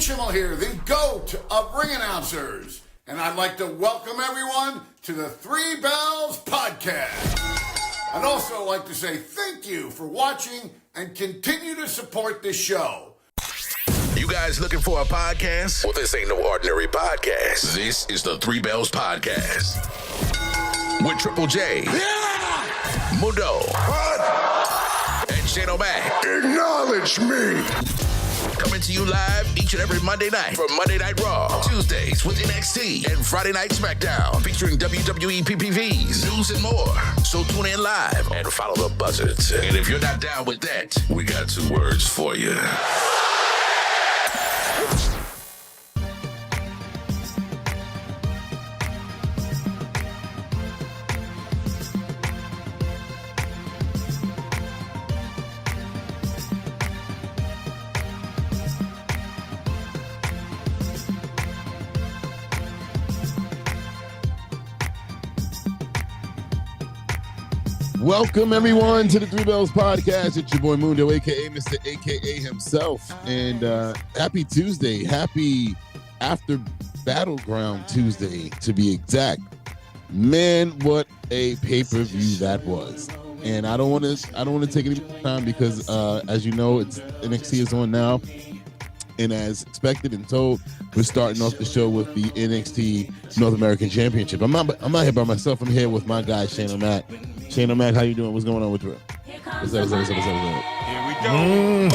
Schimmel here, the GOAT of ring announcers. And I'd like to welcome everyone to the 3Bells+Podcast. I'd also like to say thank you for watching and continue to support this show. You guys looking for a podcast? Well, this ain't no ordinary podcast. This is the 3Bells+Podcast. With Triple J. Yeah! Mundo. What? And Shane O'Mac. Acknowledge me. Coming to you live each and every Monday night from Monday Night Raw, Tuesdays with NXT, and Friday Night SmackDown, featuring WWE PPVs, news, and more. So tune in live and follow the buzzards. And if you're not down with that, we got 2 words for you. Welcome, everyone, to the 3Bells+Podcast. It's your boy Mundo, a.k.a. Mr. A.K.A. himself. And happy Tuesday. Happy after Battleground Tuesday, to be exact. Man, what a pay-per-view that was. And I don't want to take any time because, as you know, it's NXT is on now. And as expected and told, we're starting off the show with the NXT North American Championship. I'm not here by myself. I'm here with my guy, Shane O'Mac. Shane O'Mac, how you doing? What's going on with you? What's up? Here we go.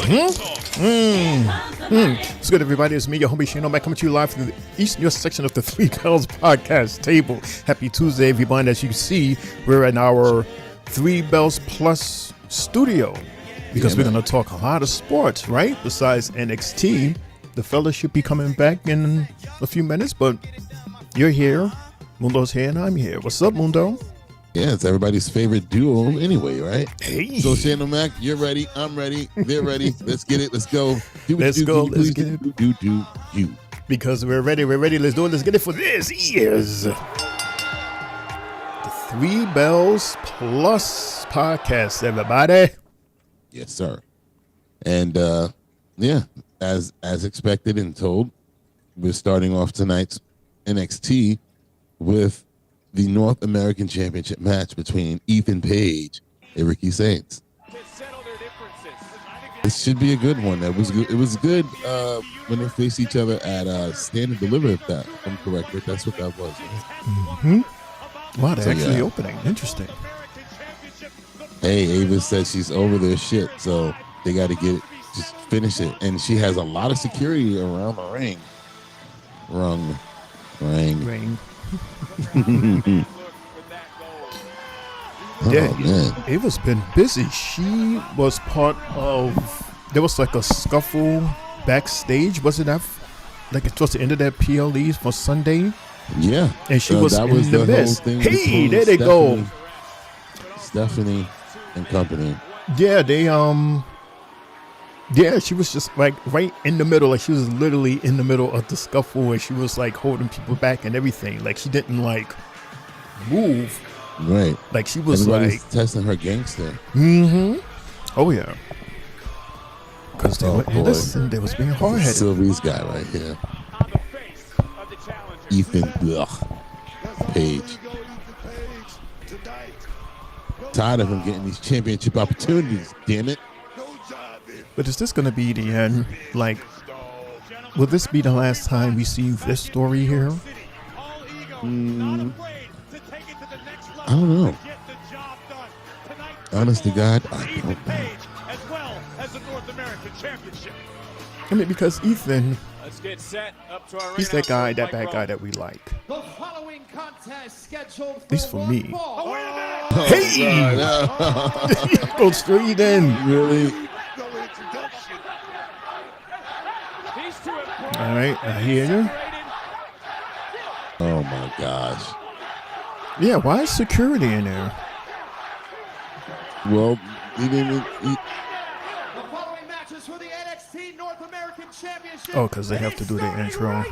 What's good, everybody? It's me, your homie Shane O'Mac, coming to you live from the East New York section of the 3Bells+Podcast table. Happy Tuesday, everyone. As you see, we're in our 3Bells+ studio because we're going to talk a lot of sports, right? Besides NXT, the fellas should be coming back in a few minutes, but you're here, Mundo's here, and I'm here. What's up, Mundo? Yeah, it's everybody's favorite duo anyway, right? Hey. So, Shane O'Mac, you're ready. I'm ready. They're ready. Let's get it. Let's go. Let's get it. Do. Because we're ready. Let's do it. Let's get it for this. Is the 3Bells+ Podcast, everybody. Yes, sir. And, yeah, as expected and told, we're starting off tonight's NXT with the North American Championship match between Ethan Page and Ricky Saints. This should be a good one. It was good when they faced each other at Stand and Deliver, if I'm correct. But that's what that was. Right? Mm-hmm. Wow, they're actually opening. Interesting. Hey, Ava said she's over their shit, so they got to just finish it. And she has a lot of security around the ring. Ring. Yeah, man. Ava's been busy. She was part of. There was like a scuffle backstage. Was it that? Like it was the end of that PLE for Sunday. Yeah, and she was in the midst. Hey, there they go. Stephanie and company. Yeah, they Yeah, she was just like right in the middle. Like she was literally in the middle of the scuffle, and she was like holding people back and everything. Like she didn't like move. Right. Like she was Everybody's like testing her gangster. Mm-hmm. Oh yeah. Because they was being hard headed. Sylvie's guy right here. Ethan Page. Tired of him getting these championship opportunities, damn it. But is this going to be the end? Like, will this be the last time we see this story here? I don't know. Honest to God, I don't know. I mean, because Ethan, he's that guy, that bad guy that we like. At least for me. Hey! Go straight in. Really? All right, I hear you. Oh my gosh. Yeah, why is security in there? Well, he didn't. The following matches for the NXT North American Championship. Oh, because they have to do their intro. Right,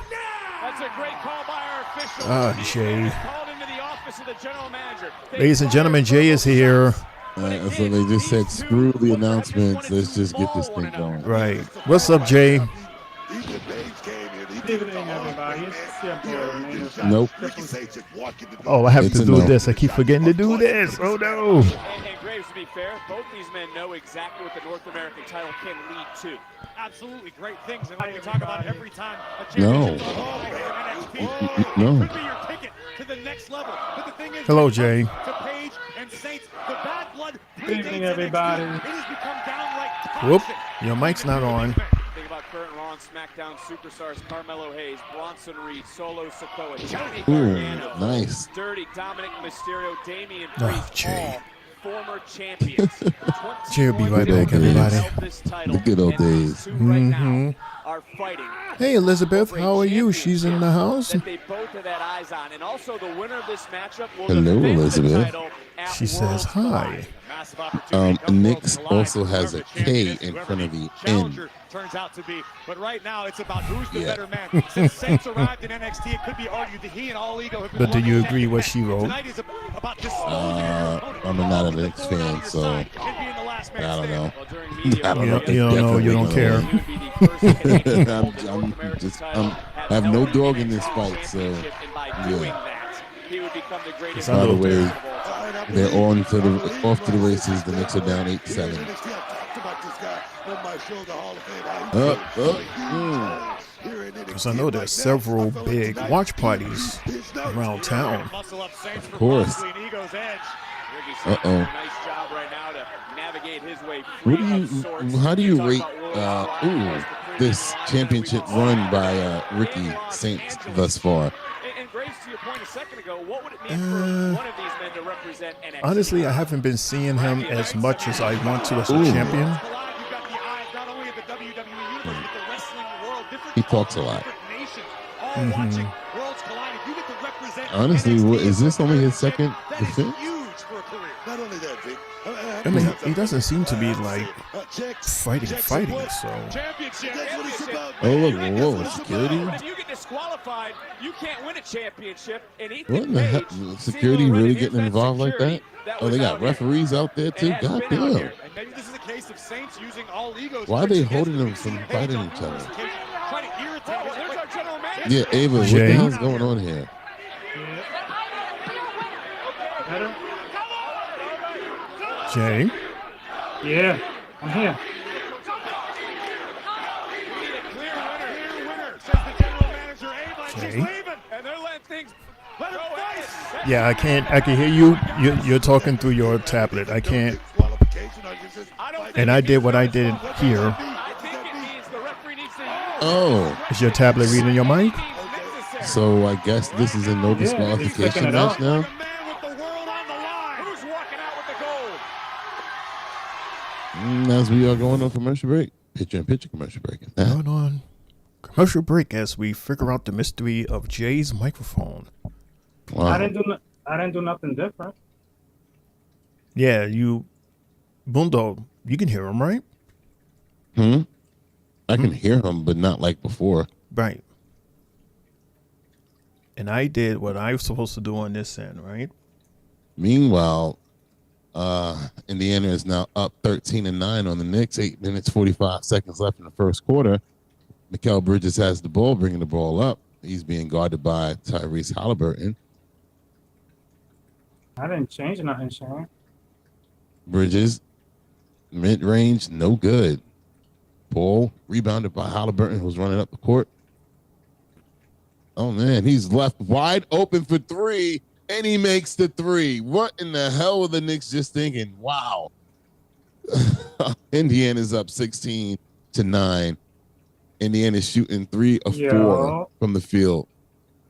that's a great call by our official. Jay. Ladies and gentlemen, Jay is here. So they just said, screw the announcements. Let's just get this thing going. Right. What's up, Jay? Ethan Page came evening, everybody. It's simple. Nope. Oh, I have It's to a do no. this. I keep forgetting to do this. Oh, no. And Graves, to be fair, both these men know exactly what the North American title can lead to. Absolutely great things. And like we talk about every time a No. championship NXT. No. It could be your ticket to the next level. But the thing is, Hello, Jay. to Paige and Saints, the bad blood Good evening, predates everybody. NXT. It has become downright Whoop. toxic. Your mic's not on. Think about current Raw and SmackDown superstars Carmelo Hayes, Bronson Reed, Solo Sikoa, Johnny Ooh, Gargano, nice. Dirty Dominic Mysterio, Damian Oh, Priest, Jay. all former champions. Jay will be right back, everybody. The good old days. Right now are fighting. Hey, Elizabeth, for a how are you? She's in the house. that they both have had eyes on, and also the winner of this matchup will Hello, defend the Elizabeth. title at She says Worlds hi. Collide. Massive opportunity. Knicks also has a K in front of the N. Turns out to be, but right now it's about who's the better man. Since Saints arrived in NXT, it could be argued that he and All Ego have been. But do you working agree what she wrote? Tonight is about disposing of your opponent. I'm not a Knicks fan, so Should be in the last man I don't know. Well, during media I don't You know. don't, you don't know. You don't care. he would be the first Canadian to hold the I'm North American just- title, I'm- have I have no held the dog in this NXT fight, so, championship, and by doing yeah. that, he would become the greatest. By the Salute. way, of all time. they're off to the races. The Knicks are down 8-7. Because I know there's several big watch parties around town. Muscle up Saints Of for course. possibly an Ego's edge. Uh-oh. Nice job right now to navigate his way free of sorts. How do you Talk rate about Worlds Collide, this the championship previous run by Ricky Saints thus far? And Graves, to your point a second ago, what would it mean for one of these men to represent NXT? Honestly, I haven't been seeing him as much as I want to as a Ooh. champion. Collide, you've got the eyes not only of the WWE universe, but the wrestling world. Different He talks a cultures, lot. different nations, all watching Worlds Collide. If you get to represent Honestly, NXT, is this only his second that is defense? huge for a career. Not only that, Vic. I mean, he doesn't seem to be like fighting. So Championship. That's what it's about. Oh, look, You get whoa, disqualified. security? If you get disqualified, you can't win a championship. And What Ethan in the heck? Page, Security seemed really already getting is involved like that? that Oh, was they got out here. referees out there too? And has God been out damn. here. And maybe this is a case of Saints using all egos. Why are they against holding them Ricky from Page fighting on each other? numerous occasions, trying to irritate Oh, him. there's our general manager. Yeah, Ava, what Jay? the hell's going on here? Better? Jay, Yeah, I'm here. Clear winner, says the general manager. Ava, she's Jay? leaving. And they're letting things let her face. yeah, I can't. I can hear you. You're talking through your tablet. I can't. And I did what I did here. I think it means the referee needs to use Oh, Is your tablet reading your mic? necessary. so I guess this is a no he's picking disqualification it match up. now? The man with the world on the line. Who's walking out with the gold? As we are going on commercial break, picture commercial break. Going on commercial break as we figure out the mystery of Jay's microphone. I Wow. didn't do nothing different. Yeah, Bundo, you can hear him, right? I can hear him, but not like before. Right. And I did what I was supposed to do on this end, right? Meanwhile, Indiana is now up 13-9 on the Knicks. 8 minutes 45 seconds left in the first quarter. Mikal Bridges has the ball, bringing the ball up. He's being guarded by Tyrese Halliburton. I didn't change nothing, Sean. Bridges, mid-range, no good. Ball rebounded by Halliburton, who's running up the court. Oh, man, he's left wide open for three, and he makes the three. What in the hell were the Knicks just thinking? Wow. Indiana's up 16-9. Indiana's shooting 3 of 4 Yo. from the field.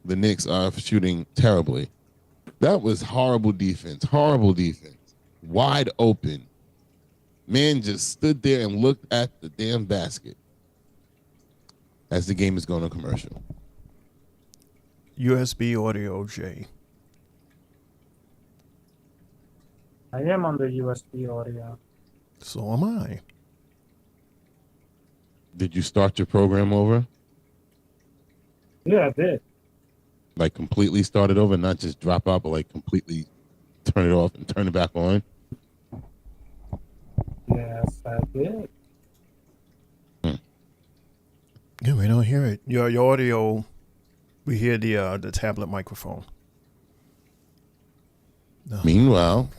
The Knicks are shooting terribly. That was horrible defense. Horrible defense. Wide open. Man just stood there and looked at the damn basket as the game is going to commercial. USB audio, Jay. I am on the USB audio. So am I. Did you start your program over? Yeah, I did. Like completely start it over, not just drop out, but like completely turn it off and turn it back on? Yes, I did. Yeah, we don't hear it. Your audio, we hear the tablet microphone. No. Meanwhile,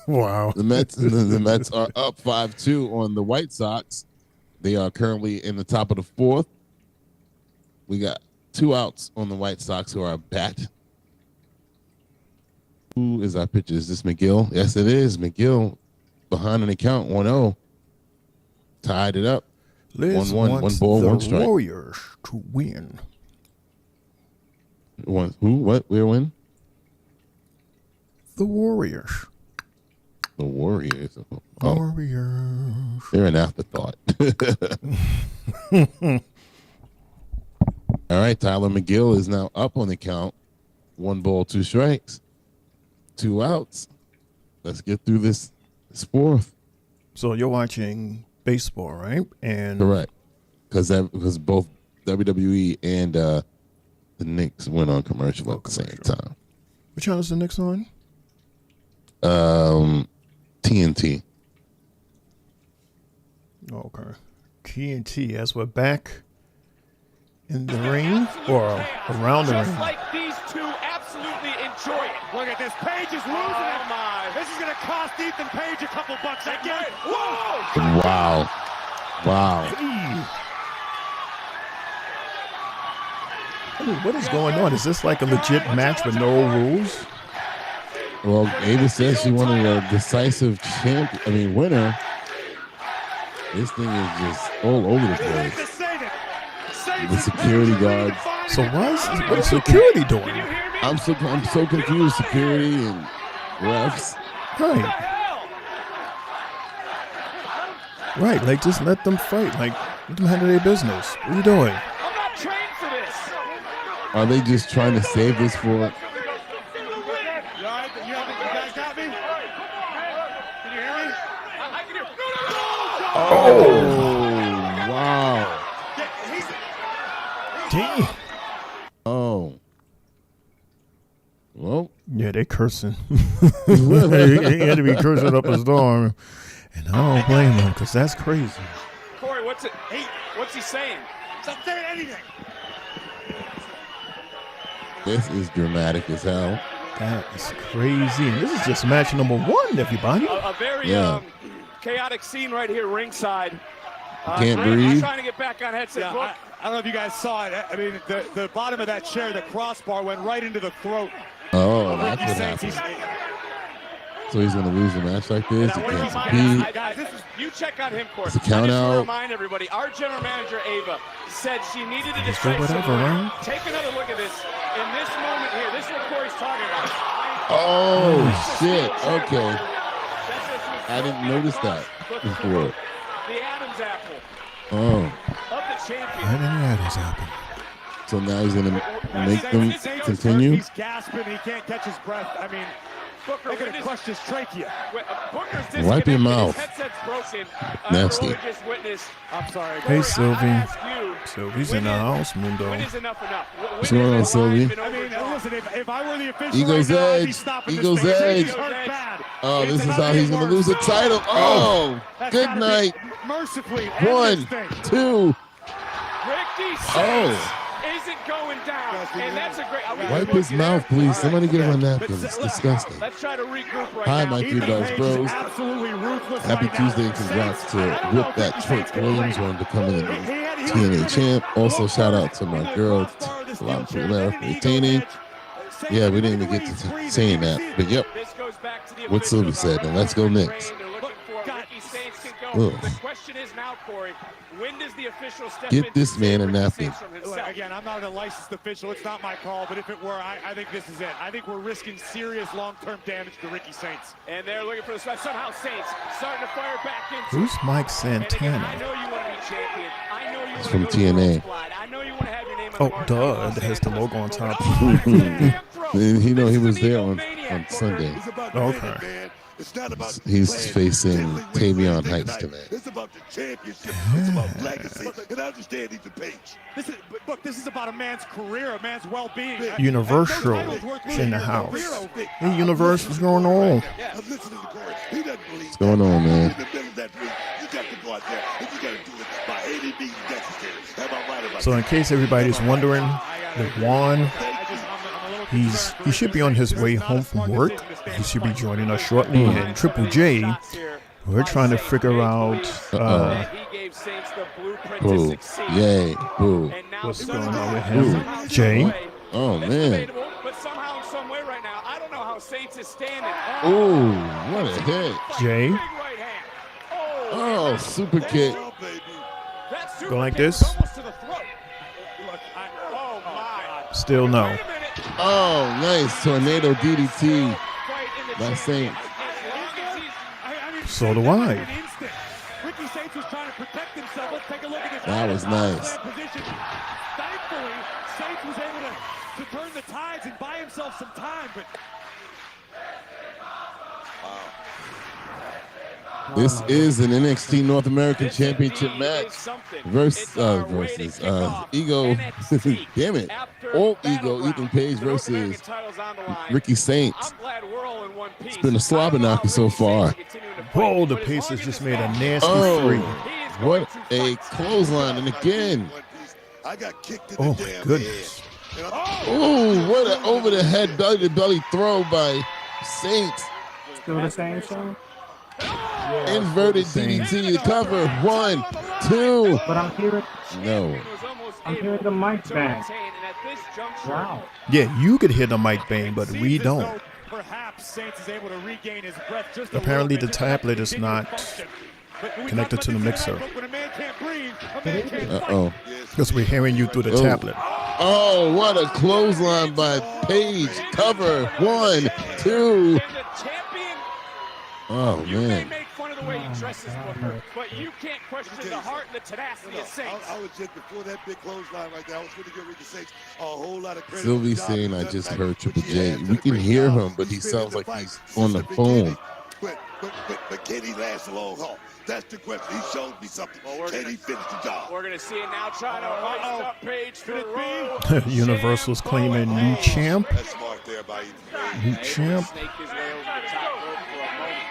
Wow. the Mets are up 5-2 on the White Sox. They are currently in the top of the fourth. We got 2 outs on the White Sox who are bat. Who is our pitcher? Is this McGill? Yes, it is. McGill behind an account 1-0. Tied it up. 1-1. 1 ball, 1 strike. Warriors to win. Who? What? Where win? The Warriors. The Warriors. Oh, Warriors. they're an afterthought. All right, Tyler McGill is now up on the count. 1 ball, 2 strikes. 2 outs. Let's get through this fourth. So you're watching baseball, right? And Correct. Because both WWE and the Knicks went on commercial at the same time. Which channel is the Knicks on? TNT. Okay. TNT, as we're back in the ring or around the Just ring. like these two absolutely enjoy it. Look at this. Page is losing it. My. This is going to cost Ethan Page a couple bucks again. Whoa! Wow. I mean, what is going on? Is this like a legit match with no rules? Well, Ava says she wanted a decisive winner. This thing is just all over the place. The security guards. So what is security doing? I'm so confused. Security and refs. Right, like just let them fight. Like let them handle their business. What are you doing? I'm not trained for this. Are they just trying to save this for? You guys got me? Can you hear me? I can hear. Oh, wow. Damn. Oh. Well. Yeah, they cursing. They had to be cursing up a storm. And I don't blame them because that's crazy. Corey, what's he saying? He's not saying anything. This is dramatic as hell. That is crazy. And this is just match number 1, everybody. A very chaotic scene right here ringside. Can't breathe. Trying to get back on headset. Yeah, I don't know if you guys saw it. I mean, the bottom of that chair, the crossbar went right into the throat. Oh, that's what happened. So he's going to lose a match like this. He can't compete. Guys, you check on him, Corey. It's a count I just want to out. remind everybody, our general manager, Ava, said she needed to do decide whatever, someone. right? Take another look at this. In this moment here, this is what Corey's talking about. Oh, shit. Okay. That's just I didn't notice that before. The Adam's apple Oh. of the champion. Why didn't that happen? So now he's going to make them continue. He's gasping. He can't catch his breath. I mean, they're going to crush his trachea. Booker's Wipe your disconnected. mouth. His headset's broken. Nasty. What we just witnessed. I'm sorry. Hey, Corey, Sylvie. I ask you, Sylvie's in the house, Mundo. when is enough enough? What's going on, Sylvie? I mean, listen, if I were the official Eagles right now, I'd be Edge. stopping Eagles this thing. Edge. He's hurt bad. Oh, this It's is about how he's to going to get lose the worse. title. Oh, That's good gotta be night. Mercifully, end 1, this thing. 2. Ricky Oh. isn't going down, and that's a great. Wipe his mouth, please. Somebody give him a napkin. It's disgusting. Let's try to regroup right Hi, now. my 3Bells bros. Absolutely ruthless Happy right now. Tuesday and congrats to Whip That Trick Williams on becoming a He TNA champ. Also, shout out to my girl, retaining. Yeah, we didn't even get to saying that. But yep, This goes back to the what Sylvie said. And let's go Knicks. They're looking for Ricky Saints can go. Ugh. The question is now, Corey, when does the official step Get in this to man save a Ricky napkin. Saints from himself? Again, I'm not a licensed official. It's not my call. But if it were, I think this is it. I think we're risking serious long-term damage to Ricky Saints. And they're looking for the spot. Somehow Saints starting to fire back into. Who's Mike And again, I Santana? know you want to be champion. I know you want It's to from go to the TNA. Rose Slide. I know you want to have your name on Oh, the marquee duh. in Los It has the Angeles. logo on top. And he know he was there on Sunday. Okay. He's facing Tavion Heights tonight. It's about the championship. It's about legacy. And I understand Ethan Page. This is about a man's career, a man's well-being. Universal in the house. Hey, Universe, what's going on? I'm listening to Corey. He doesn't believe. What's going on, man? In the middle of that ring, you got to go out there and you got to do it by any means necessary. Am I right about So in case everybody's wondering, Juan, he should be on his way home from work. He should be joining us shortly. And Triple J, we're trying to figure out Boo. Yay. Boo. what's going on with him. Jay. Oh, man. But somehow, in some way right now, I don't know how Saints is standing. Ooh, what a hit. Jay. Big right hand. Oh, super kick. That super Go like kick is this. almost to the throat. Look, oh my. Still no. Wait a minute. Oh, nice. Tornado DDT Fight in the by championship. Saints. As long as he's- So do I. Ricky Saints was trying to protect himself. Let's take a look at this. That was nice. Position. Thankfully, Saints was able to turn the tides and buy himself some time, but This is an NXT North American Championship match versus Ego. Damn it. Old Ego, Ethan Page versus Ricky Saints. It's been a slobber knocker so far. Whoa, the Pacers just made a nasty Oh, three. what a clothesline. And again. I got kicked in Oh, the my damn goodness. head. Oh, what an over-the-head, belly-to-belly throw by Saints. Still the same show? Inverted DDT to cover. 1, 2. But I'm hearing, No. I'm hearing the mic bang. Wow. Yeah, you could hear the mic bang, but we don't. perhaps Saints is able to regain his breath just Apparently a little the bit. tablet is not connected to the mixer. When a man can't breathe, a man can't Uh-oh. Because we're hearing you through the Oh. tablet. Oh, what a clothesline by Page. Cover. 1, 2. Oh, You may man. make fun of the way he dresses, but you can't question the heart and the tenacity of Saints. I was just before that big clothesline right there. I was going to give Ricky Saints a whole lot of credit. Sylvie saying I just heard Triple J. We can hear him, but he sounds like he's on the phone. But can he last a long haul? That's the question. He showed me something. Can he finish the job? We're going to see it now, trying to hoist up Page through. Universal's claiming new champ. That's smart there by Ethan. New champ. Snake his way over the top rope for a moment.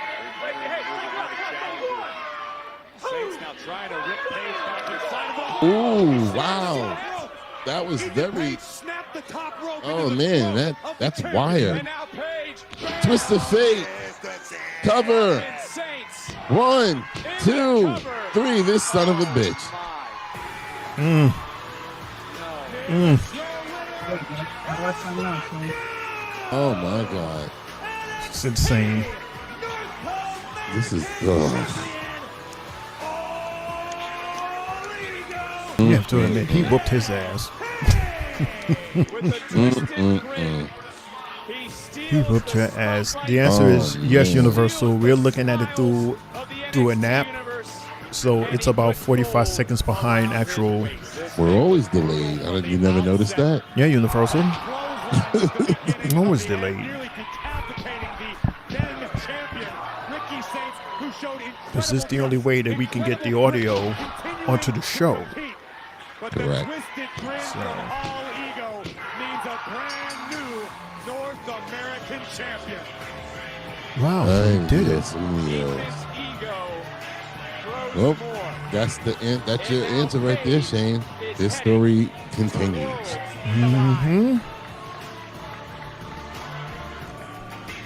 Saints now trying to rip Page back inside of the Ooh, wow. That was very. snap the top rope. Oh, into the man. throat of the That's champion. wire. And now Page. Twist of fate. Cover. Saints. 1, 2, 3. This son of a bitch. Oh, my God. It's insane. This is. You have to admit, he whooped his ass. He whooped your ass. The answer is yes, man. Universal. We're looking at it through an app. So it's about 45 seconds behind actual. We're always delayed. You never noticed that? Yeah, Universal. Always delayed. This is the only way that we can get the audio onto the show. Correct. So, All ego means a brand new North American champion. wow, so he did it. Yes, well, that's the end. That's your answer right there, Shane. This story continues.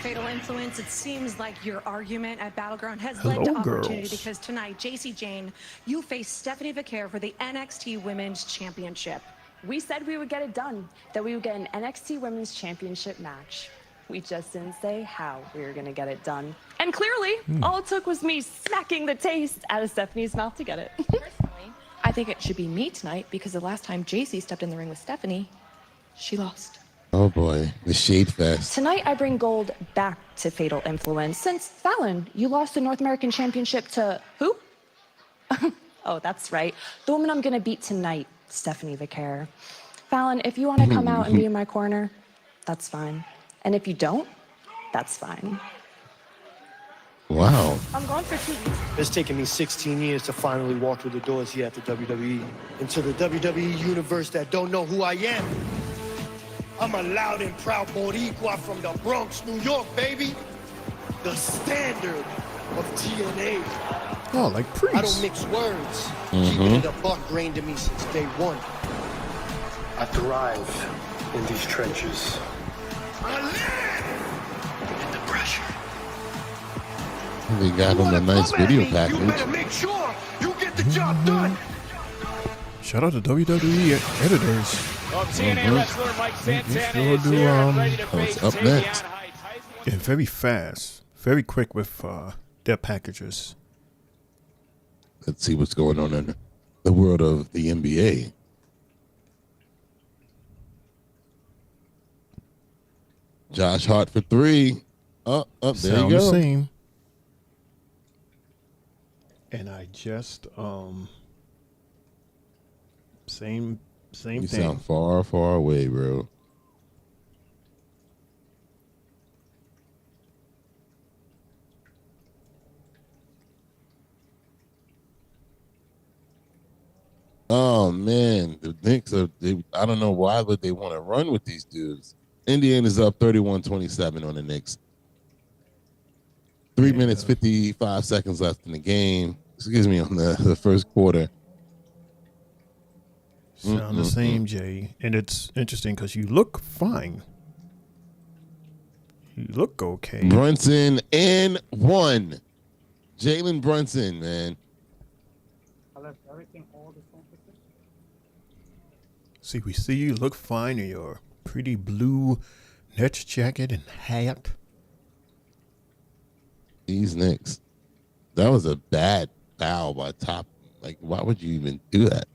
Fatal Influence, it seems like your argument at Battleground has led to Hello, opportunity girls. because tonight, JC Jane, you face Stephanie Vicaire for the NXT Women's Championship. We said we would get it done, that we would get an NXT Women's Championship match. We just didn't say how we were going to get it done. And clearly, all it took was me smacking the taste out of Stephanie's mouth to get it. Personally, I think it should be me tonight because the last time JC stepped in the ring with Stephanie, she lost. Oh boy, the Shade Fest. Tonight, I bring gold back to Fatal Influence. Since, Fallon, you lost the North American Championship to who? Oh, that's right. The woman I'm going to beat tonight, Stephanie Vicaire. Fallon, if you want to come out and be in my corner, that's fine. And if you don't, that's fine. Wow. I'm gone for 2 weeks. It's taken me 16 years to finally walk through the doors here at the WWE. Into the WWE universe that don't know who I am. I'm a loud and proud Boricua from the Bronx, New York, baby. The standard of TNA. Oh, like I don't Priest. mix words. Keeping it a buck grained to me since day one. I thrive in these trenches. I live in the pressure. They got him a nice video You package. better make sure you get the job done. Shout out to WWE editors. Well, TNA wrestler Mike Santana sure is do, here and ready to what's face up Tavion next? Heights. Yeah, very fast, very quick with their packages. Let's see what's going on in the world of the NBA. Josh Hart for three. Up, there you Sound go. the same. And I just same You thing. sound far, far away, bro. Oh man, the Knicks I don't know why, but they want to run with these dudes. Indiana's up 31-27 on the Knicks. 3 minutes, 55 seconds left in the game. Excuse me, on the first quarter. Sound the same, Jay. And it's interesting because you look fine. You look okay. Brunson and one. Jalen Brunson, man. I left everything all the same position. See, we see you look fine in your pretty blue Nets jacket and hat. These Knicks. That was a bad foul by Top. Like, why would you even do that?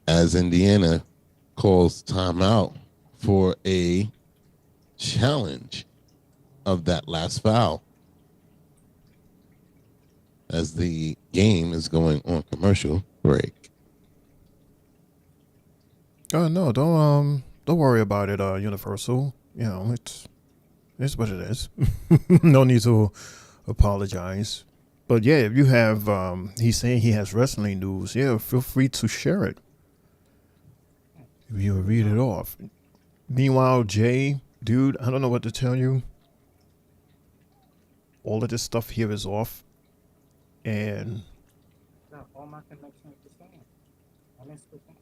As Indiana calls timeout for a challenge of that last foul. As the game is going on commercial break. Oh no, don't worry about it, Universal. You know, it's what it is. No need to apologize. But yeah, if you have he's saying he has wrestling news, yeah, feel free to share it. If you read it off. Meanwhile, Jay, dude, I don't know what to tell you. All of this stuff here is off. And No, all my connections the same. And it's the same.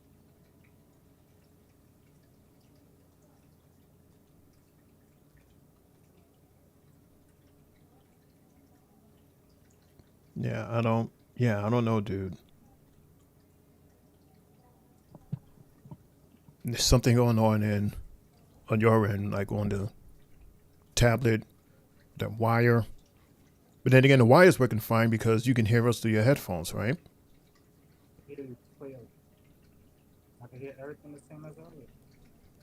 I don't know, dude. There's something going on on your end, like on the tablet, the wire. But then again, the wire's working fine because you can hear us through your headphones, right? Hear you clearly. I can hear everything the same as earlier.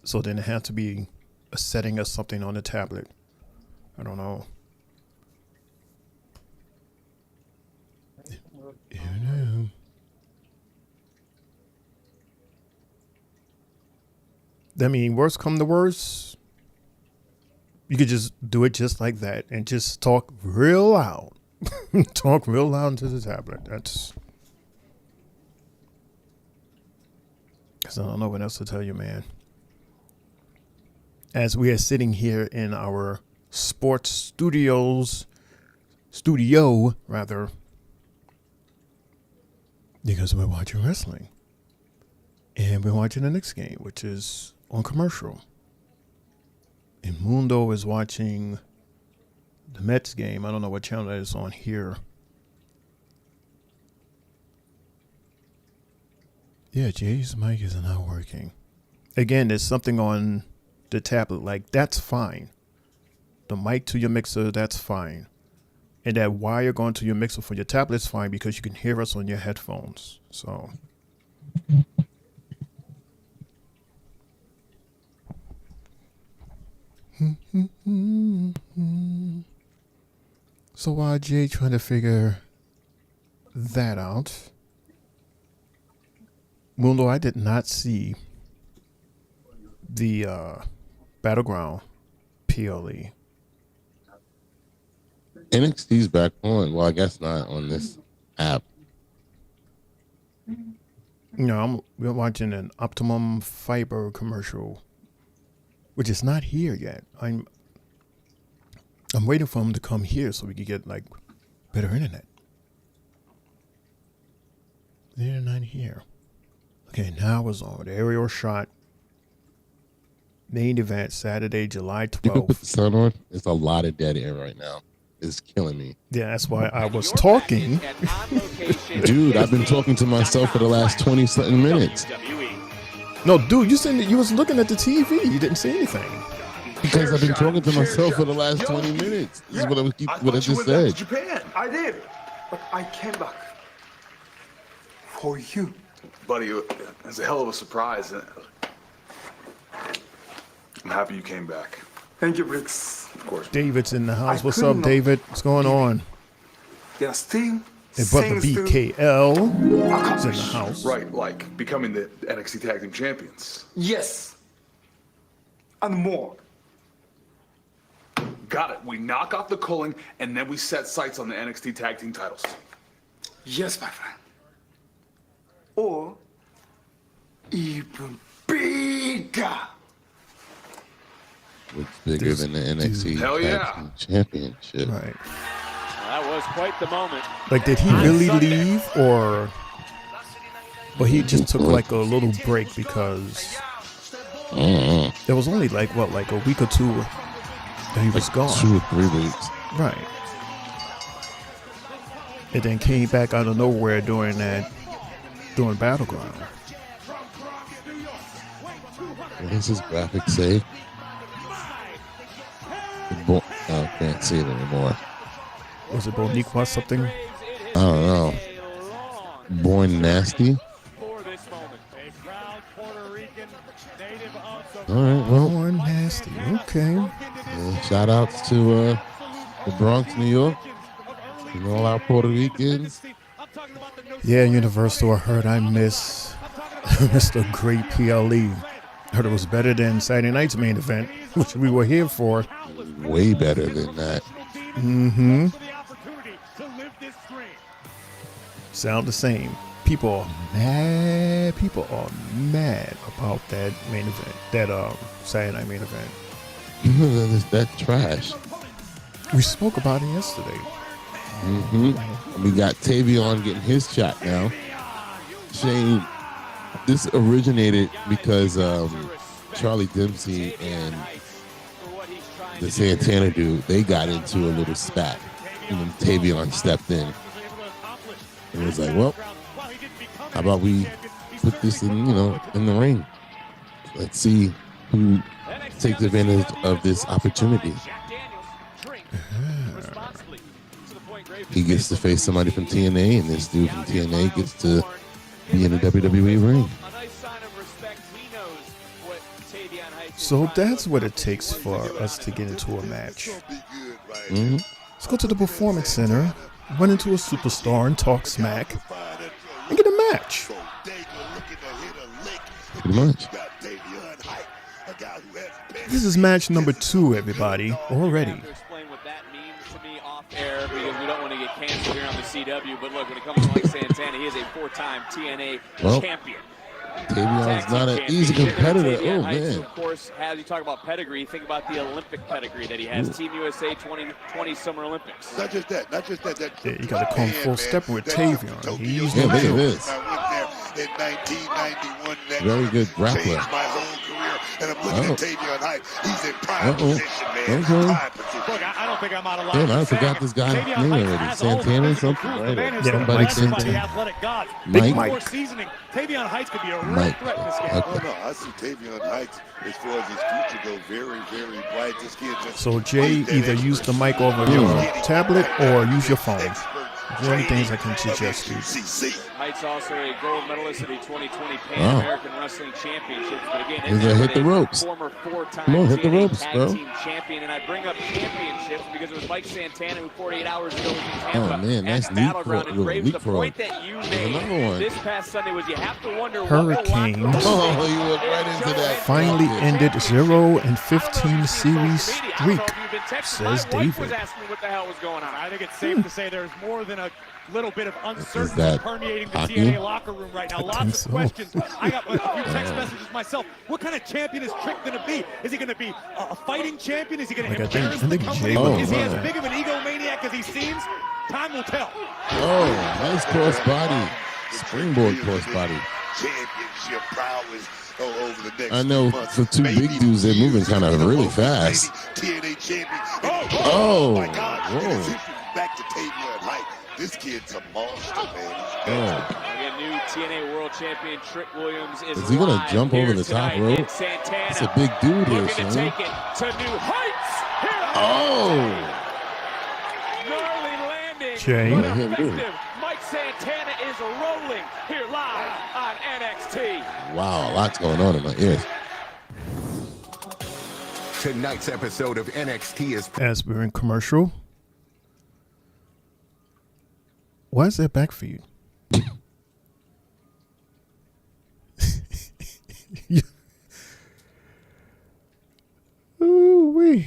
So then it had to be a setting or something on the tablet. I don't know. You know. I mean, worst come to worst, you could just do it just like that and just talk real loud. Talk real loud into the tablet. That's because I don't know what else to tell you, man. As we are sitting here in our sports studio, because we're watching wrestling. And we're watching the Knicks game, which is on commercial. And Mundo is watching the Mets game. I don't know what channel that is on here. Yeah, Jay's mic is not working. Again, there's something on the tablet. Like, that's fine. The mic to your mixer, that's fine. And that wire going to your mixer for your tablet is fine because you can hear us on your headphones. So... So while Jay trying to figure that out, Mundo, I did not see the Battleground PLE. NXT's back on. Well, I guess not on this app. No, we're watching an Optimum Fiber commercial, which is not here yet. I'm waiting for him to come here so we can get like better internet. They're not here. Okay, now it's on. Aerial shot. Main event, Saturday, July You can put 12th. the sun on. It's a lot of dead air right now. It's killing me. Yeah, that's why I was talking. Dude, I've been talking to myself for the last 20-something minutes. No, dude, you said that you was looking at the TV. You didn't say anything. Because I've been talking to myself for the last 20 minutes. This is what I just said. Japan. I did. But I came back for you. Buddy, it's a hell of a surprise. I'm happy you came back. Thank you, Briggs. Of course. David's in the house. I What's couldn't up, know. David? What's going on? Yeah, still. Hey, brother BKL is in the house. Right, like becoming the NXT Tag Team Champions. Yes. And more. Got it. We knock off the culling, and then we set sights on the NXT Tag Team titles. Yes, my friend. Or even bigger. It's bigger than the NXT Hell Tag yeah. Team Championship. Right. That was quite the moment. Like, did he really leave, or he just took like a little break because there was only like a week or two that he was gone. 2 or 3 weeks. Right. And then came back out of nowhere during Battleground. What does his graphic say? I can't see it anymore. Was it Boniqua something? I don't know. Born Nasty? All right, well. Born Nasty. Okay. Shout outs to the Bronx, New York. And all our Puerto Ricans. Yeah, Universal. I heard I miss Mr. Great PLE. Heard it was better than Saturday night's main event, which we were here for. Way better than that. Mm-hmm. Sound the same. People are mad. People are mad about that main event, that Saturday night main event. That trash. We spoke about it yesterday. Mm-hmm. We got Tavion getting his shot now. Shane, this originated because Charlie Dempsey and the Santana dude, they got into a little spat. And then Tavion stepped in. And it was like, well, how about we put this in the ring? Let's see who takes advantage of this opportunity. He gets to face somebody from TNA, and this dude from TNA gets to be in the WWE ring. So that's what it takes for us to get into a match. Let's go to the Performance Center, run into a superstar and talk smack, and get a match. Pretty much. This is match number 2, everybody, already. Explain what that means to me off air because we don't want to get canceled here on the CW. But look, when it comes to Mike Santana, he is a 4-time TNA champion. Tavion's not an easy competitor. Oh, man. Of course, as you talk about pedigree, think about the Olympic pedigree that he has. Team USA 2020 Summer Olympics. Not just that. Yeah, you got to come full step with Tavion. He's look at this. In 1991, very good grappler. My whole career, and I'm looking at Tavion Height. He's in prime position, man. Prime position. Look, I don't think I'm out of line. Damn, I forgot this guy's name already. Santana or something, right? Yeah, Somebody Mike Santana. Athletic god. Mike. More seasoning. Tavion Heights could be a real threat in this game. Oh, no, I see Tavion Heights as far as his future go very, very bright. This kid just So Jay, either use the mic over your tablet or use your phone. The only things I can suggest you. Heights also a gold medalist at the 2020 Pan American Wrestling Championships. But again, hit the ropes. Former 4-time Come on, hit the ropes, tag bro. team champion. And I bring up championships because it was Mike Santana who 48 hours ago was in Tampa. Oh, man, nice at Battleground and Braves. The leapfrog. point that you made this past Sunday was you have to wonder Hurricanes Oh, you went right into that. finally ended 0-15 series streak, says David. Was asking me what the hell was going on. I think it's safe to say there's more than a little bit of uncertainty that permeating the hockey? TNA locker room right now. Lots of so. questions. I got a few text messages myself. What kind of champion is Trick going to be? Is he going to be a fighting champion? Is he going to Like, embarrass I the think company? Jay Is he would as love big of an egomaniac as he seems? Time will tell. Oh, nice cross body. Springboard cross body. championship prowess over the next I know few months. for two big dudes, they're moving kind of really fast. TNA champion. Oh, my God. whoa. Back to Taylor Light. This kid's a monster, man. Again, new TNA World Champion Trick Williams Is he going to jump over the top rope? It's a big dude here, looking to Shane. take it to new heights. Oh! Gnarly landing. Shane. But effective. Mike Santana is rolling here live on NXT. Wow, lots going on in my ears. Tonight's episode of NXT is... As we're in commercial. Why is that back for you? Ooh-wee.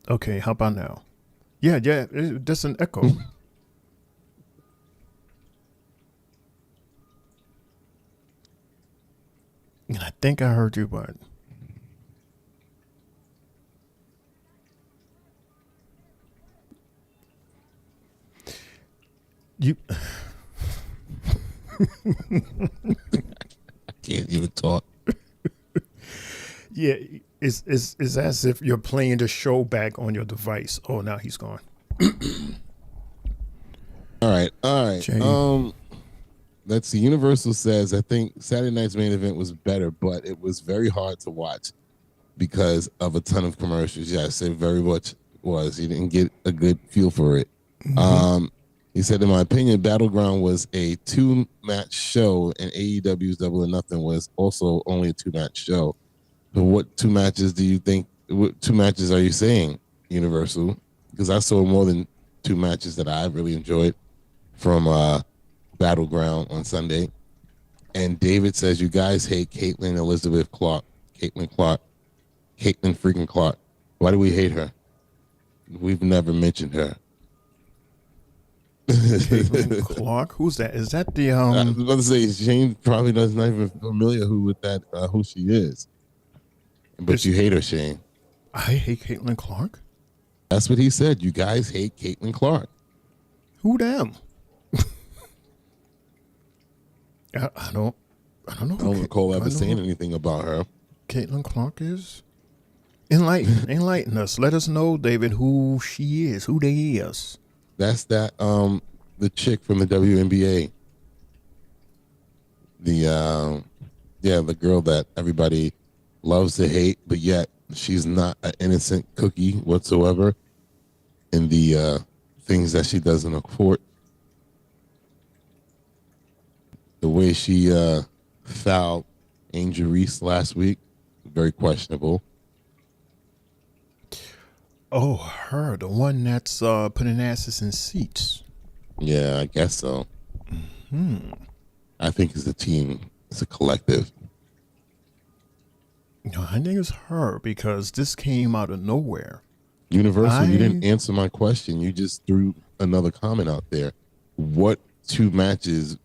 Okay, how about now? Yeah, there's an echo. And I think I heard you, but you I can't even talk. yeah, it's as if you're playing the show back on your device. Oh, now he's gone. All right. Jay. Let's see. Universal says, I think Saturday night's main event was better, but it was very hard to watch because of a ton of commercials. Yes, it very much was. You didn't get a good feel for it. Mm-hmm. He said, in my opinion, Battleground was a 2-match show, and AEW's Double or Nothing was also only a 2-match show. But what 2 matches do you think? What 2 matches are you saying, Universal? Because I saw more than 2 matches that I really enjoyed from Battleground on Sunday. And David says, you guys hate Caitlin Clark. Why do we hate her? We've never mentioned her. Caitlin Clark? Who's that? Is that the I was about to say, Shane probably doesn't even familiar who she is. But you hate her, Shane. I hate Caitlin Clark? That's what he said. You guys hate Caitlin Clark. Who them? I don't know. I don't recall ever saying anything about her. Caitlin Clark is? Enlighten us. Let us know, David, who she is, who they is. That's the chick from the WNBA. The girl that everybody loves to hate, but yet she's not an innocent cookie whatsoever in the things that she does in the court. The way she fouled Angel Reese last week, very questionable. Oh, her, the one that's putting asses in seats. Yeah, I guess so. Hmm. I think it's a team. It's a collective. No, I think it's her because this came out of nowhere. Universal, you didn't answer my question. You just threw another comment out there. What 2 matches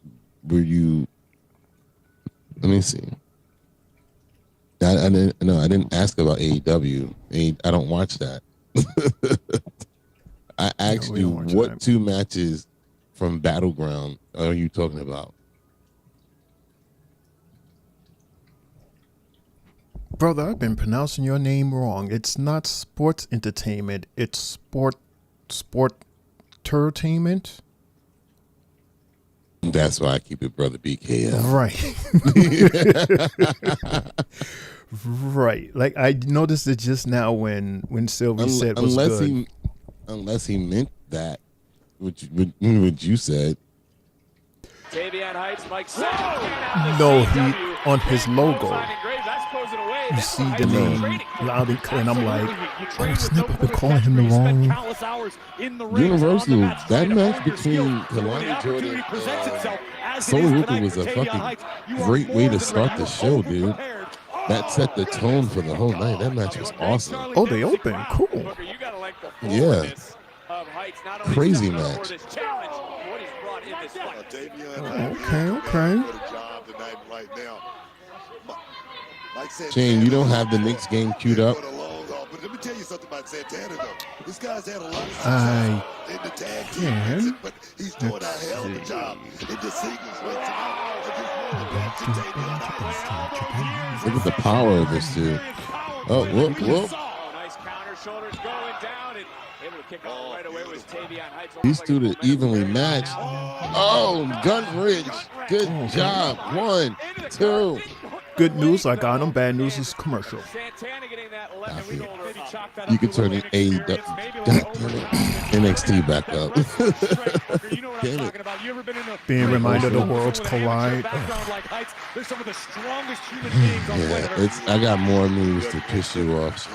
were you? Let me see. I didn't ask about AEW. I don't watch that. I asked you what that. 2 matches from Battleground are you talking about? Brother, I've been pronouncing your name wrong. It's not sports entertainment. It's sport entertainment. That's why I keep it Brother BKL. Right. Right. Like I noticed it just now when Sylvie said was good. Unless he meant that, which you said. Tavion Heights, Mike No, he on his logo. You see the name loud and clear, and I'm like, oh snap! I've been calling him the wrong. Universal, that match between Kalani Jordan and Solo Rooker was a fucking great way to start the show, dude. That set the tone for the whole night. That match was awesome. Oh, they opened. Cool. Yeah. Crazy match. Okay. Shane, you don't have the Knicks game queued up? let me tell you something about Santana, though. This guy's had a lot of I success in the tag team, can. but he's doing a hell of a job in the singles way tonight. Look at the power of this dude. Oh, whoop, whoop. Nice counter, shoulders going down, and able to kick off right away was Tavion Heights. These two are evenly matched. Oh, Gunridge. Good job. 1, 2. Good news, I got him. Bad news is commercial. You could turn the NXT back up. Damn it. Being reminded the worlds collide. They're some of the strongest human beings on planet Earth. I got more moves to piss you off.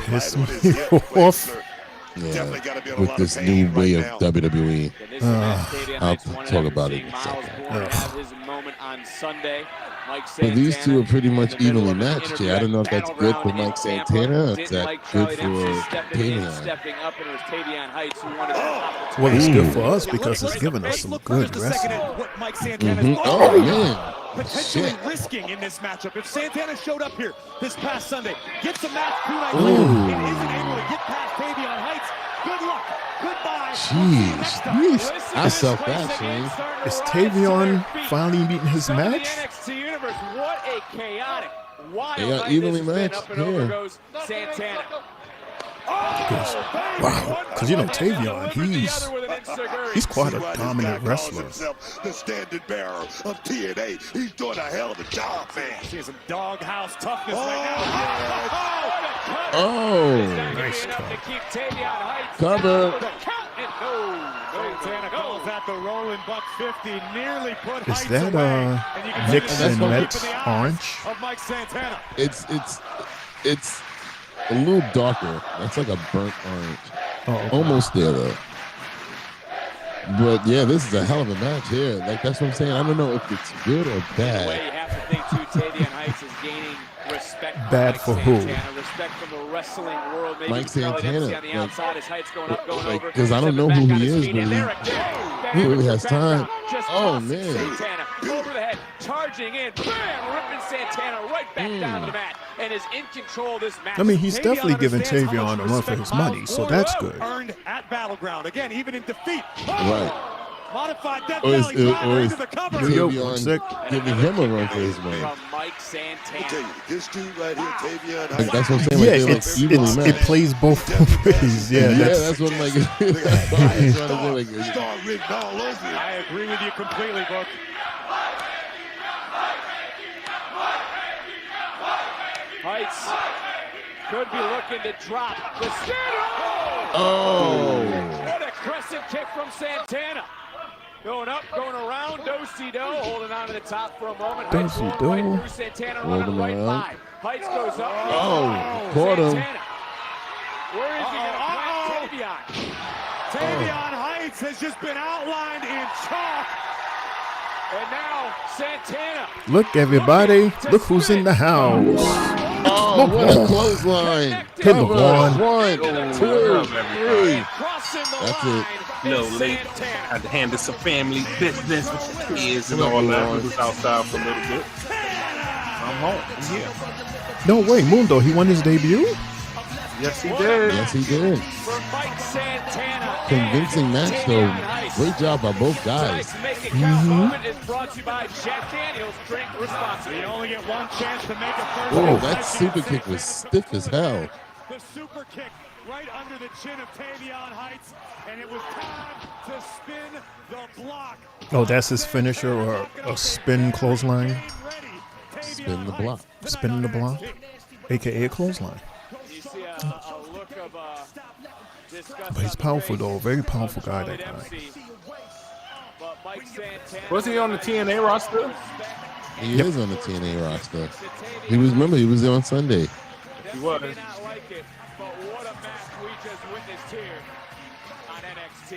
Piss me off. Yeah, with this new way of WWE. I'll talk about it in a second. But these two are pretty much evenly matched here. I don't know if that's good for Mike Santana or if that's good for Tavion. Well, it's good for us because it's giving us some good wrestling. Oh, man. Potentially risking in this matchup. If Santana showed up here this past Sunday, gets a match 2 nights later, and isn't able to get past Tavion Heights, good luck. Goodbye. Jeez. I self that, Shane. Is Tavion finally meeting his match? What a chaotic, wild They got evenly matched here. Santana. Wow, because you know Tavion, he's quite a dominant wrestler. The standard bearer of TNA. He's doing a hell of a job, man. Seeing some doghouse toughness right now. Oh, nice cut. Cover. Santana calls that the rolling buck 50. Nearly put Is Heights that away. And you can see Knicks the and look Mets in the eyes orange? of Mike Santana. It's a little darker. That's like a burnt orange. Oh, okay. Almost there though. But yeah, this is a hell of a match here. Like that's what I'm saying. I don't know if it's good or bad. You have to think too, Tavion Heights is gaining respect. Bad for who? Respect from the wrestling world. Maybe Mike Santana. on the outside as Heights going up, going over. Because I don't know who he is, but he really has time. Oh man. Santana over the head, charging in, bam, ripping Santana right back down to the mat, and is in control of this match. I mean, he's definitely giving Tavion a run for his money, so that's good. Earned at Battleground. Again, even in defeat. Right. Modified Death Or Valley driver is into the cover. Tavion giving him a run for his money? From Mike Santana. I tell you, this dude right here, Tavion Like, Heights. that's what I'm saying. Yeah, Like, they're, it's, like, evenly it matched. plays both ways. Yeah, That's what I'm like. Star rigged all over it. I agree with you completely, Book. Heights could be looking to drop the stand. Oh. What a crescent kick from Santana. Going up, going around, do-si-do, holding on to the top for a moment. Heights Do-si-do. rolling right through Santana, running right by. Heights goes up. Oh, caught him. Santana. Where is he going to plant Tavion? Tavion Heights has just been outlined in chalk. And now Santana. Look, everybody. Look who's in the house. Oh, what a clothesline. Hit the one. 1, 2, 3. That's it. No, late. Had to handle some family business with the kids and all that. We was outside for a little bit. I'm home. I'm here. No way, Mundo, he won his debut? Yes, he did. Yes, he did. For Mike Santana. Convincing match, though. Great job by both guys. Moment is brought to you by Jack Daniels. Drink responsibly. You only get one chance to make a first. Oh, that super kick was stiff as hell. The super kick right under the chin of Tavion Heights, and it was time to spin the block. Oh, that's his finisher or a spin clothesline? Spin the block. Spin the block, a.k.a. a clothesline. But he's powerful, though. Very powerful guy, that guy. Was he on the TNA roster? He is on the TNA roster. He was there on Sunday. He was. What a match we just witnessed here on NXT.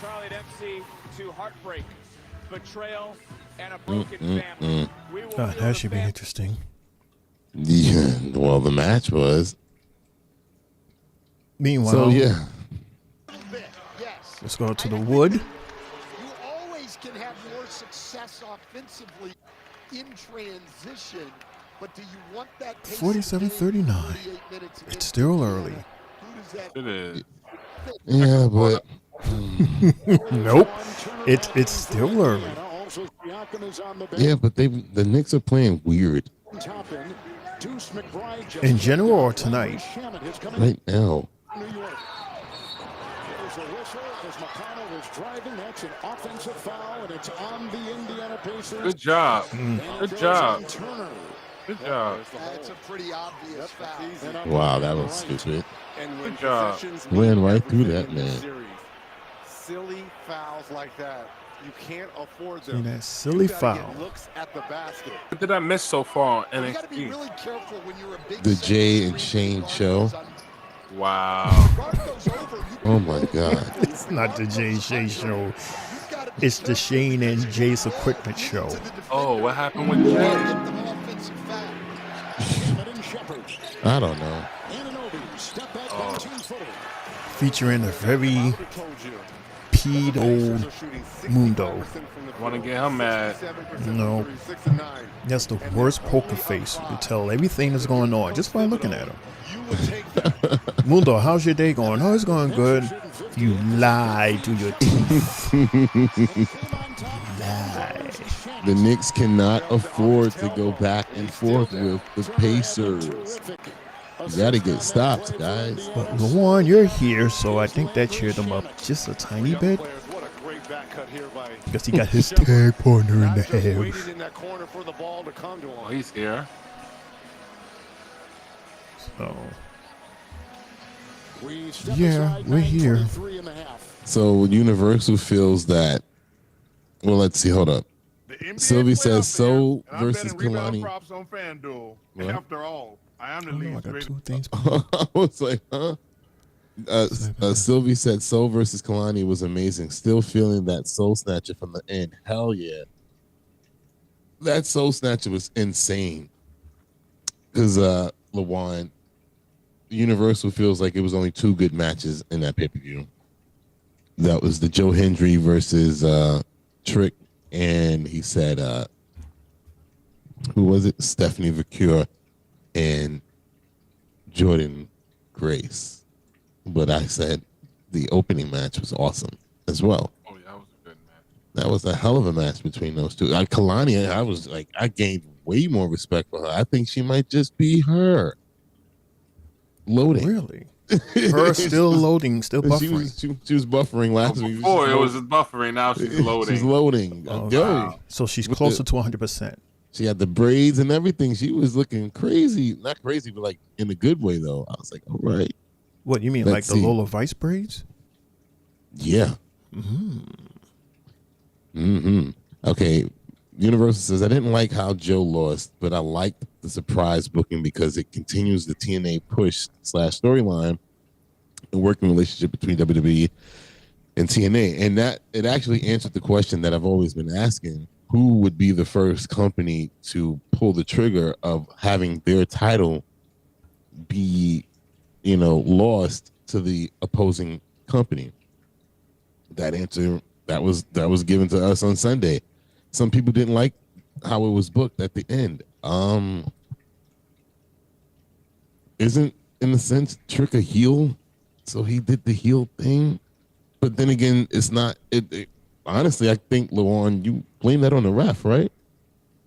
Charlie Dempsey to heartbreak, betrayal, and a broken family. That should be interesting. Yeah, well, the match was. Meanwhile, so yeah. Let's go to the wood. You always can have more success offensively in transition, but do you want that 47-39. It's still early. It is. Yeah, but nope. It's still early. Yeah, but the Knicks are playing weird. In general or tonight? Right now. Good job. Good job. Good job. That's a pretty obvious foul. Wow, that was stupid. Good job. Ran right through that man. Silly fouls like that. You can't afford See them. that silly foul. Looks at the basket. What did I miss so far on You gotta be NXT? really careful when you're a big The Jay and Shane show. Wow. Oh my God. It's not the Jay Shay show. It's the Shane and Jay's equipment show. Oh, what happened with Jay? I don't know. Featuring a very peed old Mundo. Want to get him mad? No. That's the worst poker face. You can tell everything that's going on just by looking at him. Mundo, how's your day going? Oh, it's going good. You lie to your teeth. Lie. The Knicks cannot afford to go back and forth with the Pacers. You gotta get stops, guys. But Luan, you're here, so I think that cheered him up just a tiny bit. Because he got his tag partner in the house. Oh, he's here. So, yeah, we're here. So Universal feels that. Well, let's see. Hold up. Sylvie says so versus Kalani. Props on FanDuel. What? After all, I am the I lead. got two things. I was like, huh? Sylvie said Soul versus Kalani was amazing. Still feeling that Soul Snatcher from the end. Hell yeah. That Soul Snatcher was insane. Because LaJuan, Universal feels like it was only two good matches in that pay-per-view. That was the Joe Hendry versus Trick, and he said, who was it? Stephanie Vicure and Jordan Grace. But I said the opening match was awesome as well. Oh, yeah, that was a good match. That was a hell of a match between those two. Kalani, I was like, I gained way more respect for her. I think she might just be her. Loading. Really? Her still loading, still buffering. She was buffering last week. Before it was buffering, now she's loading. She's loading. Oh, Yo. wow. So she's closer to 100%. She had the braids and everything. She was looking crazy. Not crazy, but like in a good way, though. I was like, all right. What, you mean Let's like the see. Lola Vice braids? Yeah. Okay. Universal says, I didn't like how Joe lost, but I liked the surprise booking because it continues the TNA push / storyline and working relationship between WWE and TNA. And that it actually answered the question that I've always been asking. Who would be the first company to pull the trigger of having their title be, lost to the opposing company? That answer that was given to us on Sunday. Some people didn't like how it was booked at the end. Isn't, in a sense, Trick a heel? So he did the heel thing. But then again, it's not. Honestly, I think, LaJuan, you blame that on the ref, right?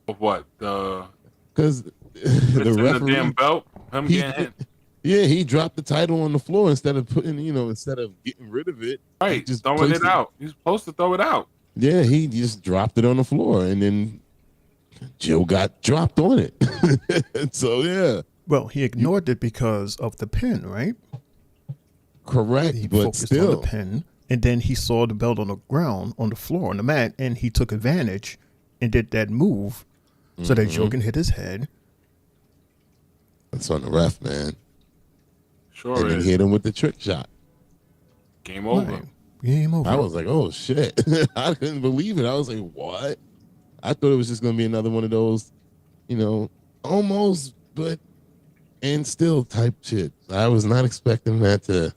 Of what? Because the The referee, damn belt? Him getting hit? yeah, he dropped the title on the floor instead of instead of getting rid of it. Right, just throwing placed it out. You're supposed to throw it out. Yeah, he just dropped it on the floor, and then Joe got dropped on it. So, yeah. Well, he ignored it because of the pin, right? Correct, He but focused still. on the pin, and then he saw the belt on the ground, on the floor, on the mat, and he took advantage and did that move so that Joe can hit his head. That's on the ref, man. Sure And then is. hit him with the trick shot. Game over. Right. Game over. I was like, oh, shit. I couldn't believe it. I was like, what? I thought it was just going to be another one of those, almost, but, and still type shit. I was not expecting that to,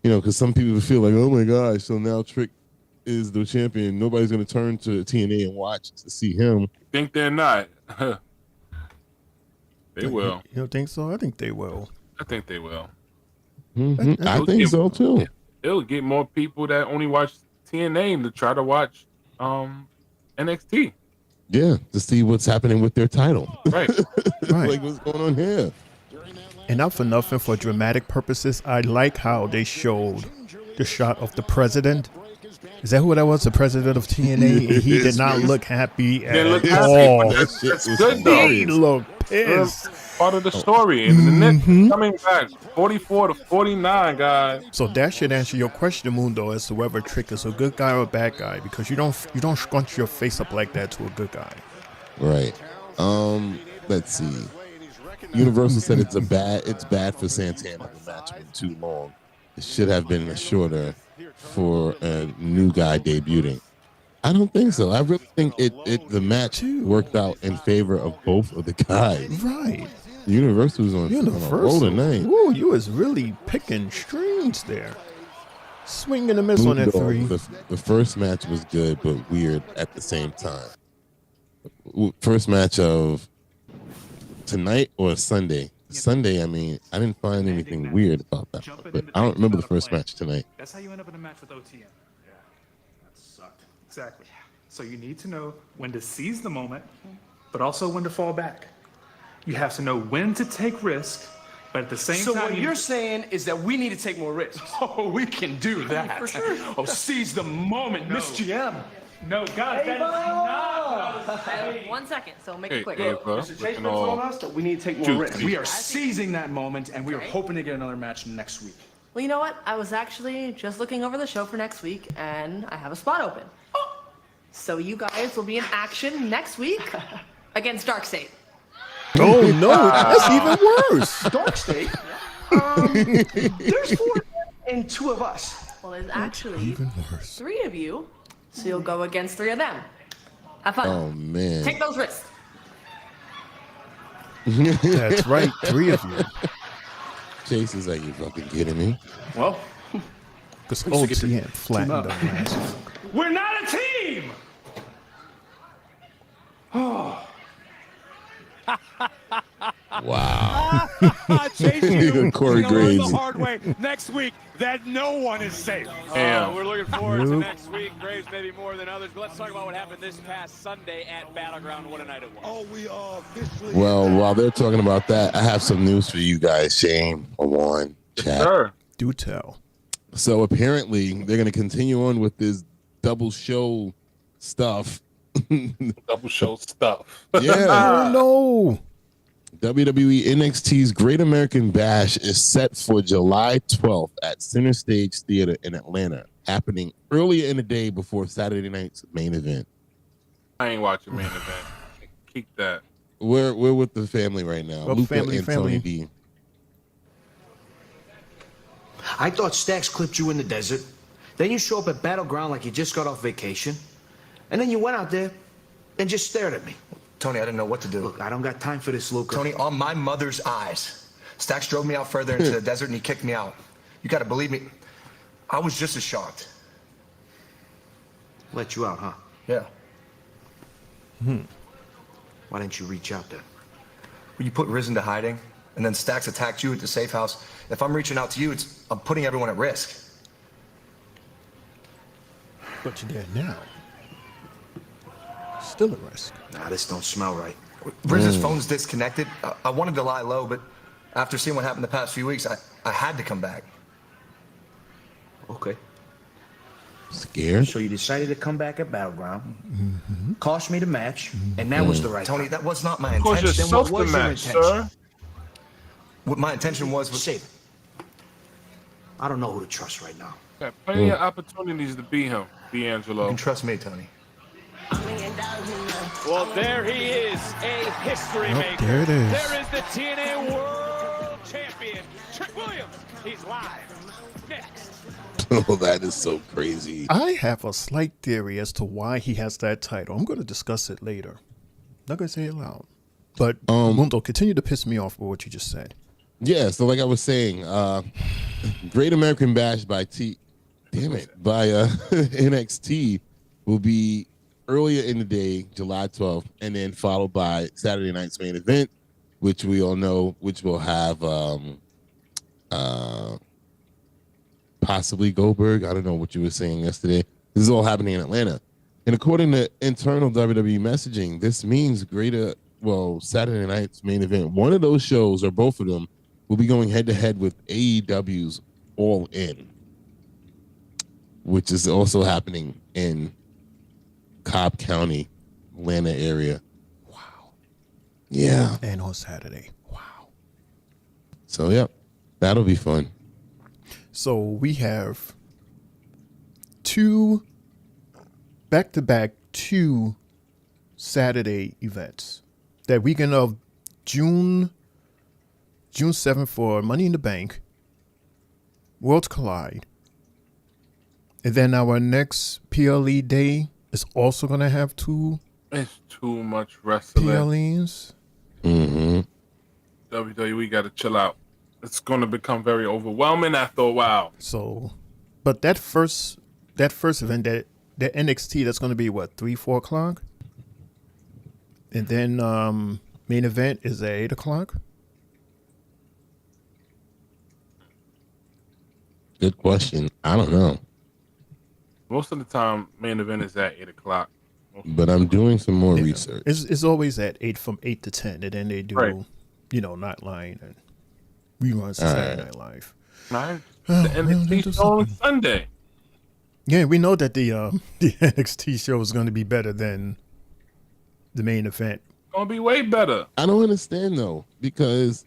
because some people feel like, oh, my gosh, so now Trick is the champion. Nobody's going to turn to TNA and watch to see him. think they're not. They will. You don't think so? I think they will. I think they will. Mm-hmm. I think so too. It'll get more people that only watch TNA to try to watch NXT. Yeah, to see what's happening with their title. Right. Like what's going on here. And not for nothing, for dramatic purposes, I like how they showed the shot of the president. Is that who that was? The president of TNA? And he did not look happy at all. That's good though. He looked pissed. Part of the story. And the Knicks coming back 44 to 49, guys. So that should answer your question, Mundo, as to whether Trick is a good guy or a bad guy, because you don't scrunch your face up like that to a good guy. Right. Let's see. Universal said it's bad for Santana. The match been too long. It should have been shorter for a new guy debuting. I don't think so. I really think the match worked out in favor of both of the guys. Right. Universal was on a roll tonight. Ooh, you was really picking strings there. Swing and a miss on that three. The first match was good, but weird at the same time. First match of tonight or Sunday? Sunday, I mean, I didn't find anything weird about that one, but I don't remember the first match tonight. That's how you end up in a match with OTM. Yeah, that sucked. Exactly. So you need to know when to seize the moment, but also when to fall back. You have to know when to take risk, but at the same time... So what you're saying is that we need to take more risks. Oh, we can do that. For sure. Oh, seize the moment, Miss GM. No, God, that is not... 1 second, so make it quick. Mr. Chase been telling us that we need to take more risks. We are seizing that moment, and we are hoping to get another match next week. Well, you know what? I was actually just looking over the show for next week, and I have a spot open. So you guys will be in action next week against Darkseid. Oh, no, that's even worse. Dark State? There's 4 and 2 of us. Well, there's actually even worse. 3 of you, so you'll go against 3 of them. Have fun. Oh, man. Take those risks. That's right, 3 of you. Chase is like, you fucking kidding me? Well, because OTM flattened them last week. We're not a team! Oh. Wow. Chase you. Corey Graves. The hard way next week that no one is safe. We're looking forward to next week. Graves maybe more than others, but let's talk about what happened this past Sunday at Battleground. What a night it was. Oh, we are officially. Well, while they're talking about that, I have some news for you guys, Shane, Awan, chat. Sure. Do tell. So apparently they're going to continue on with this double show stuff. Double show stuff. Yeah. Oh, no. WWE NXT's Great American Bash is set for July 12th at Center Stage Theater in Atlanta, happening earlier in the day before Saturday night's main event. I ain't watching main event. Keep that. We're with the family right now. Well, Luca family. and Tony D. I thought Stax clipped you in the desert. Then you show up at Battleground like you just got off vacation. And then you went out there and just stared at me. Tony, I didn't know what to do. Look, I don't got time for this, Luca. Tony, on my mother's eyes, Stax drove me out further into the desert and he kicked me out. You gotta believe me. I was just as shocked. Let you out, huh? Yeah. Why didn't you reach out then? When you put Riz into hiding and then Stax attacked you at the safe house, if I'm reaching out to you, I'm putting everyone at risk. But you're there now. Still at risk. Nah, this don't smell right. Riz's phone's disconnected. I wanted to lie low, but after seeing what happened the past few weeks, I had to come back. Okay. Scared? So you decided to come back at Battleground, cost me the match, and that was the right Tony, time. that was not my Of course, intention. yourself Then what the was your match, intention? sir. What my intention was Save it. I don't know who to trust right now. Got plenty of opportunities to be him, D'Angelo. You can trust me, Tony. Well, there he is, a history maker. There it is. There is the TNA World Champion, Trick Williams. He's live next. Oh, that is so crazy. I have a slight theory as to why he has that title. I'm going to discuss it later. Not going to say it loud. But, Mundo, continue to piss me off with what you just said. Yeah, so like I was saying, Great American Bash by NXT will be earlier in the day, July 12th, and then followed by Saturday night's main event, which we all know, which will have possibly Goldberg. I don't know what you were saying yesterday. This is all happening in Atlanta. And according to internal WWE messaging, this means Saturday night's main event, one of those shows or both of them will be going head-to-head with AEW's All In, which is also happening in Cobb County, Atlanta area. Wow. Yeah. And on Saturday. Wow. So, yep, that'll be fun. So we have back-to-back two Saturday events. That weekend of June 7th for Money in the Bank, Worlds Collide. And then our next PLE day is also going to have two. It's too much wrestling. PLEs. Mm-hmm. WWE got to chill out. It's going to become very overwhelming after a while. So, but that first event, that NXT, that's going to be what, 3-4 o'clock? And then main event is at 8 o'clock. Good question. I don't know. Most of the time, main event is at 8 o'clock. But I'm doing some more research. It's always at 8 from 8 to 10, and then they do, Nightline and reruns of Saturday Night Live. Right. The NXT show on Sunday. Yeah, we know that the NXT show is going to be better than the main event. Gonna be way better. I don't understand though, because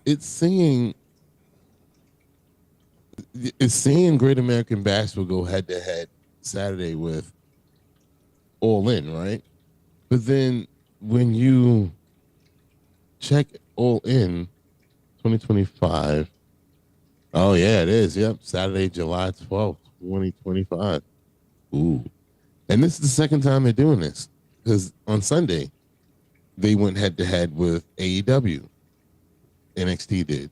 it's seeing Great American Bash will go head to head Saturday with All In, right? But then when you check All In 2025, oh yeah, it is. Yep, Saturday, July 12th, 2025. Ooh, and this is the second time they're doing this, because on Sunday they went head to head with AEW. NXT did.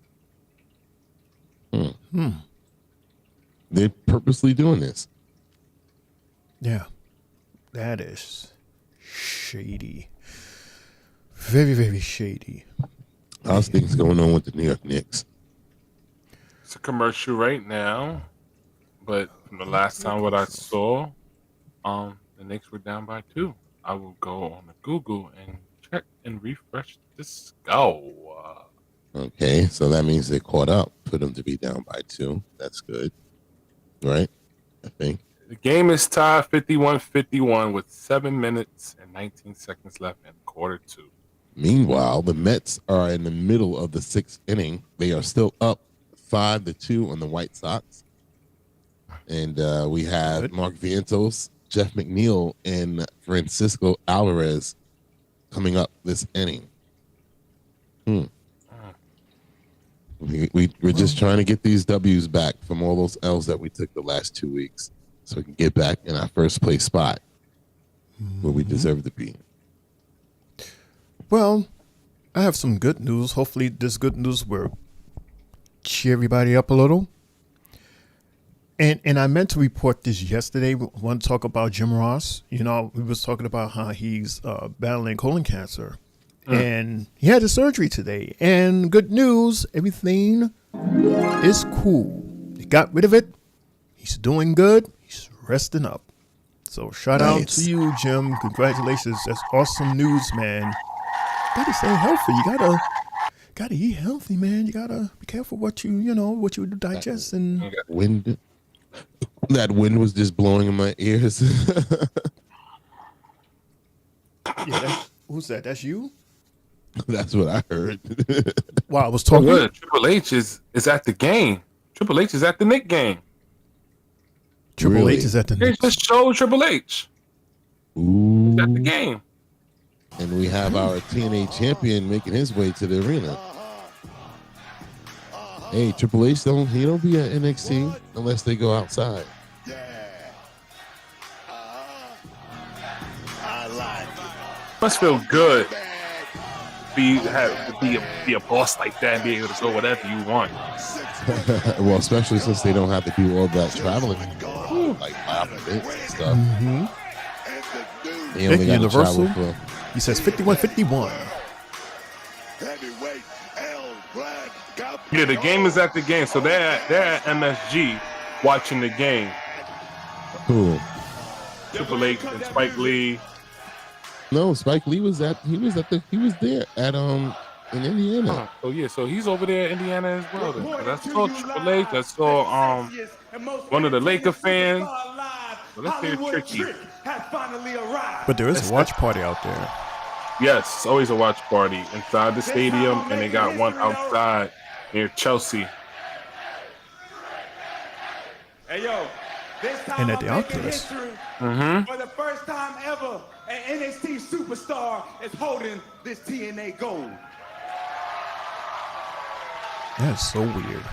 They're purposely doing this. Yeah, that is shady. Very, very shady. How's things going on with the New York Knicks? It's a commercial right now, but from the last time what I saw, the Knicks were down by 2. I will go on the Google and check and refresh the score. Okay, so that means they caught up for them to be down by 2. That's good, right? I think. The game is tied 51-51 with 7 minutes and 19 seconds left in quarter 2. Meanwhile, the Mets are in the middle of the 6th inning. They are still up 5-2 on the White Sox. And we have Mark Vientos, Jeff McNeil, and Francisco Alvarez coming up this inning. We're just trying to get these W's back from all those L's that we took the last 2 weeks, so we can get back in our first place spot where we deserve to be. Well, I have some good news. Hopefully this good news will cheer everybody up a little. And I meant to report this yesterday. We want to talk about Jim Ross. We was talking about how he's battling colon cancer. And he had his surgery today. And good news, everything is cool. He got rid of it. He's doing good. He's resting up. So shout out to you, Jim. Congratulations. That's awesome news, man. Gotta stay healthy. You gotta eat healthy, man. You gotta be careful what you digest. And that wind was just blowing in my ears. Who's that? That's you? That's what I heard. Wow, I was talking. Triple H is at the game. Triple H is at the Knicks game. Triple H is at the Knicks. They just showed Triple H. Ooh. He's at the game. And we have our TNA champion making his way to the arena. Hey, Triple H don't be at NXT unless they go outside. Must feel good be a boss like that and be able to go whatever you want. Well, especially since they don't have to do all that traveling anymore, like live events and stuff. He only got Universal. to travel He says 51-51. Heavyweight El Gran Campeón. Yeah, the game is at the game, so they're at MSG watching the game. Cool. Triple H and Spike Lee. No, Spike Lee was there at in Indiana. Oh yeah, so he's over there in Indiana as well. Then. I saw Triple H. I saw one of the Laker fans. So let's hear Tricky. But there is a watch party out there. Yes, it's always a watch party inside the stadium, and they got one outside near Chelsea. Hey yo, this time And at the I'm making Oculus. history. Mm-hmm. For the first time ever, an NXT superstar is holding this TNA gold. That's so weird.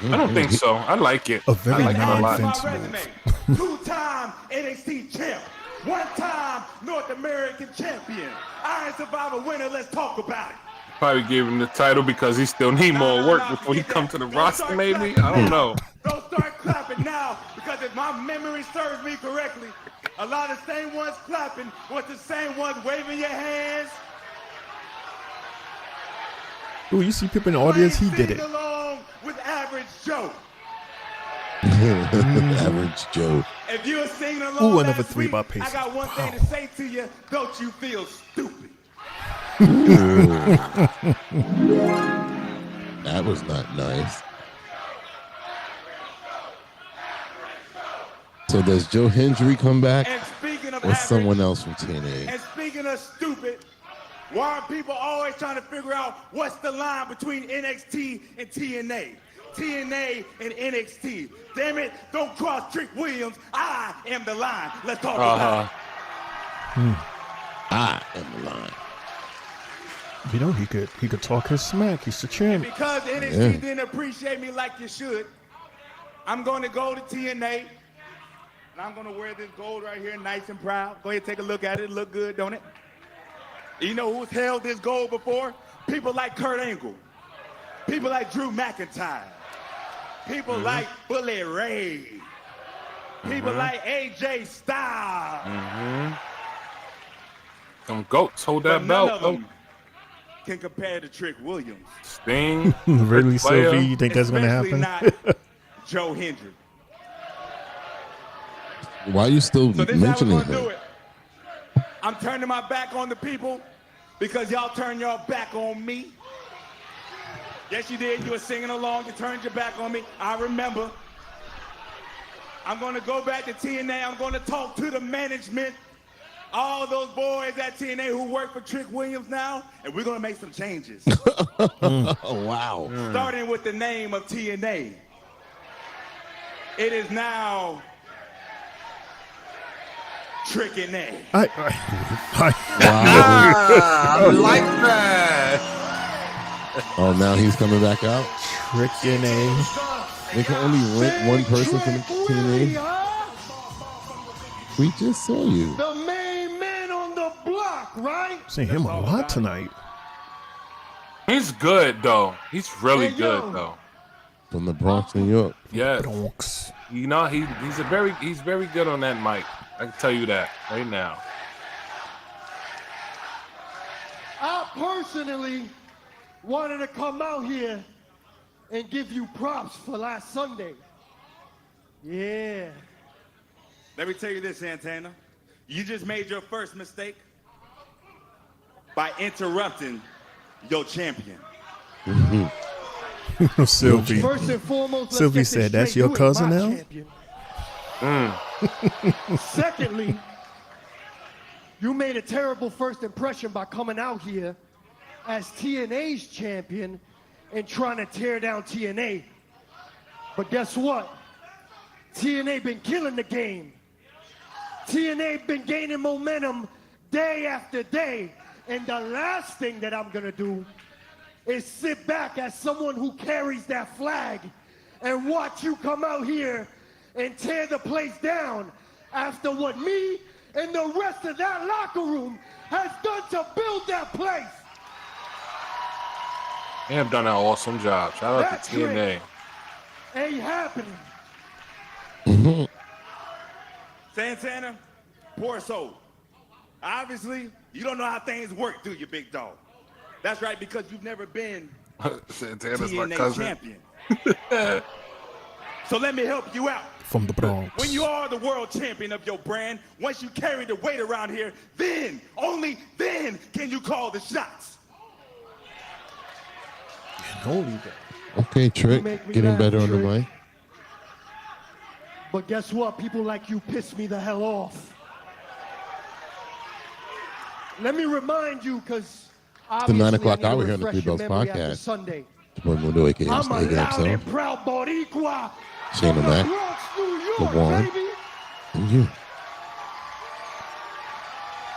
I don't think so. I like it. A very I like it a lot. non-Vince move. Two-time NXT champ, one-time North American champion, Iron Survivor winner. Let's talk about it. Probably gave him the title because he still need more work before he come to the roster. Maybe I don't know. Don't start clapping now, because if my memory serves me correctly, a lot of the same ones clapping was the same ones waving your hands. Ooh, you see people in the audience, he did it. Along with Average Joe. Average Joe. If you're singing along, Ooh, another last 3 week, by Pace. I got one thing to say to you. Don't you feel stupid? That was not nice. So does Joe Hendry come back, And speaking of or average, someone else from TNA? and speaking of stupid, why are people always trying to figure out what's the line between NXT and TNA? TNA and NXT. Damn it, don't cross Trick Williams. I am the line. Let's talk about it. I am the line. You know, he could talk his smack. He's the champ. Because NXT didn't appreciate me like you should, I'm going to go to TNA, and I'm going to wear this gold right here, nice and proud. Go ahead, take a look at it. Look good, don't it? You know who's held this gold before? People like Kurt Angle. People like Drew McIntyre. People like Bully Ray. People like AJ Styles. Some goats hold But that none belt. of them can compare to Trick Williams. Sting. Really, Ric Flair. Sylvie? You think that's going to Especially happen? not Joe Hendry. Why are you still So this is how we're mentioning gonna do him? it. I'm turning my back on the people because y'all turned your back on me. Yes, you did. You were singing along. You turned your back on me. I remember. I'm going to go back to TNA. I'm going to talk to the management, all those boys at TNA who work for Trick Williams now, and we're going to make some changes. Oh, wow. Starting with the name of TNA. It is now Trick and A. I like that. Oh, now he's coming back out? Trickin' A. They can only rent one person from TNA? We just saw you. The main man on the block, right? Seen him a lot tonight. He's good though. He's really Hey, yo. good though. From the Bronx, New York. Yes. Bronx. You know he's very good on that mic. I can tell you that right now. I personally wanted to come out here and give you props for last Sunday. Yeah. Let me tell you this, Santana. You just made your first mistake by interrupting your champion. Sylvie. First and foremost, let's Sylvie get this said, "That's straight. your You ain't cousin my now?" champion. Secondly, you made a terrible first impression by coming out here as TNA's champion and trying to tear down TNA. But guess what? TNA been killing the game. TNA been gaining momentum day after day. And the last thing that I'm gonna do is sit back as someone who carries that flag and watch you come out here and tear the place down after what me and the rest of that locker room has done to build that place. They have done an awesome job. Shout out That's to TNA. Ain't happening. Santana, poor soul. Obviously, you don't know how things work, do you, big dog? That's right, because you've never been Santana's my TNA cousin. champion. So let me help you out. From the Bronx. When you are the world champion of your brand, once you carry the weight around here, then, only then, can you call the shots. Okay, Trick. Getting better on the mic. But guess what? People like you piss me the hell off. Let me remind you, because It's the 9 o'clock hour here on the 3Bells Podcast. Sunday. Boy Mundo, aka I'm a loud himself. and proud Boricua. Shane from the O'Mac. Bronx, New York, The Juan. baby. And you.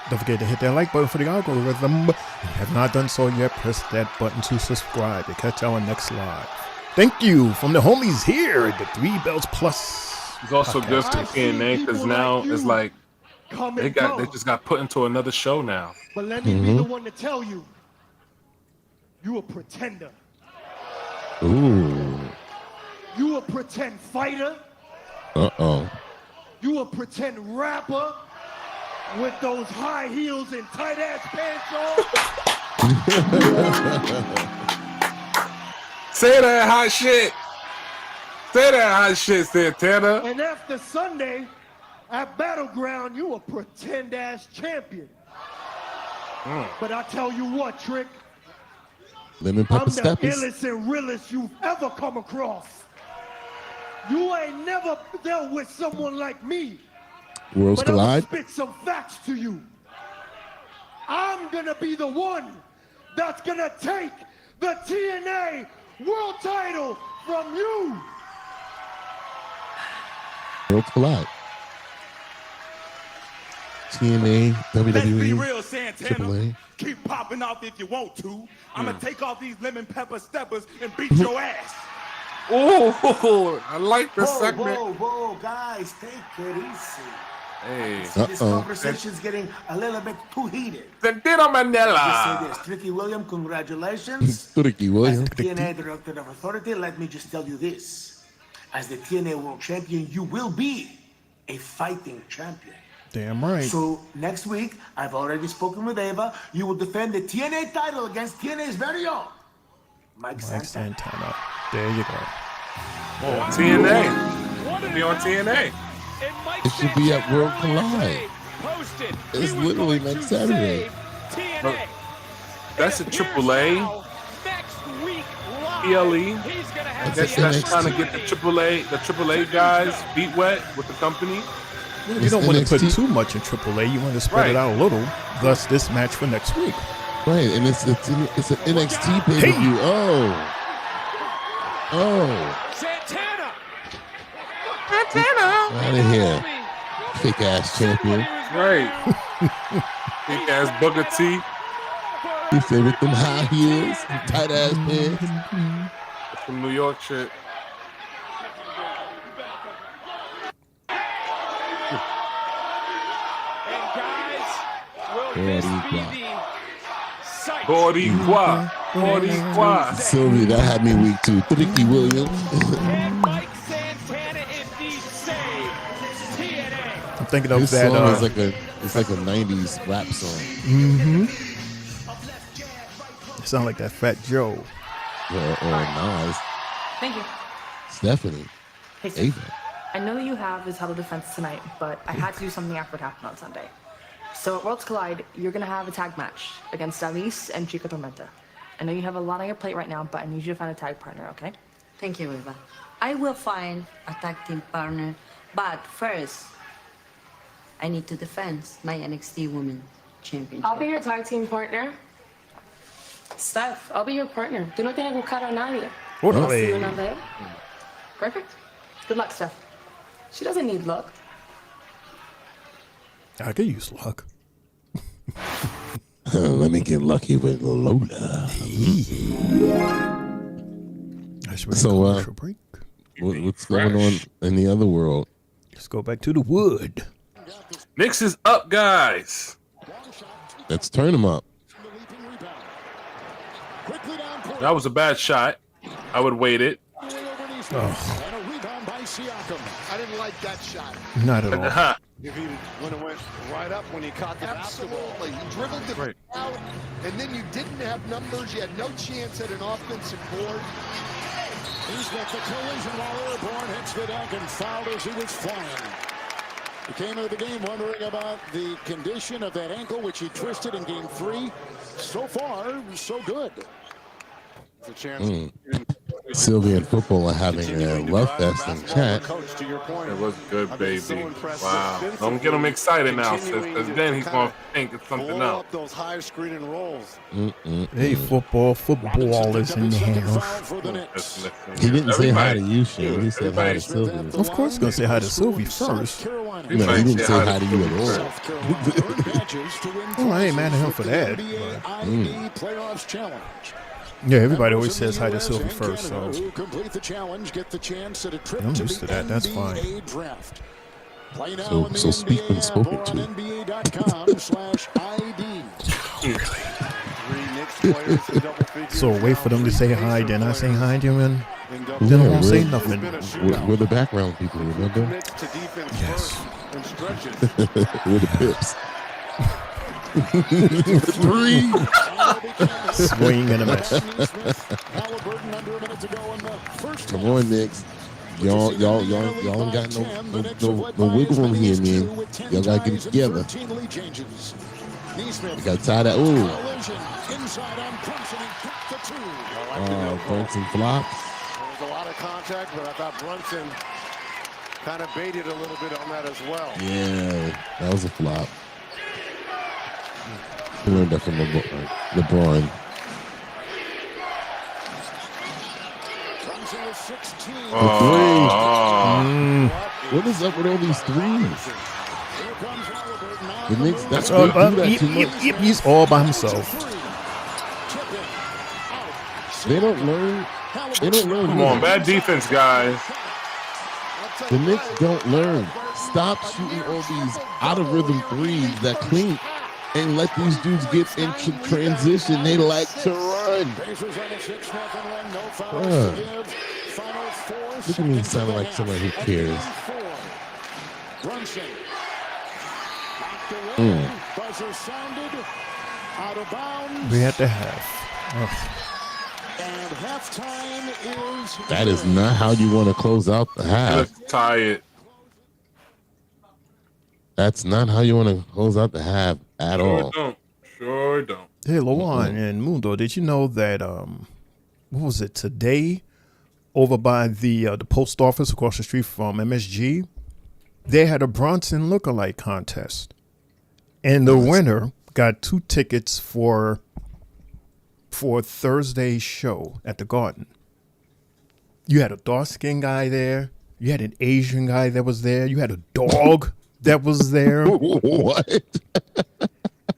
Don't forget to hit that like button for the algorithm. If you have not done so yet, press that button to subscribe to catch our next live. Thank you from the homies here at the 3Bells+. It's also good for TNA because now it's like they just got put into another show now. But let me be the one to tell you, you a pretender. Ooh. You a pretend fighter. Uh-oh. You a pretend rapper with those high heels and tight ass pants on. Say that hot shit. Say that hot shit, Santana. And after Sunday, at Battleground, you a pretend ass champion. But I tell you what, Trick, Lemon I'm pepper the steppers. illest and realest you've ever come across. You ain't never dealt with someone like me. Worlds But I'm gonna collide. spit some facts to you. I'm gonna be the one that's gonna take the TNA world title from you. Worlds collide. TNA, Let's be WWE, real, Santana. AAA. Keep popping off if you want to. I'm gonna take off these lemon pepper steppers and beat your ass. Oh, I like this Whoa, segment. whoa, guys, take it easy. Hey. This conversation's getting a little bit too heated. Santino Mandela. Just say this, Tricky William, congratulations. Tricky As William. the TNA Director of Authority, let me just tell you this. As the TNA World Champion, you will be a fighting champion. Damn right. So next week, I've already spoken with Ava. You will defend the TNA title against TNA's very own Mike Santana. There you go. Oh, TNA. It'll be on TNA. It should be at World Collide. It's literally next Saturday. Look, that's a AAA. PLE. I guess that's trying to get the AAA guys feet wet with the company. You don't want to put too much in AAA. You want to spread it out a little. Thus, this match for next week. Right, and it's an NXT pay-per-view. Oh. Santana. Out of here. Fake ass champion. Right. Fake ass Booker T. He said with them high heels, tight ass pants. Some New York shit. Boricua. Sylvia, that had me weak too. Tricky Williams. I'm thinking of This that. song is it's like a 90s rap song. Mm-hmm. It sounds like that Fat Joe. Or Nas. Thank you. Stephanie. Hey, Steph. Ava. I know that you have the title defense tonight, but I had to do something after it happened on Sunday. So at Worlds Collide, you're going to have a tag match against Alice and Chica Tormenta. I know you have a lot on your plate right now, but I need you to find a tag partner, okay? Thank you, Eva. I will find a tag team partner, but first, I need to defend my NXT Women Championship. I'll be your tag team partner. Steph, I'll be your partner. Tú no tienes que buscar a nadie. Órale. I'll see you another day. Perfect. Good luck, Steph. She doesn't need luck. I could use luck. Let me get lucky with Lola. So, what's going on in the other world? Let's go back to the wood. Knicks is up, guys. Let's turn them up. That was a bad shot. I would wait it. Oh. I didn't like that shot. Not at all. if he would have went right up when he caught the basketball. Absolutely. He dribbled the out, and then you didn't have numbers. You had no chance at an offensive board. He's got the collision while airborne, hits the deck and fouled as he was flying. He came into the game wondering about the condition of that ankle, which he twisted in game 3. So far, so good. It's a chance. Sylvia and football are having a love fest in chat. It was good, baby. Wow. Don't get him excited now, sis, because then he's going to think it's something else. Those high screen and rolls. Hey, football is in the house. He didn't say hi to you, Shane. He said hi to Sylvia. Of course, he's going to say hi to Sylvia first. No, he didn't say hi to you at all. Well, I ain't mad at him for that. Playoffs challenge. Yeah, everybody always says hi to Sylvie first, so Complete the challenge, get the chance at a trip I'm to used the to that. That's NBA fine. draft. Play now So- in the so speak when NBA spoken app or to. on NBA.com/ID. So wait for them to say hi, then I say hi to them, and then I won't say nothing. We're the background people, remember? Yes. We're the pips. 3. Swing and a miss. Come on, Knicks. Y'all ain't got no wiggle room here, man. Y'all gotta get it together. You gotta tie that. Ooh. Brunson flops. There was a lot of contact, but I thought Brunson kind of baited a little bit on that as well. Yeah, that was a flop. He learned that from LeBron. What is up with all these threes? The Knicks, that's all. He's all by himself. They don't learn. Come on, bad defense, guys. The Knicks don't learn. Stop shooting all these out of rhythm threes that clean. And let these dudes get into transition. They like to run. Look at me sounding like somebody who cares. We had to have. And halftime is. That is not how you want to close out the half. Tired. That's not how you want to close out the half at all. Sure don't. Hey, Lawan and Mundo, did you know that what was it today? Over by the post office across the street from MSG, they had a Bronson lookalike contest, and the winner got 2 tickets for Thursday's show at the Garden. You had a dark-skinned guy there. You had an Asian guy that was there. You had a dog that was there. What?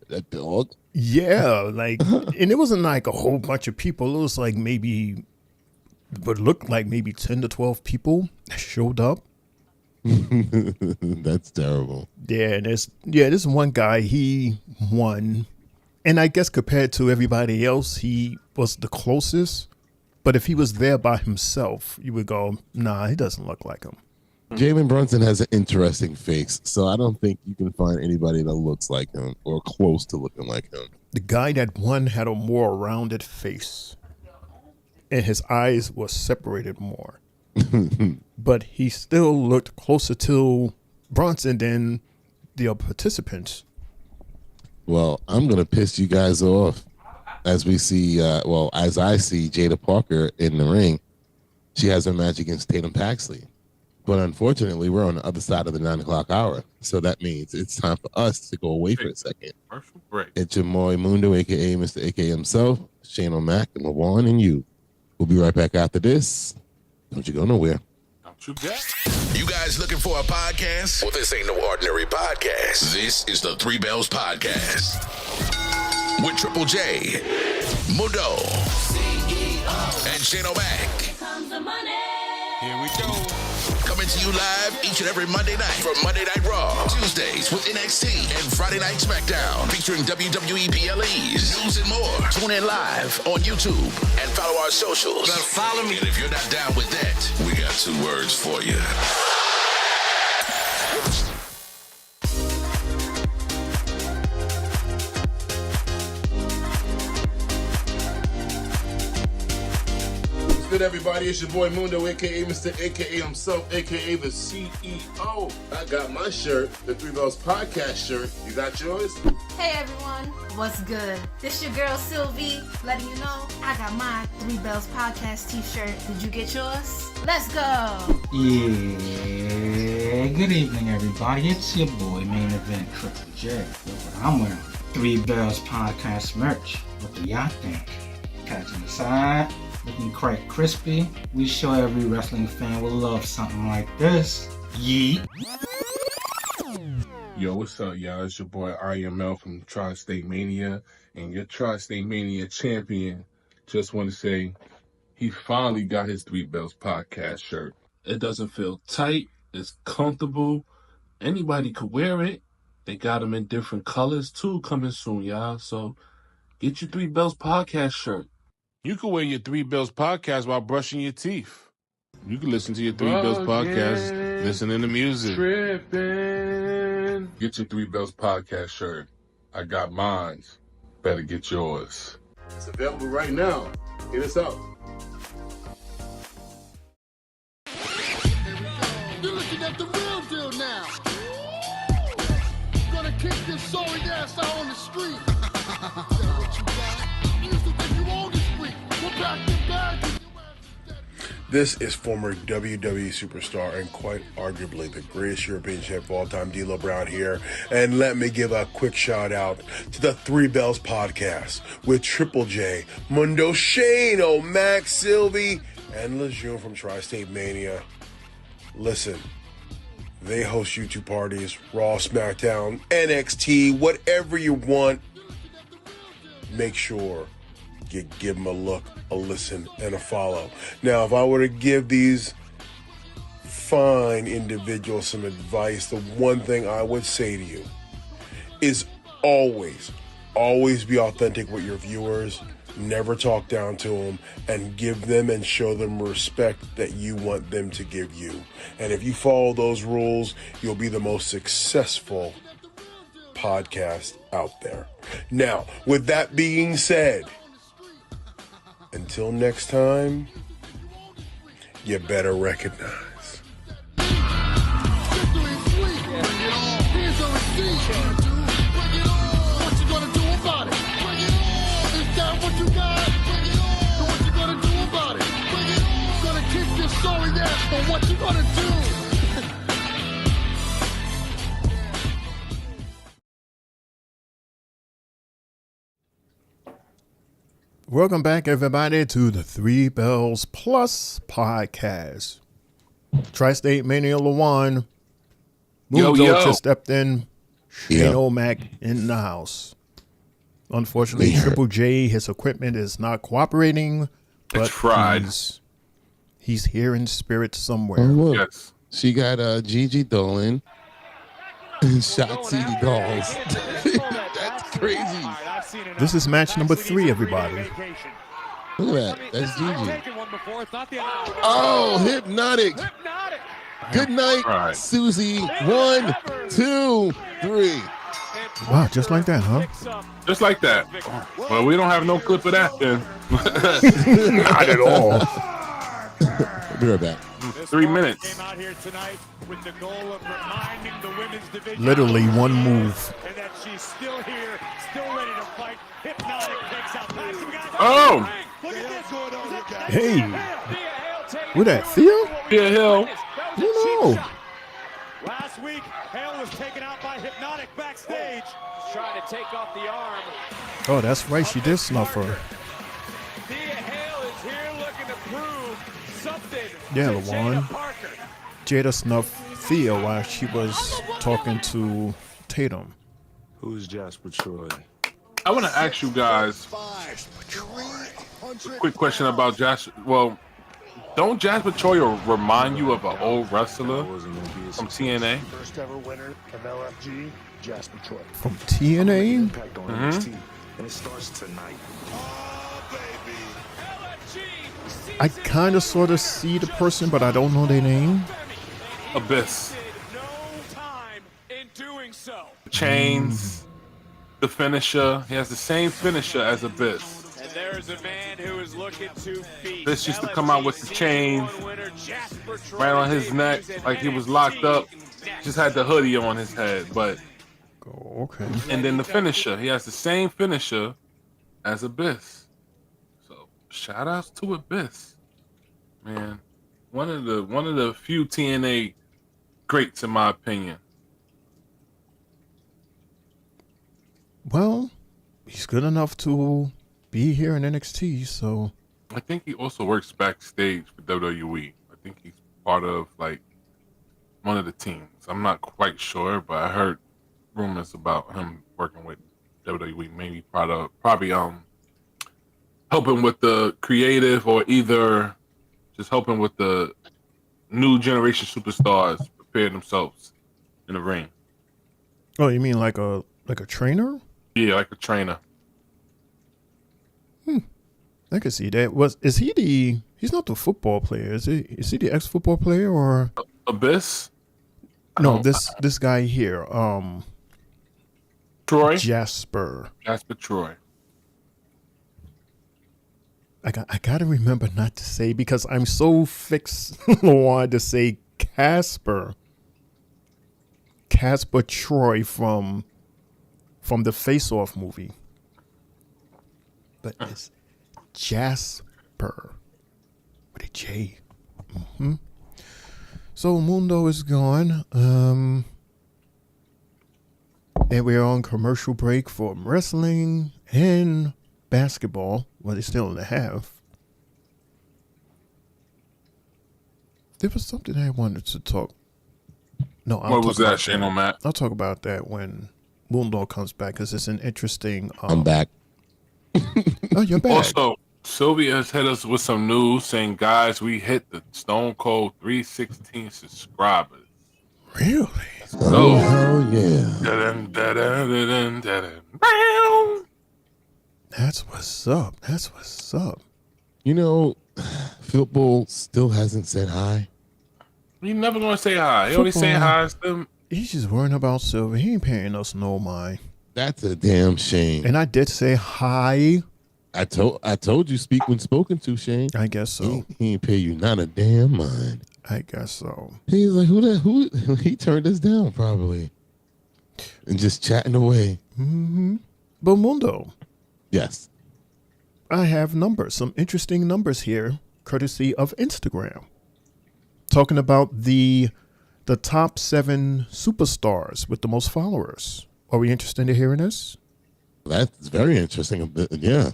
That dog? Yeah, and it wasn't like a whole bunch of people. It was like maybe 10 to 12 people that showed up. That's terrible. Yeah, and this one guy, he won. And I guess compared to everybody else, he was the closest. But if he was there by himself, you would go, nah, he doesn't look like him. Jalen Brunson has an interesting face, so I don't think you can find anybody that looks like him or close to looking like him. The guy that won had a more rounded face, and his eyes were separated more. But he still looked closer to Brunson than the other participants. Well, I'm going to piss you guys off as we see, as I see Jada Parker in the ring. She has her match against Tatum Paxley. But unfortunately, we're on the other side of the 9 o'clock hour. So that means it's time for us to go away for a second. It's your boy Mundo, a.k.a. Mr. A.K.A. himself, Shane O'Mac, and LaVon, and you. We'll be right back after this. Don't you go nowhere. You guys looking for a podcast? Well, this ain't no ordinary podcast. This is the 3Bells+Podcast. With Triple J, Mundo, and Shane O'Mac. Here we go. Coming to you live each and every Monday night from Monday Night Raw, Tuesdays with NXT, and Friday Night SmackDown featuring WWE PLEs, news and more. Tune in live on YouTube and follow our socials. Now follow me. And if you're not down with that, we got 2 words for you. good, everybody? It's your boy Mundo, a.k.a. Mr. A.k.a. himself, a.k.a. the CEO. I got my shirt, the 3Bells Podcast shirt. You got yours? Hey, everyone. What's good? This your girl, Sylvie, letting you know I got my 3Bells Podcast t-shirt. Did you get yours? Let's go. Yeah, good evening, everybody. It's your boy, Main Event Triple J. Look what I'm wearing. 3Bells Podcast merch. What do y'all think? Catching the side, looking quite crispy. We sure every wrestling fan will love something like this. Yeet. Yo, what's up, y'all? It's your boy IML from Tri-State Mania, and your Tri-State Mania champion. Just want to say, he finally got his 3Bells Podcast shirt. It doesn't feel tight. It's comfortable. Anybody could wear it. They got them in different colors, too, coming soon, y'all. So get your 3Bells Podcast shirt. You can wear your 3Bells Podcast while brushing your teeth. You can listen to your 3Bells Podcast, listening to music. Tripping. Get your 3Bells Podcast shirt. I got mine. Better get yours. It's available right now. Hit us up. You're looking at the real deal now. Gonna kick this sorry ass out on the street. What you got? You used to think you owned the street. We're back to back. This is former WWE superstar and quite arguably the greatest European champ of all time, D'Lo Brown here. And let me give a quick shout out to the 3Bells Podcast with Triple J, Mundo Shane, Max Sylvie, and Lejeune from Tri-State Mania. Listen, they host YouTube parties, Raw, SmackDown, NXT, whatever you want. Make sure you give them a look, a listen, and a follow. Now, if I were to give these fine individuals some advice, the one thing I would say to you is always be authentic with your viewers. Never talk down to them, and give them and show them respect that you want them to give you. And if you follow those rules, you'll be the most successful podcast out there. Now, with that being said, until next time, you better recognize. What you gonna do? Welcome back, everybody, to the 3Bells Plus podcast. Tri-State Mania Lawan. Mundo just stepped in. Shane O'Mac in the house. Unfortunately, Triple J, his equipment is not cooperating. But it's fried. He's here in spirit somewhere. Oh, look. Yes. She got Gigi Dolan and Shotzi Dolls. That's crazy. This is match number 3, everybody. Look at that. That's Gigi. Oh, Hypnotic. Good night, Right. Susie. 1, 2, 3. Wow, just like that, huh? Just like that. Well, we don't have no clip of that then. Not at all. I'll be right back. 3 minutes. Literally one move. Oh! Hey! Who that, Theo? Thea Hill. No. Last week, Hale was taken out by Hypnotic backstage. Trying to take off the arm. Oh, that's right. She did snuff her. Thea Hale is here looking to prove something. Yeah, Lawan. Jada snuffed Thea while she was talking to Tatum. Who's Jasper Troy? I want to ask you guys a quick question about Jasper. Well, don't Jasper Troy remind you of an old wrestler from TNA? First ever winner of LFG, Jasper Troy. From TNA? Mm-hmm. And it starts tonight. I kind of sort of see the person, but I don't know their name. Abyss. Chains. The finisher. He has the same finisher as Abyss. And there's a man who is looking This used to come out with the chains right on his neck, like he was locked up. Just had the hoodie on his head, but okay. And then the finisher, he has the same finisher as Abyss. So shout outs to Abyss, man. One of the few TNA greats in my opinion. Well, he's good enough to be here in NXT, so I think he also works backstage for WWE. I think he's part of like one of the teams. I'm not quite sure, but I heard rumors about him working with WWE. Maybe probably helping with the creative, or either just helping with the new generation superstars prepare themselves in the ring. Oh, you mean like a trainer? Yeah, like a trainer. I can see that. He's not the football player, is he? Is he the ex-football player or Abyss? No, this guy here. Troy? Jasper Troy. I gotta remember not to say, because I'm so fixed on to say Casper Troy from the Face Off movie. But it's Jasper with a J. Mm-hmm. So Mundo is gone. And we're on commercial break for wrestling and basketball. Well, they're still in the half. There was something I wanted to talk. No, What was that, Shane O'Mac? I'll talk about that when Mundo comes back, because it's an interesting. I'm back. Oh, you're back. Also, Sylvia has hit us with some news saying, guys, we hit the Stone Cold 316 subscribers. Really? Oh, hell yeah. That's what's up. That's what's up. You know, football still hasn't said hi. He never gonna say hi. He only saying hi to them. He's just worrying about Sylvia. He ain't paying us no mind. That's a damn shame. And I did say hi. I told you speak when spoken to, Shane. I guess so. He ain't pay you not a damn mind. I guess so. He's like, who he turned us down probably. And just chatting away. Mm-hmm. But Mundo. Yes. I have numbers, some interesting numbers here, courtesy of Instagram. Talking about the top 7 superstars with the most followers. Are we interested in hearing this? That's very interesting. Yeah.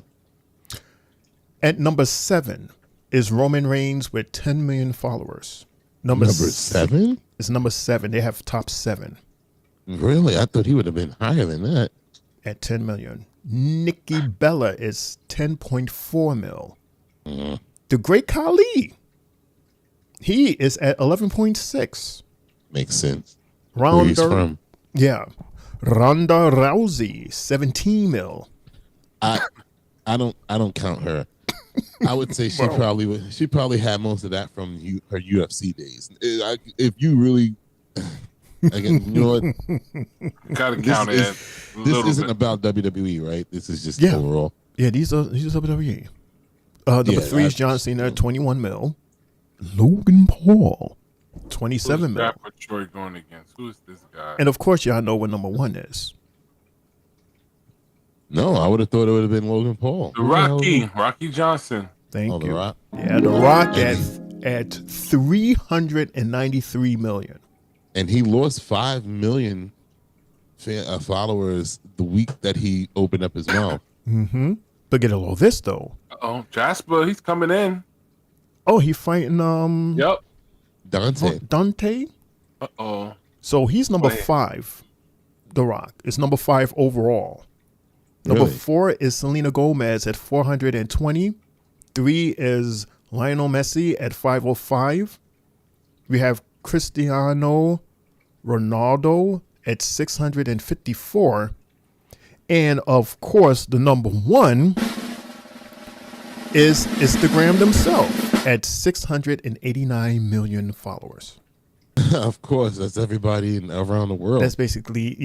At number 7 is Roman Reigns with 10 million followers. Number 7? It's number 7. They have top 7. Really? I thought he would have been higher than that. At 10 million. Nikki Bella is 10.4 mil. The Great Khali, he is at 11.6. Makes sense. Ronda, Where he's from. Yeah. Ronda Rousey, 17 mil. I don't count her. I would say she probably had most of that from her UFC days. If you really, again, you know what? Gotta count it. This isn't about WWE, right? This is just overall. Yeah, these are WWE. Number 3 is John Cena, 21 mil. Logan Paul, 27 mil. Who's Troy going against? Who is this guy? And of course, y'all know what number 1 is. No, I would have thought it would have been Logan Paul. The Rocky Johnson. Thank you. The Rock. Yeah, The Rock at 393 million. And he lost 5 million followers the week that he opened up his mouth. Mm-hmm. But get a load of this though. Oh, Jasper, he's coming in. Oh, he fighting Yep. Dante. Uh-oh. So he's number 5. The Rock is number 5 overall. Number 4 is Selena Gomez at 420. 3 is Lionel Messi at 505. We have Cristiano Ronaldo at 654. And of course, the number 1 is Instagram themselves at 689 million followers. Of course, that's everybody around the world. That's basically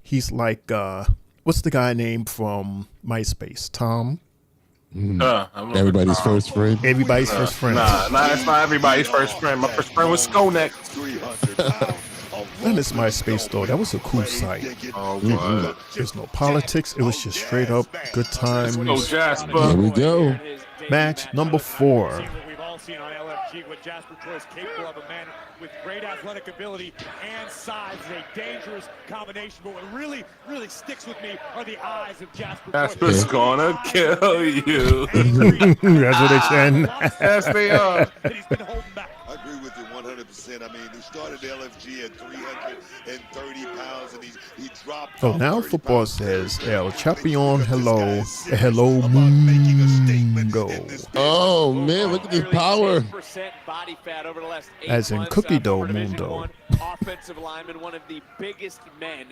he's like, what's the guy named from MySpace? Tom? Everybody's first friend. Everybody's first friend. Nah, it's not everybody's first friend. My first friend was Skonek. That is MySpace though. That was a cool site. Oh, God. There's no politics. It was just straight up good times. Let's go, Jasper. Here we go. Match number 4. We've all seen on LFG what Jasper Troy is capable of. A man with great athletic ability and size is a dangerous combination. But what really, really sticks with me are the eyes of Jasper Troy. Jasper's gonna kill you. That's what they said. Yes, they are. He's been holding back. I agree with you 100%. I mean, he started LFG at 330 pounds, and he dropped. So now football says El Champion, hello Mundo. Oh man, look at this power. Body fat over the last 8 As in months, cookie dough Division Mundo. I offensive lineman, one of the biggest men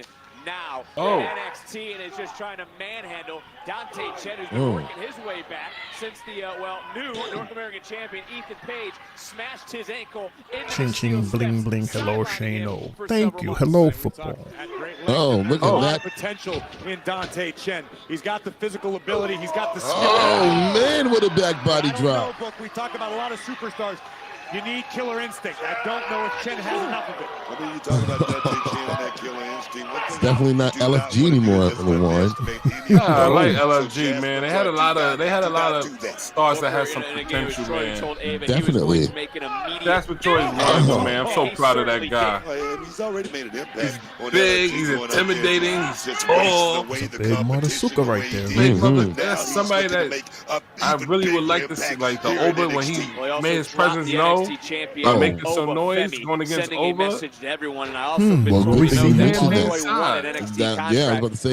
now Oh. in NXT, and is just trying to manhandle Dante Chen, who's been Oh. working his way back since the new North American champion Ethan Page smashed his ankle into Ching the ching steel bling steps, bling. Hello sidelining him Shano. for Thank several you. months. Hello football. Oh, look A at lot that. of potential in Dante Chen. He's got the physical ability. He's got the skill. Oh man, what a back body I don't drop. know, Book. We talk about a lot of superstars. You need killer instinct. I don't know if Chen has enough of it. I mean, you talk about Dante Chen and that killer instinct. It's definitely not LFG anymore, LeWan. Yeah, I like LFG, man. They had a lot of stars that had some potential, man. Definitely. That's what Troy's running, man. I'm so proud of that guy. He's already made an impact. He's big, he's intimidating, he's tall. Big Mothersuka right there. Big mother, that's somebody that I really would like to see, like the Oba when he made his presence known, making some noise going against Oba. Well, good thing you mentioned that. Yeah, I was about to say,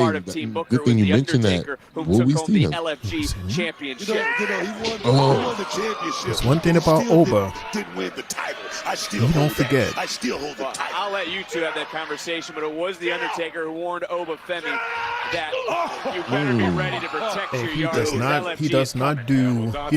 good thing you mentioned that. Will we see him? LFG championship. He won the championship. There's one thing about Oba. Didn't win the title. I still You hold don't that. forget. I still hold the title. I'll let you two have that conversation, but it was the Undertaker who warned Oba Femi that you better be ready to protect your He yard.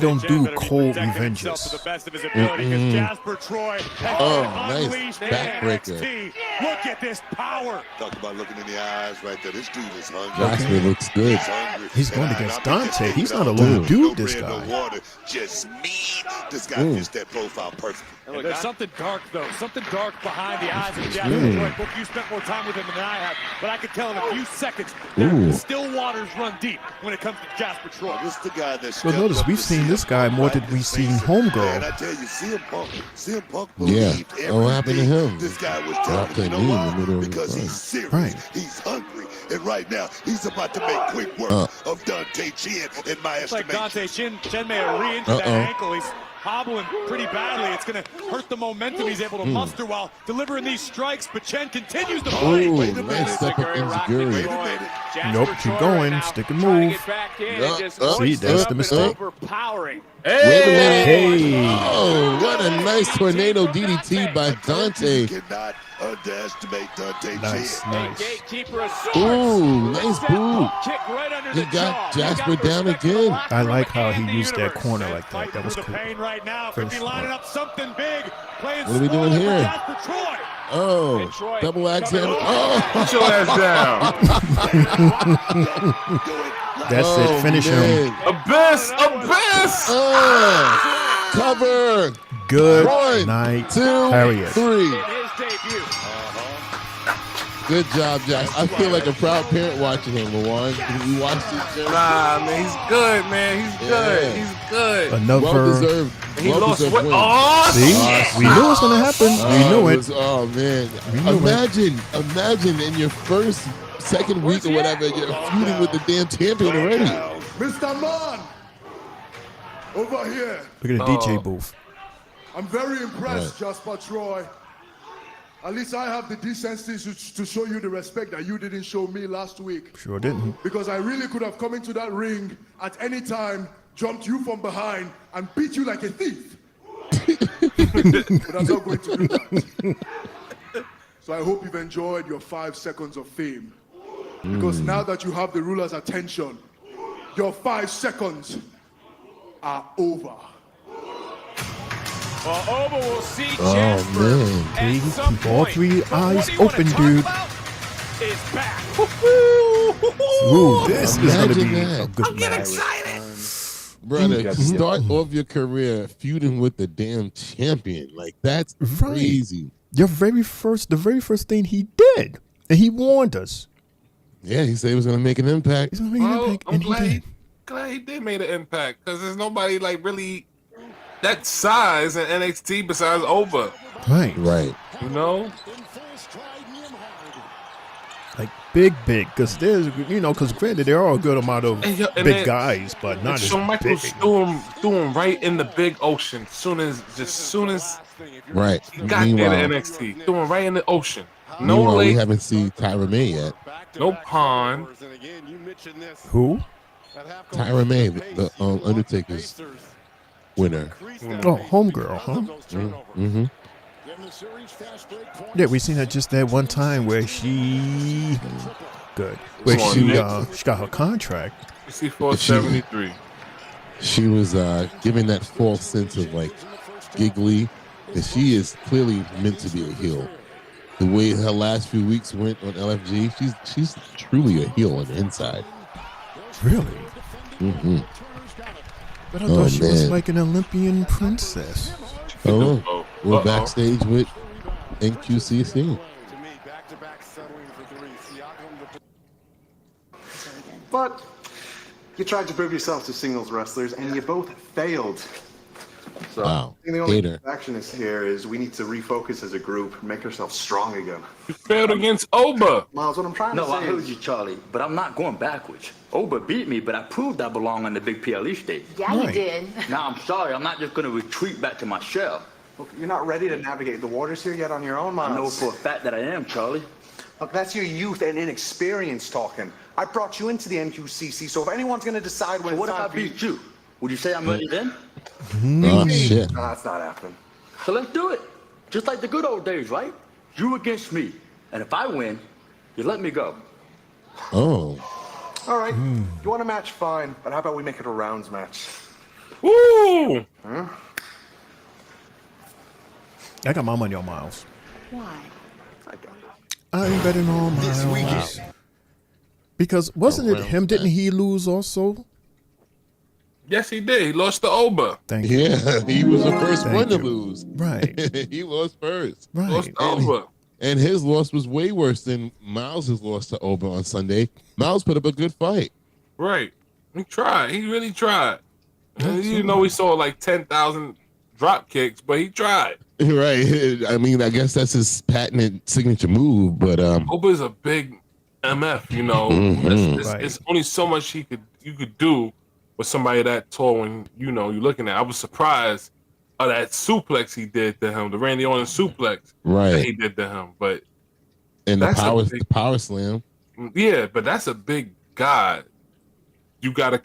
don't do cold revenges. To the best of his ability, because Jasper Troy has Oh, been nice unleashed in backbreaker. NXT. Look at this power. Talk about looking in the eyes right there. This dude is hungry. Jasper looks good. Hungry. He's going And against I Dante. bet He's you not a that little no dude, this bread, guy. no water, just mean. This guy fits that profile perfect. And there's something dark, though. Something dark behind the eyes of Jasper Troy. Book, you spent more time with him than I have, but I can tell in a few seconds that still waters run deep when it comes to Jasper Troy. This the guy that Well, notice we've seen this guy more than we've seen Homegirl. And I tell you, CM Punk Yeah. believed What happened to everything him? this guy was Dropped telling that him. You knee know in the why? middle of the Because fight. he's serious. Right. He's hungry. And right now, he's about to make quick work of Dante Chen, in my It's like estimation. Dante Chen may have re-injured that ankle. He's hobbling pretty badly. It's going to hurt the momentum he's able to muster while delivering these strikes, but Chen continues to fight. Oh, nice step up Enziguri. Nope, keep going. Stick and move. See, that's the mistake. Overpowering. Wait a minute. Hey. Oh, what a nice tornado DDT by Dante. Cannot underestimate Dante Nice, Chen. nice. Gatekeeper of sorts. Ooh, nice boot. Kick right under He the got jaw. Jasper down again. I like how he used that corner like that. That was The cool. pain right now could be Very lining up something big. Playing What are we doing small for here? Jasper Troy. Oh, double axe handle. Oh, Put your ass down. That's it. Finish him. Abyss! Abyss! Cover. Good 1, night, 2, Harriet. 3. His debut. Good job, Jack. I feel like a proud parent watching him, LeWan. You watched it, Jim? Nah, man, he's good, man. He's good. He's good. Another. Well-deserved. He lost Well-deserved what? win. Oh, See, we knew it was gonna happen. We knew it. Oh, man. We knew Imagine in your first, second week or whatever, you're feuding with the damn champion already. Mr. Man, over here. Look at the DJ booth. I'm very impressed, Jasper Troy. At least I have the decency to show you the respect that you didn't show me last week. Sure didn't. Because I really could have come into that ring at any time, jumped you from behind, and beat you like a thief. But I'm not going to do that. So I hope you've enjoyed your 5 seconds of fame. Because now that you have the ruler's attention, your 5 seconds are over. Well, Oba will see Oh, Jasper man. at some Keep all point. 3 But eyes what do you wanna open, talk dude. about Is back. Ooh, this is going to Imagine be that. a good match. Brother, start off your career feuding with the damn champion. Like, that's crazy. The very first thing he did, and he warned us. Yeah, he said he was going to make an impact. He's going to make an impact, I'm and glad he did make an impact, because there's nobody like really that size in NXT besides Oba. Right. You know? Like big, because there's, because granted there are a good amount of big guys, but not as Shawn big. Michaels threw him right in the big ocean. Soon as Right. got there to Meanwhile, NXT, threw him right in the ocean. No meanwhile, we lake, haven't seen Tyra May yet. no pond. Who? Tyra May, the Undertaker's winner. Oh, homegirl, huh? Mm-hmm. Yeah, we seen her just that one time where she got her contract. 64-73. She was giving that false sense of like giggly, and she is clearly meant to be a heel. The way her last few weeks went on LFG, she's truly a heel on the inside. Really? Mm-hmm. But I thought she was like an Olympian princess. Oh, we're backstage with NQCC. But you tried to prove yourselves to singles wrestlers, and you both failed. So Wow. I think the only Hater. action is here is we need to refocus as a group, make ourselves strong again. You failed against Oba. Miles, what I'm trying to No, say I heard is, you, Charlie, but I'm not going backwards. Oba beat me, but I proved I belong on the big PLE stage. Yeah, you did. Now I'm sorry, I'm not just going to retreat back to my shell. look, you're not ready to navigate the waters here yet on your own, Miles. I know for a fact that I am, Charlie. Look, that's your youth and inexperience talking. I brought you into the NQCC, so if anyone's going to decide when So what it's if I time for you... beat you? Would you say I'm ready then? Oh, shit. Nah, that's not happening. So let's do it. Just like the good old days, right? You against me. And if I win, you let me go. Oh. All right, you want a match, fine, but how about we make it a rounds match? Woo! Huh? I got my money on Miles. Why? I'm betting on Miles. Because wasn't it him? Didn't he lose also? Yes, he did. He lost to Oba. Thank you. Yeah, he was the first Thank one you. to lose. Right. He lost first. Right. Lost to Oba. And his loss was way worse than Miles' loss to Oba on Sunday. Miles put up a good fight. Right. He tried. He really tried. You know, we saw like 10,000 drop kicks, but he tried. Right. I mean, I guess that's his patented signature move, but Oba's a big MF, you know. It's only so much you could do with somebody that tall when, you know, you're looking at. I was surprised of that suplex he did to him, the Randy Orton suplex that he did to him. But and the that's power slam. Yeah, but that's a big guy. You got to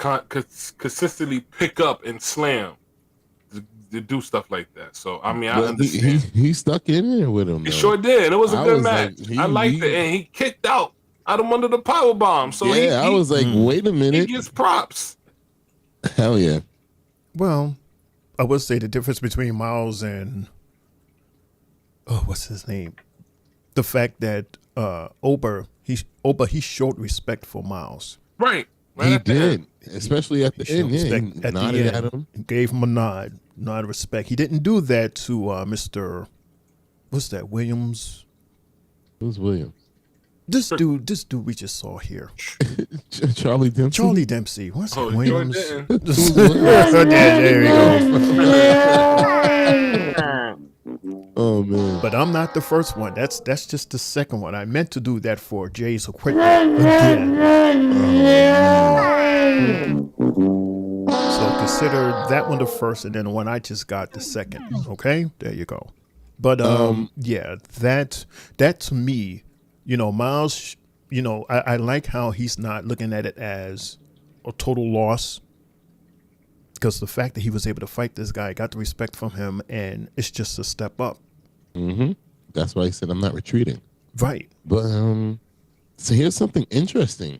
consistently pick up and slam to do stuff like that. So, I mean, I understand. He stuck in there with him. He though. sure did. It was a I good was match. like, I liked it. And he kicked out him under the power bomb. So I was like, wait a minute. He gets props. Hell yeah. Well, I would say the difference between Miles and what's his name? The fact that Oba he showed respect for Miles. Right. He did, especially at the He showed end. Yeah, respect he at nodded the at end. him. He gave him a nod of respect. He didn't do that to Mr. What's that? Williams. Who's Williams? This dude we just saw here. Charlie Dempsey. Charlie Dempsey. What's it? Williams? There you go. Oh man. But I'm not the first one. That's just the second one. I meant to do that for Jay so quickly again. So consider that one the first, and then the one I just got the second. Okay, there you go. But yeah, that to me, you know, Miles, you know, I like how he's not looking at it as a total loss. Because the fact that he was able to fight this guy, got the respect from him, and it's just a step up. Mm-hmm. That's why he said, I'm not retreating. Right. But so here's something interesting.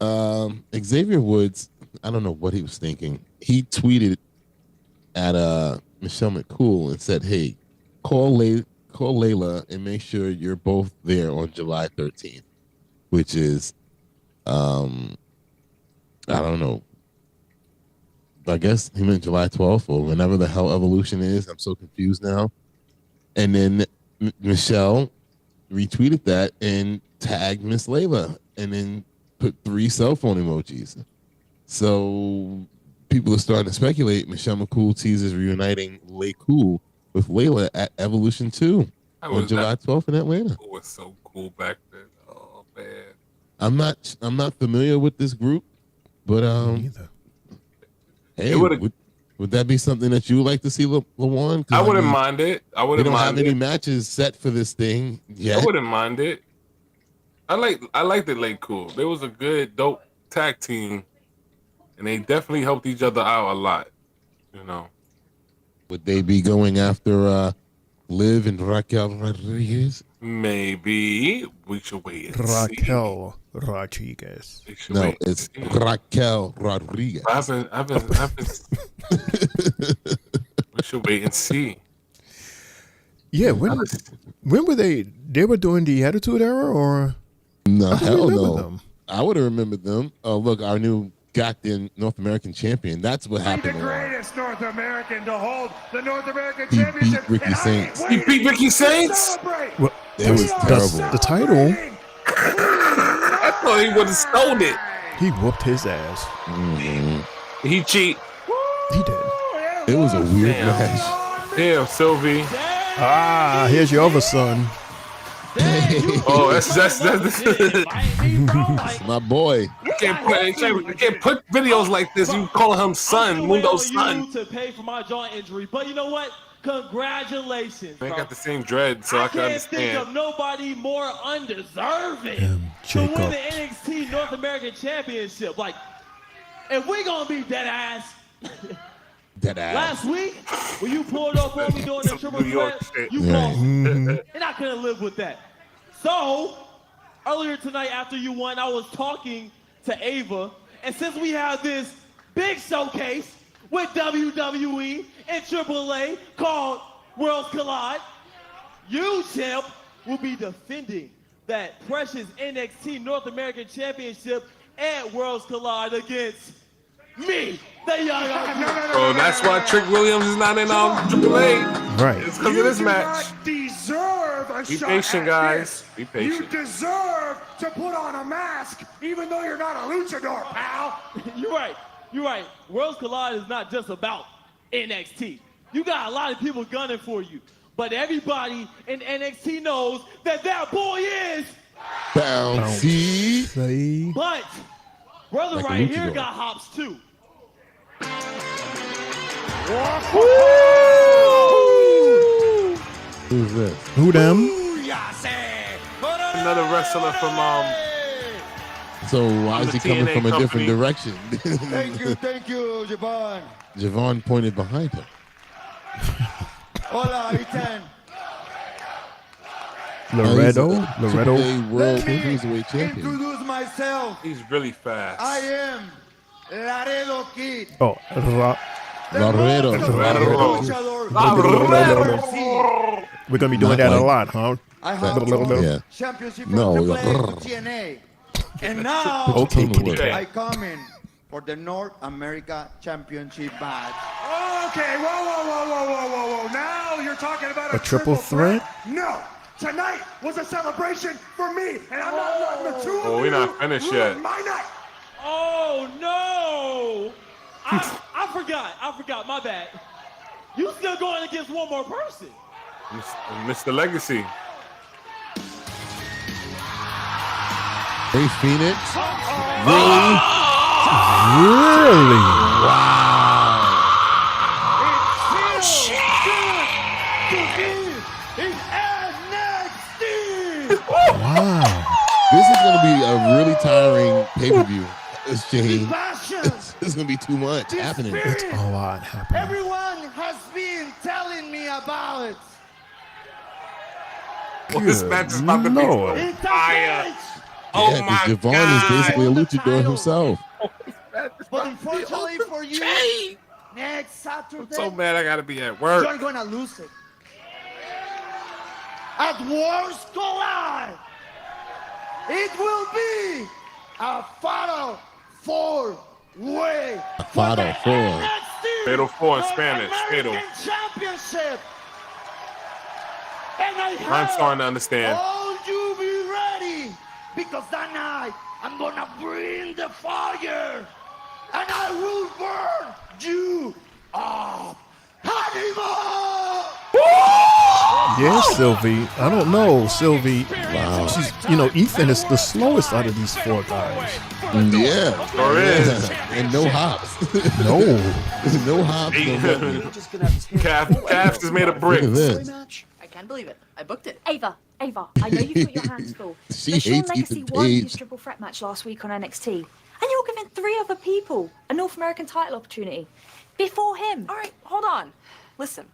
Xavier Woods, I don't know what he was thinking. He tweeted at Michelle McCool and said, hey, call Layla and make sure you're both there on July 13th, which is, I don't know, I guess he meant July 12th or whenever the hell Evolution is. I'm so confused now. And then Michelle retweeted that and tagged Miss Layla and then put 3 cell phone emojis. So people are starting to speculate Michelle McCool teases reuniting Lay Cool with Layla at Evolution 2 on July 12th in Atlanta. It was so cool back then. Oh man. I'm not familiar with this group, but hey, would that be something that you would like to see, LaJuan? I wouldn't mind it. I wouldn't They don't mind have any it. matches set for this thing yet. I wouldn't mind it. I liked the Late Cool. They was a good, dope tag team, and they definitely helped each other out a lot. You know. Would they be going after Liv and Raquel Rodriguez? Maybe we should wait and Raquel Rodriguez. No, it's Raquel Rodriguez. We should wait and see. Yeah, when were they? They were doing the Attitude Era, or no? Hell no. Them. I would have remembered them. Oh, look, our new goddamn North American champion. That's what happened. The greatest North American to hold the North American He Championship. beat Ricky Saints. He beat Ricky Saints? Well, it was terrible. The title. I thought he would have stolen it. He whooped his ass. Mm-hmm. He cheat. He did. It was a weird match. Damn, Sylvie. Ah, here's your other son. Oh, that's my boy. You can't put videos like this. You calling him son, Mundo's son. To pay for my jaw injury, but you know what? Congratulations, They bro. got the same dread, so I can can't think understand. of nobody more undeserving to win the NXT North American Championship. Like, if we gonna be dead ass. Last week, when you pulled up on me doing the triple New York threat, shit. you lost. And I couldn't live with that. So, earlier tonight after you won, I was talking to Ava. And since we have this big showcase with WWE and AAA called Worlds Collide, you, champ, will be defending that precious NXT North American Championship at Worlds Collide against me, the Young Bucks. Bro, that's why Trick Williams is not in AAA. Right. It's because of this match. Deserve a Be shot patient, at guys. this. Be patient. You deserve to put on a mask, even though you're not a luchador, pal. You're right. You're right. Worlds Collide is not just about NXT. You got a lot of people gunning for you. But everybody in NXT knows that that boy is Bouncy. But brother Like a right here luchador. got hops too. Who's this? Who them? Another wrestler from So why is he coming TNA from a different company. direction? Thank you, Javon. Javon pointed behind him. Hola, Ethan. Loretto. Triple A World Cruiserweight Champion. Introduce myself. He's really fast. I am Laredo Kid. Oh, Laredo. We're gonna be doing Not that a like- lot, huh? I have Yeah. championship from No, AAA yeah. to TNA. And now Okay, kitty Okay. I come in for the North America Championship match. Okay, whoa. Now you're talking about A triple threat? No. Tonight was a celebration for me, and I'm not letting the two of Oh, we're not finished ruin yet. my night. Oh no! I forgot. My bad. You still going against one more person? Mr. Legacy. Hey, Phoenix. Really? Wow. This is going to be a really tiring pay-per-view. Shane. It's going to be too much happening. It's a lot happening. Everyone has been telling me about it. Well, this match is about to be Lord. so fire. Oh Yeah, my because Javon God. is basically a luchador himself. But unfortunately for you, next Saturday, I'm so mad I gotta be at work. you're gonna lose it. At Worlds Collide, it will be a fatal four-way A fatal four. NXT Fatal 4 in Spanish. Fatal. Championship. And I I'm starting to understand. all you be ready, because that night I'm gonna bring the fire, and I will burn you up. Animal! Yeah, Sylvie. I don't know, Sylvie. Wow. She's, Ethan is the slowest out of these four guys. Yeah. Sure is. And no hops. No. No hops. No Calf is made of bricks. Look at this. I can't believe it. I booked it. Ava, I know you've got your hands full. She but Shawn hates Legacy Ethan won Page. his triple threat match last week on NXT, and you're giving 3 other people a North American title opportunity before him. All right, hold on. Listen,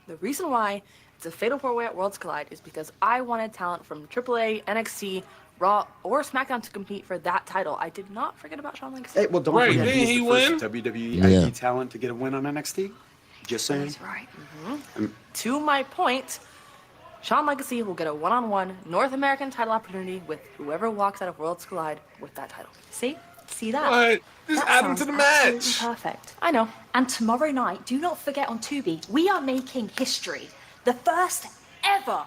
the reason why it's a Fatal 4-Way at Worlds Collide is because I wanted talent from AAA, NXT, Raw, or SmackDown to compete for that title. I did not forget about Shawn Legacy. Hey, well, don't Right, forget didn't he's he the win? first WWE Yeah. ID talent to get a win on NXT. Just saying. That's right. To my point, Shawn Legacy will get a one-on-one North American title opportunity with whoever walks out of Worlds Collide with that title. See? See that? What? Just That add him sounds to the absolutely match. Perfect. I know. And tomorrow night, do not forget on Tubi, we are making history. The first ever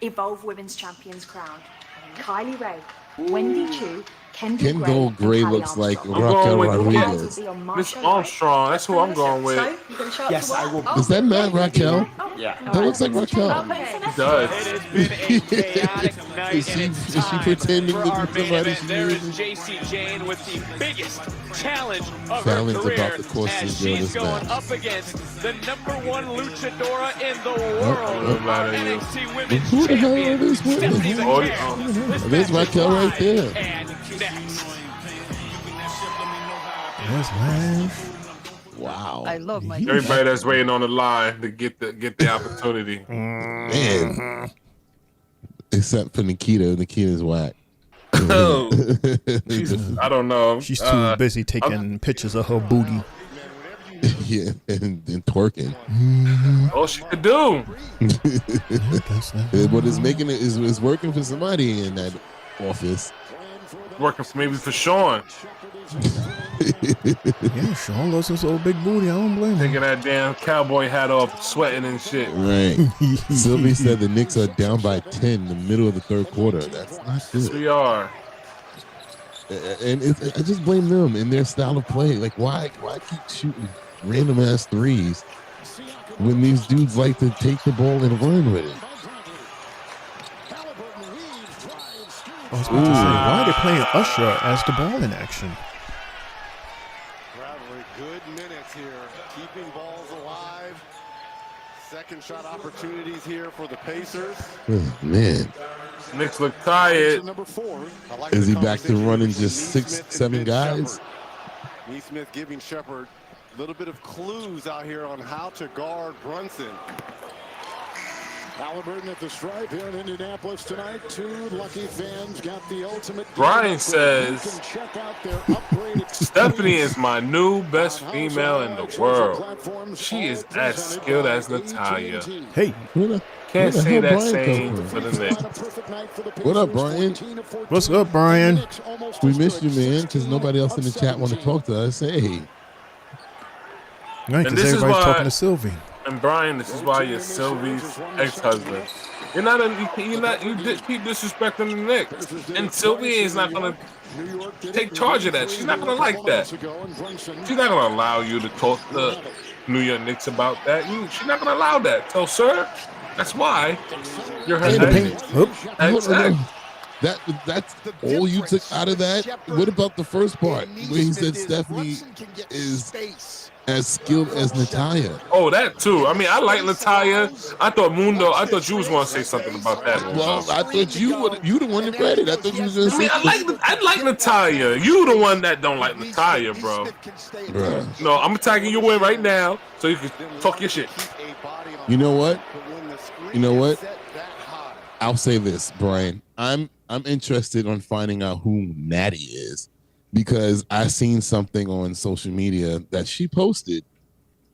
Evolve Women's Champions crown. Kylie Ray, Wendy Chu, Kendall Gray looks like I'm Raquel going with Rodriguez. Miss Armstrong. That's who I'm going with. You gonna show up Yes, to I work? will. Is that Matt Raquel? Yeah. That looks like Raquel. It does. It has been a chaotic night, Is she- and it's is she time pretending for to be our main somebody event. she There is isn't? JC Jane with the biggest challenge of Challenge her career, about to cost as this girl she's this going match. up against the #1 luchadora in the Oh, world, oh, our oh. NXT Women's Who the hell are Champion, these women? Stephanie McMahon. This There's match is Raquel right live there. and next. That's live. Wow. I love my Everybody that's waiting on the line to get the opportunity. Man. Except for Nikita. Nikita's whack. Oh. I don't know. She's too busy taking pictures of her booty. Yeah, and twerking. All she could do. What is making it is working for somebody in that office. Working for maybe for Sean. Yeah, Sean loves his old big booty. I don't blame him. Taking that damn cowboy hat off, sweating and shit. Right. Sylvie said the Knicks are down by 10 in the middle of the third quarter. That's not Yes, good. we are. And I just blame them and their style of play. Like, why keep shooting random ass threes when these dudes like to take the ball and run with it? I was about to say, why are they playing Usher as the ball in action? Bradley, good minutes here, keeping balls alive. Second shot opportunities here for the Pacers. Oh, man. Knicks look tired. Number 4. I like Is the he back to conversation running between just Neesmith 6-7 and guys? Shepard. Neesmith giving Shepard a little bit of clues out here on how to guard Brunson. Halliburton at the stripe here in Indianapolis tonight. 2 lucky fans got the ultimate. Brian You says can check out their upgrade Stephanie is my new best female in the world. She is as skilled as Natalia. Hey, Can't the say hell that Brian same come for the Knicks. What up, Brian? What's up, Brian? We missed you, man, because nobody else in the chat want to talk to us. Hey. Right, And because this is everybody's why- talking to Sylvie. And Brian, this is why you're Sylvie's ex-husband. You're not you keep disrespecting the Knicks. And Sylvie is not gonna take charge of that. She's not gonna like that. She's not gonna allow you to talk to New York Knicks about that. She's not gonna allow that. So, sir, that's why you're her ex. That's all you took out of that? What about the first part where he said Stephanie is as skilled as Natalia? Oh, that too. I mean, I like Natalia. I thought you was going to say something about that. Well, I thought you the one that read it. I thought you was going to say. I like Natalia. You the one that don't like Natalia, bro. Bruh. No, I'm tagging you in right now so you can talk your shit. You know what? I'll say this, Brian. I'm interested on finding out who Natty is, because I seen something on social media that she posted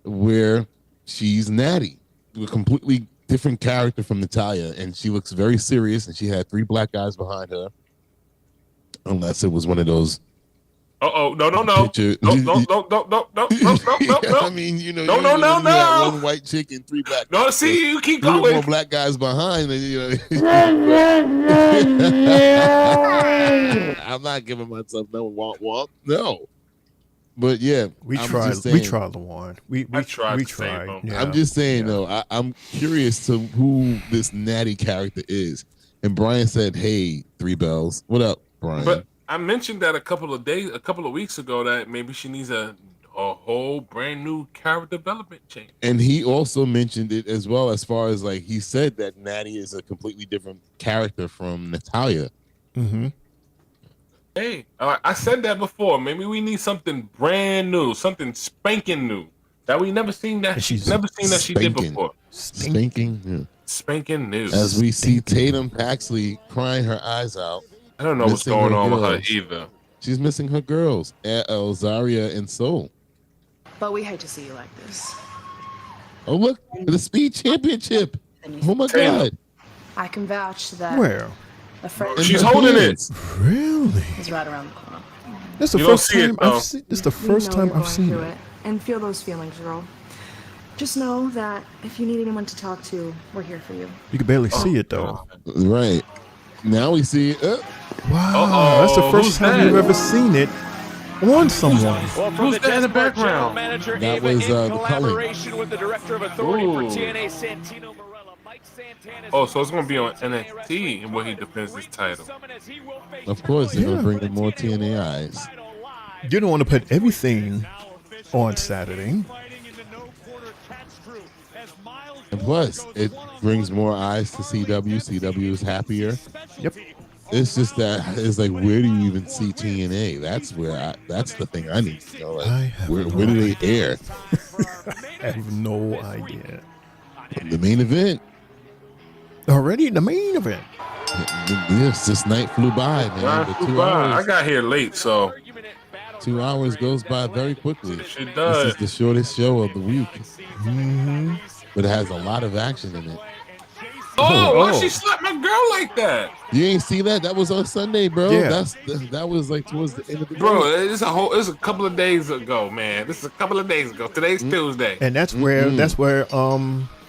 where she's Natty, a completely different character from Natalia, and she looks very serious, and she had 3 black guys behind her, unless it was one of those No. Picture. No. I mean, you know, No. Had one white chick and 3 black. No, see, you keep 3 going. more black guys behind. And, you know. I'm not giving myself no womp. No. But yeah, we tried, Lawan. We tried. Yeah. I'm just saying though, I'm curious to who this Natty character is. And Brian said, "Hey, 3 Bells, what up, Brian?" But I mentioned that a couple of weeks ago that maybe she needs a whole brand new character development change. And he also mentioned it as well, as far as like he said that Natty is a completely different character from Natalya. Mm-hmm. Hey, I said that before. Maybe we need something brand new, something spanking new that we never seen that she did before. Spanking new. As we see Tatum Paxley crying her eyes out. I don't know what's going on with her either. She's missing her girls, Zaria and Soul. But we hate to see you like this. Oh look, the Speed Championship. Oh my God. I can vouch that. Where? A friend. She's holding it. Really? Is right around the corner. That's the first time I've seen. This is the first time I've seen it. And feel those feelings, girl. Just know that if you need anyone to talk to, we're here for you. You can barely see it though. Right. Now we see it. Wow, that's the first time you've ever seen it on someone. Well, from Who's that in the background? Manager That Ava, was in the collaboration with the director of authority for TNA, Santino Marella, Mike Santana. Oh, so it's gonna be on NXT where he defends his title. Of course, they're gonna bring in more TNA eyes. You don't want to put everything on Saturday. And plus, it brings more eyes to CW. CW is happier. Yep. It's just that it's like, where do you even see TNA? That's where that's the thing I need to know. Like, where do they air? I have no idea. The main event. Already the main event. Yes, this night flew by, man. The 2 hours. I got here late, so 2 hours goes by very quickly. It does. This is the shortest show of the week. Mm-hmm. But it has a lot of action in it. Why she slapped my girl like that? You ain't see that? That was on Sunday, bro. Yeah. That was like towards the end of the Bro, day. it's a couple of days ago, man. This is a couple of days ago. Today's Tuesday. And that's where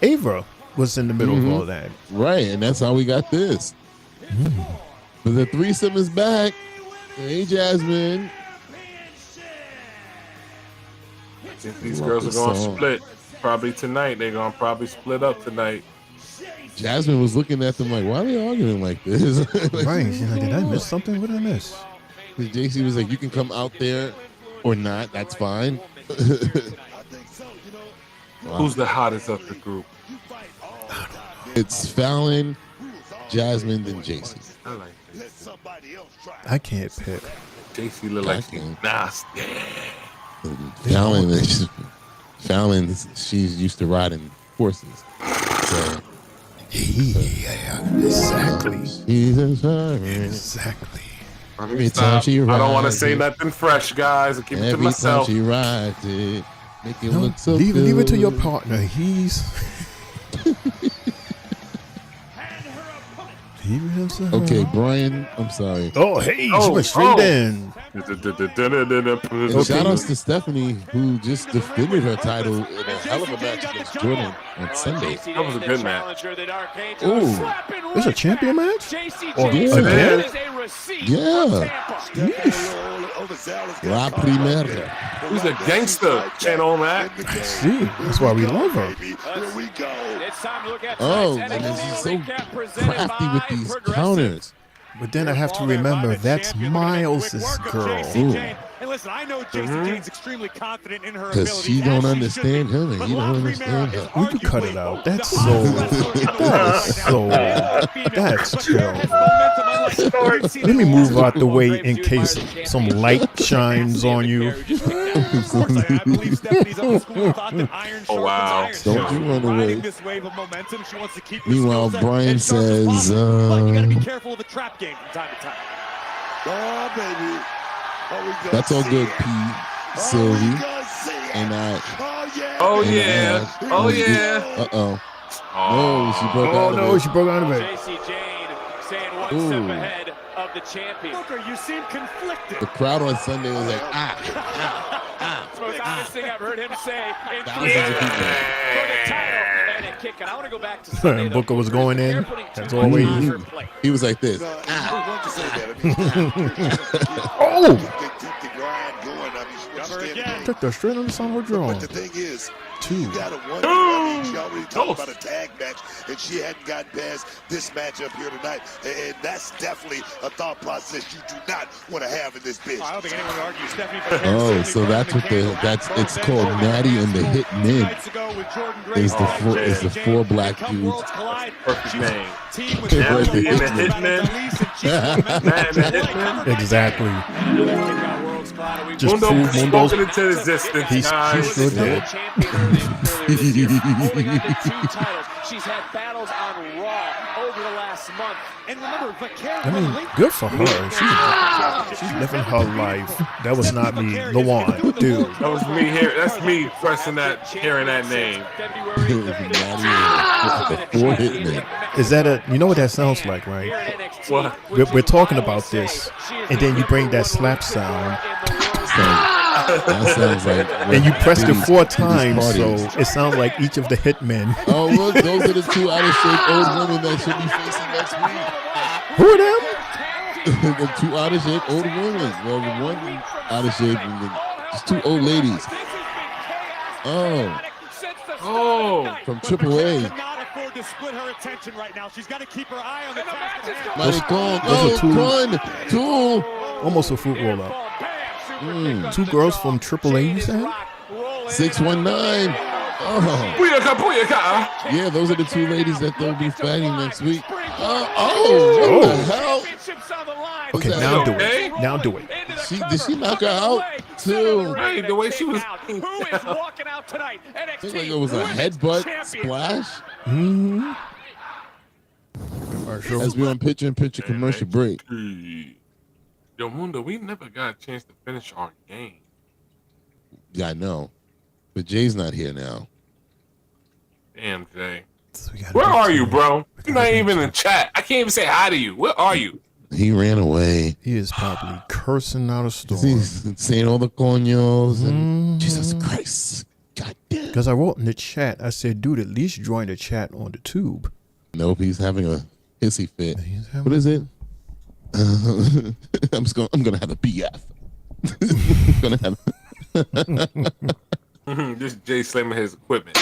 Ava was in the middle of all that. Right, and that's how we got this. But the threesome is back. Hey, Jasmine. I think these girls are going to split. Probably tonight. They're going to probably split up tonight. Jasmine was looking at them like, why are they arguing like this? Like, Right. She's like, did I miss something? What did I miss? JC was like, you can come out there or not. That's fine. Who's the hottest of the group? It's Fallon, Jasmine, then JC. I like this. I can't pick. JC look like she's nasty. Fallon, she's used to riding horses. So, yeah, exactly. Exactly. Every time she rides, I don't want to say nothing fresh, guys. I keep it to myself. Every time she rides it, make it look so good. Leave it to your partner. He's okay, Brian. I'm sorry. Oh, hey, she went straight in. And shout outs to Stephanie, who just defended her title in a hell of a match against Jordan on Sunday. That was a good match. Oh, it's a champion match? Oh, again? Yeah. La Primera. Who's a gangster channel, man? See, that's why we love her. Oh, and she's so crafty with these counters. But then I have to remember that's Miles's girl. And listen, I know JC Jane's extremely confident in her ability. Because she don't understand him and he don't understand her. We can cut it out. That's terrible. Let me move out the way in case some light shines on you. Oh, wow. Don't you run away. Meanwhile, Brian says, You gotta be careful of the trap game from time to time. Oh, baby. that's all good, P. Sylvie. And I. Oh, yeah. Oh, yeah. Uh-oh. No, she broke out of it. No, she broke out of it. JC Jane saying one step ahead of the champion. Booker, you seem conflicted. The crowd on Sunday was like, It's the most honest thing I've heard him say in Thousands of people. for the title and a kick. And I want to go back to Sunday, though. Booker was going in. That's always. He was like this. Oh! Keep the grind going. I mean, Took the straight on the summer draw. But the thing is, Two. you got to wonder. I mean, she already talked about a tag match, and she hadn't gotten past this matchup here tonight. And that's definitely a thought process you do not want to have in this business. I don't think anyone would argue Stephanie. Oh, so that's what it's called Natty and the Hitmen. Is the four black dudes. Perfect name. Natty and the Hitmen. Exactly. Just Mundo prove Mundo's. spoken into existence, He guys. sure did. She's had battles on Raw over the last month. And remember, I mean, good for her. She's living her life. That was not me, Lawan, dude. That was me here. That's me pressing that, hearing that name. The four Hitmen. Is that a? You know what that sounds like, right? What? We're talking about this, and then you bring that slap sound. That sounds like. And you pressed it 4 times, so it sounds like each of the hitmen. Oh, look, those are the 2 out of shape old women that should be facing next week. Who are them? The 2 out of shape old women. Well, the one out of shape, and just 2 old ladies. Oh, from AAA. cannot afford to split her attention right now. She's got to keep her eye on the task at hand. Those are two. Almost a fruit roll up. 2 girls from AAA, you said? 619. Oh. Yeah, those are the 2 ladies that they'll be fighting next week. What the hell? Okay, now do it. Now do it. Did she knock her out? Too. Right, the way she was. Who is walking out tonight? It looked like it was a headbutt splash. Mm-hmm. As we on picture-in-picture commercial break. Yo, Mundo, we never got a chance to finish our game. Yeah, I know. But Jay's not here now. Damn, Jay. Where are you, bro? You're not even in chat. I can't even say hi to you. Where are you? He ran away. He is probably cursing out a storm. He's saying all the coños and Jesus Christ. God damn. Because I wrote in the chat, I said, dude, at least join the chat on the tube. Nope, he's having a hissy fit. What is it? I'm gonna have a BF. This Jay slamming his equipment.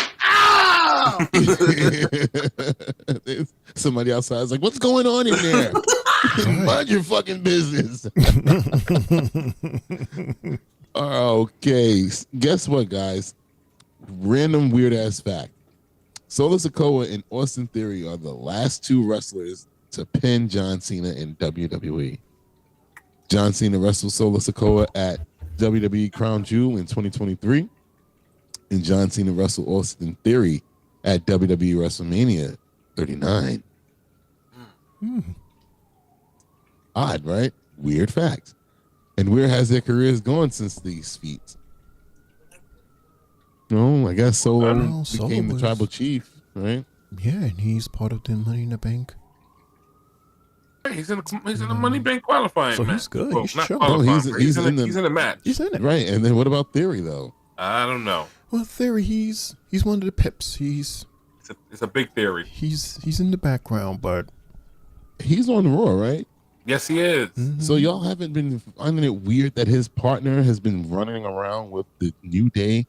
Somebody outside is like, what's going on in there? Mind your fucking business. Okay, guess what, guys? Random weird ass fact. Solo Sikoa and Austin Theory are the last 2 wrestlers to pin John Cena in WWE. John Cena wrestled Solo Sikoa at WWE Crown Jewel in 2023, and John Cena wrestled Austin Theory at WWE WrestleMania 39. Odd, right? Weird fact. And where has their careers gone since these feats? No, I guess Solo became the tribal chief, right? Yeah, and he's part of the Money in the Bank. He's in the Money Bank qualifying. So match. he's good. Well, He's not chilling. qualifying. He's in the match. He's in it. Right, and then what about Theory, though? I don't know. Well, Theory, he's one of the pips. It's a big theory. He's in the background, but he's on Raw, right? Yes, he is. Mm-hmm. So y'all haven't been finding it weird that his partner has been running around with the New Day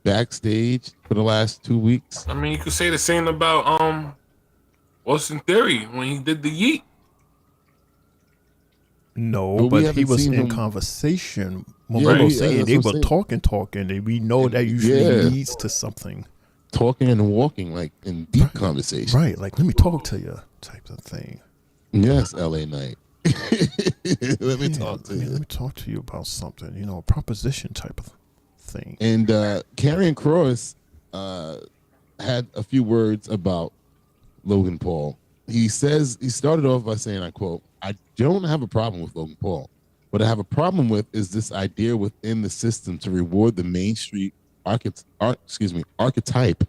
backstage for the last 2 weeks? I mean, you could say the same about Austin Theory when he did the yeet. no, But we but he haven't was seen in him- conversation. Yeah, Momo yeah, saying that's they what were I'm talking, and we know that usually Yeah. leads to something. Talking and walking, like in deep conversation. Right, like, let me talk to you type of thing. Yes, LA Knight. Let me talk to you. Let me talk to you about something, a proposition type of thing. And Karrion Kross had a few words about Logan Paul. He started off by saying, I quote, "I don't have a problem with Logan Paul. What I have a problem with is this idea within the system to reward the Main Street archetype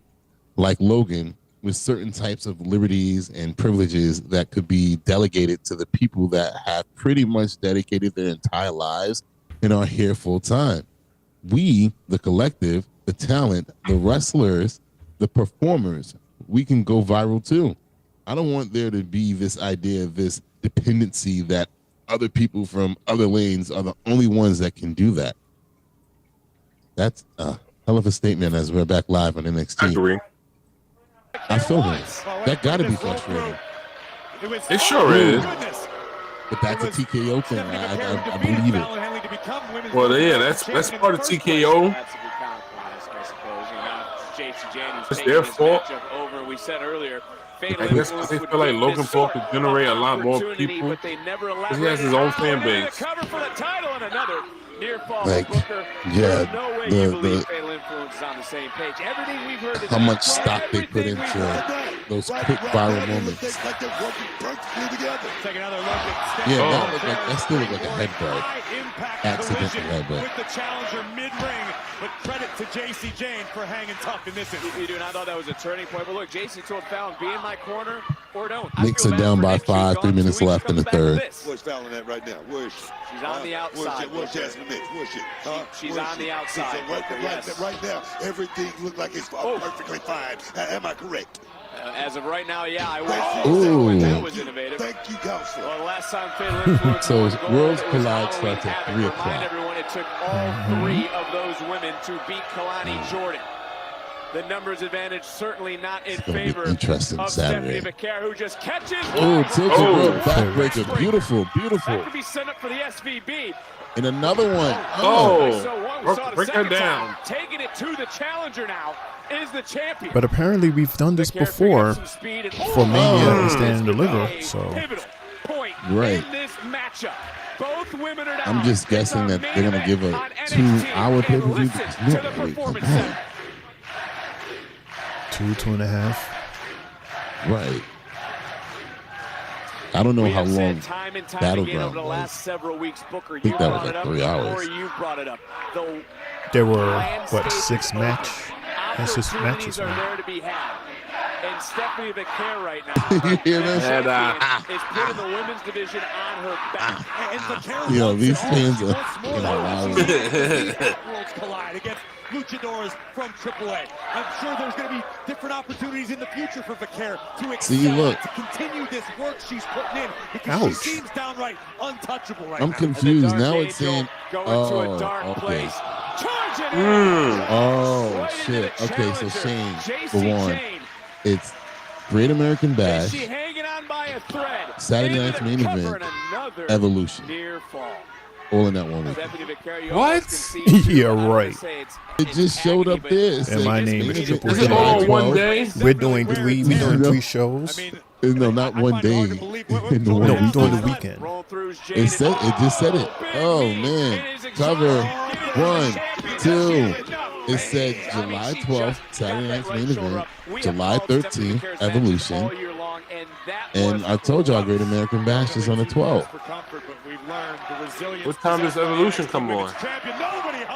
like Logan with certain types of liberties and privileges that could be delegated to the people that have pretty much dedicated their entire lives and are here full time. We, the collective, the talent, the wrestlers, the performers, we can go viral too. I don't want there to be this idea of this dependency that other people from other lanes are the only ones that can do that. That's a hell of a statement as we're back live on NXT. I agree. I feel this. That got to be frustrating. It sure is. But that's a TKO thing. I believe it. Well, yeah, that's part of TKO. It's their fault. We said earlier, I guess because they feel like Logan Paul could generate a lot more people. Because he has his own fan base. Like, yeah, how much stock they put into those quick viral moments. Yeah, that still looked like a headbutt. Accidental headbutt. With the challenger mid-ring, but credit to JC Jane for hanging tough in this instance. You do not thought that was a turning point, but look, JC told Fallon, be in my corner or don't. Knicks are down by 5, 3 minutes left in the third. Where's Fallon at right now? Where is she? She's on the outside. Where's Jasmine Nix? Where's she? She's on the outside. Right now, everything looks like it's perfectly fine. Am I correct? As of right now, yeah, I Ooh. would. That was innovative. Thank you, counselor. Well, the last time Fatal Influence So was Worlds gold, Collide it was starts at 3 Remind o'clock. everyone it took all three of those women to beat Kalani Jordan. The numbers advantage certainly not in It's gonna be favor interesting of Saturday. Stephanie Becerra, who just catches Oh, one. tilted rope backbreaker. Beautiful, beautiful. That could be sent up for the SVB. And another one. Break her down. Taking it to the challenger now is the champion. But apparently we've done this before for Mania and Stand and Deliver. So Right. In this matchup, both women are down. I'm just guessing that they're going to give a 2-hour pay-per-view. No, 2.5. Right. I don't know We how have long said time and time again Battleground over the was. last several weeks, Booker, I think you that was brought it like up 3 hours. before you brought it up. The There were, what, 6 matches? opportunities are Man. there to be had. And Stephanie Becerra right now You hear this? is putting the women's division on her back. And Becerra Yo, wants these it all. fans She are wants more. hilarious. Worlds collide against luchadors from AAA. I'm sure there's going to be different opportunities in the future for Becerra to excel, See, look. to continue this work she's putting in, because Ouch. she seems downright untouchable right I'm now. confused. Now it's saying, Going to a dark okay. place. Charging in. Oh, shit. Okay, so Shane, for one, it's Great American Bash, She hanging on by a thread. Saturday Into night's the main cover event, and another Evolution. near fall. All in that one week. Stephanie Becerra, you What? almost can see- Yeah, right. It just showed up there. It And said my it's name main is event Triple Is it J. all July one 12th. day? We're doing 3 shows. No, not one day. In the No, one we're doing the week. weekend. It just said it. Oh man. Cover 1, 2. It said July 12th, Saturday night's main event, July 13th, Evolution. And I told y'all Great American Bash is on the 12th. What time does Evolution come on?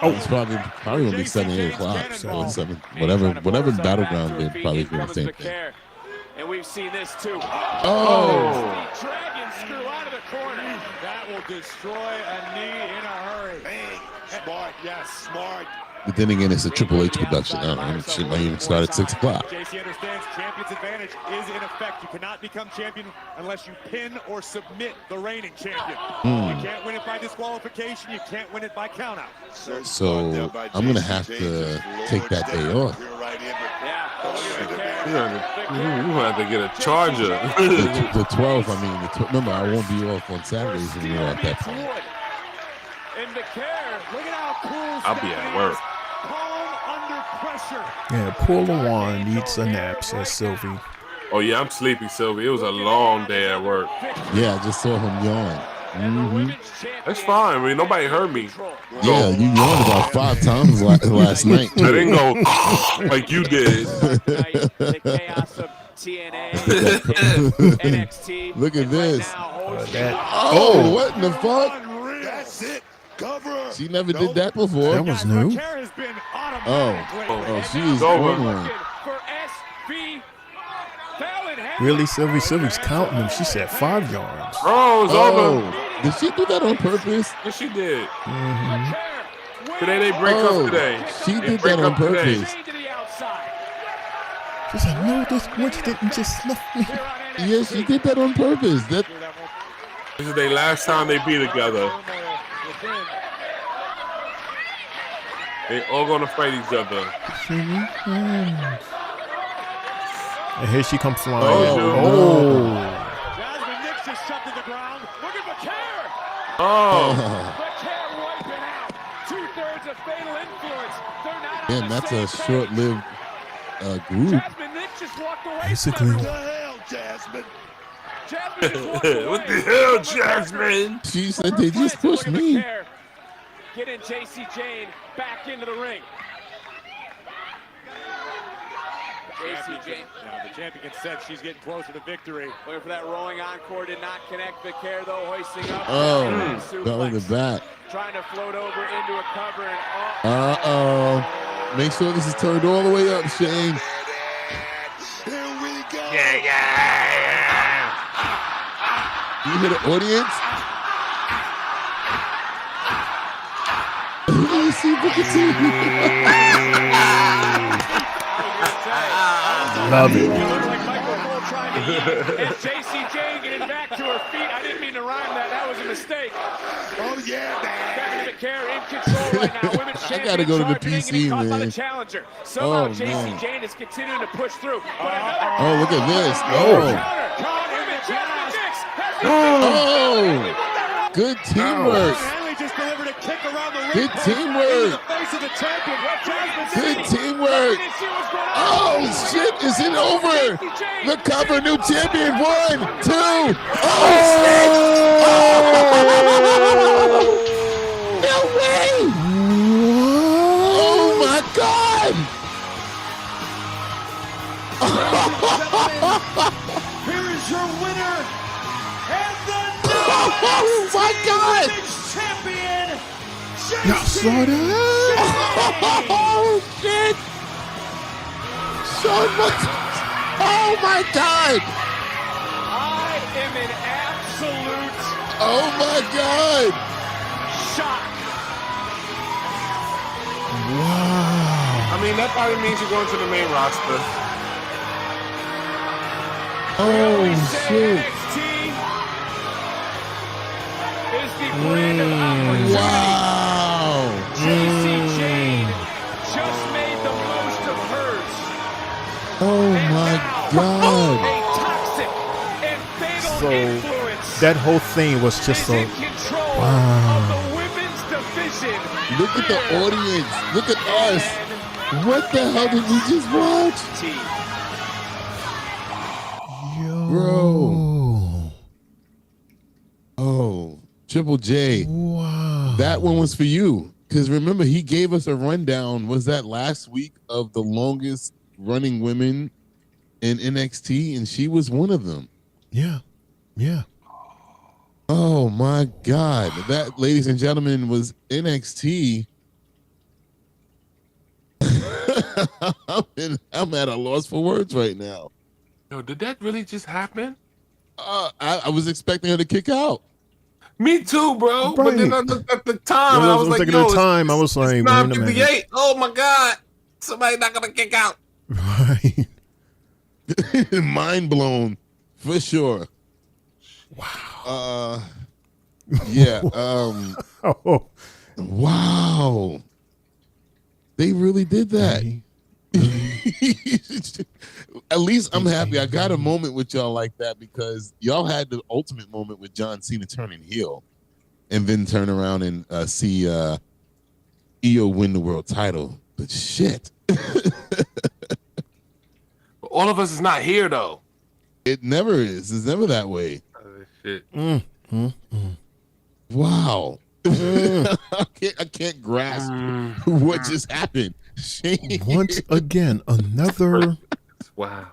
Oh, it's probably gonna be 7, 8 o'clock. So it's 7, whatever Battleground did, probably doing the same thing. And we've seen this too. Oh. The Dragon screw out of the corner. That will destroy a knee in a hurry. Bang. Smart, yes, smart. But then again, it's a Triple H production. I don't know. Shit might even start at 6 o'clock. JC understands champion's advantage is in effect. You cannot become champion unless you pin or submit the reigning champion. You can't win it by disqualification. You can't win it by countout. So I'm gonna have to take that day off. You have to get a charger. The 12th. I mean, remember, I won't be off on Saturdays anymore at that point. And Becerra, look at how cool I'll be at work. calm under pressure. Yeah, poor Lawan needs a nap, says Sylvie. Oh yeah, I'm sleepy, Sylvie. It was a long day at work. Yeah, I just saw him yawn. That's fine. I mean, nobody heard me. Yeah, you yawned about 5 times last night. I didn't go like you did. The chaos of TNA, NXT. Look at this. Oh, Oh, what in the fuck? That's it. Cover. She never did that before. That was new. Oh, she is Over. on one. for SB. Really, Sylvie? Sylvie's counting them. She said 5 yards. Oh, it's over. Did she do that on purpose? Yes, she did. Mm-hmm. Today they break up today. She They did break that on up today. purpose. She said, no, this witch didn't just snuff me. Yeah, she did that on purpose. That This is their last time they be together. They all gonna fight each other. And here she comes flying. Oh. Jasmine Nix just shoved to the ground. Look at Vaquer. Oh. Vaquer wiping out. 2/3 of fatal influence. They're not on man, the that's same a short-lived group. Jasmine Nix just walked away. Basically. What the hell, Jasmine? Jasmine just walked away. What the hell, Jasmine? She said they just pushed me. Getting JC Jane back into the ring. JC Jane. Now the champion said she's getting closer to victory. Looking for that rolling encore, did not connect. Vaquer though hoisting up. Oh, Suplex. fell in the back. Trying to float over into a cover and Uh-oh. Make sure this is turned all the way up, Shane. Here we go. You hear the audience? You see Booker T. Love it. It looks like Michael Cole trying to eat. And JC Jane getting back to her feet. I didn't mean to rhyme that. That was a mistake. Oh, yeah, man. Stephanie Vaquer in control right now. Women's I gotta go to the PC, caught by the man. challenger. Somehow Oh, JC man. Jane is continuing to push through. But another Oh, look at this. counter. Caught in the Jasmine Nix has the Oh, good teamwork. Henley just delivered a kick around the ring. Good teamwork. The face of the champion. Jasmine Good Nix. teamwork. Oh, shit. Is it over? The cover new champion. 1, 2. Oh, shit. Oh. No way. Oh, my God. Here is your winner and the Oh, my God. champion, Y'all saw that? Oh, shit. So much. Oh, my God. I am in absolute Oh, my God. shock. Wow. I mean, that probably means you're going to the main roster. Oh, shit. NXT is the brand of opportunity. Wow. JC Jane just made the most of hers. Oh, my God. A toxic and fatal So influence that whole thing was just is a in control wow. of the women's division. Look at the audience. Look at us. What the hell did we just watch? Bro. Oh, Triple J. Wow. That one was for you. Because remember, he gave us a rundown. Was that last week of the longest running women in NXT? And she was one of them. Yeah. Yeah. Oh, my God. That, ladies and gentlemen, was NXT. I'm at a loss for words right now. Yo, did that really just happen? I was expecting her to kick out. Me too, bro. But then I looked at the time and I was like, taking yo, the time. I was like, wait a minute. 9:58. Oh my God. Somebody's not gonna kick out. Right. Mind blown, for sure. Wow. Yeah. Oh. Wow. They really did that. At least I'm happy I got a moment with y'all like that, because y'all had the ultimate moment with John Cena turning heel and then turn around and see Io win the world title. But shit. All of us is not here though. It never is. It's never that way. Shit. Wow. I can't grasp what just happened. Once again, another. Wow.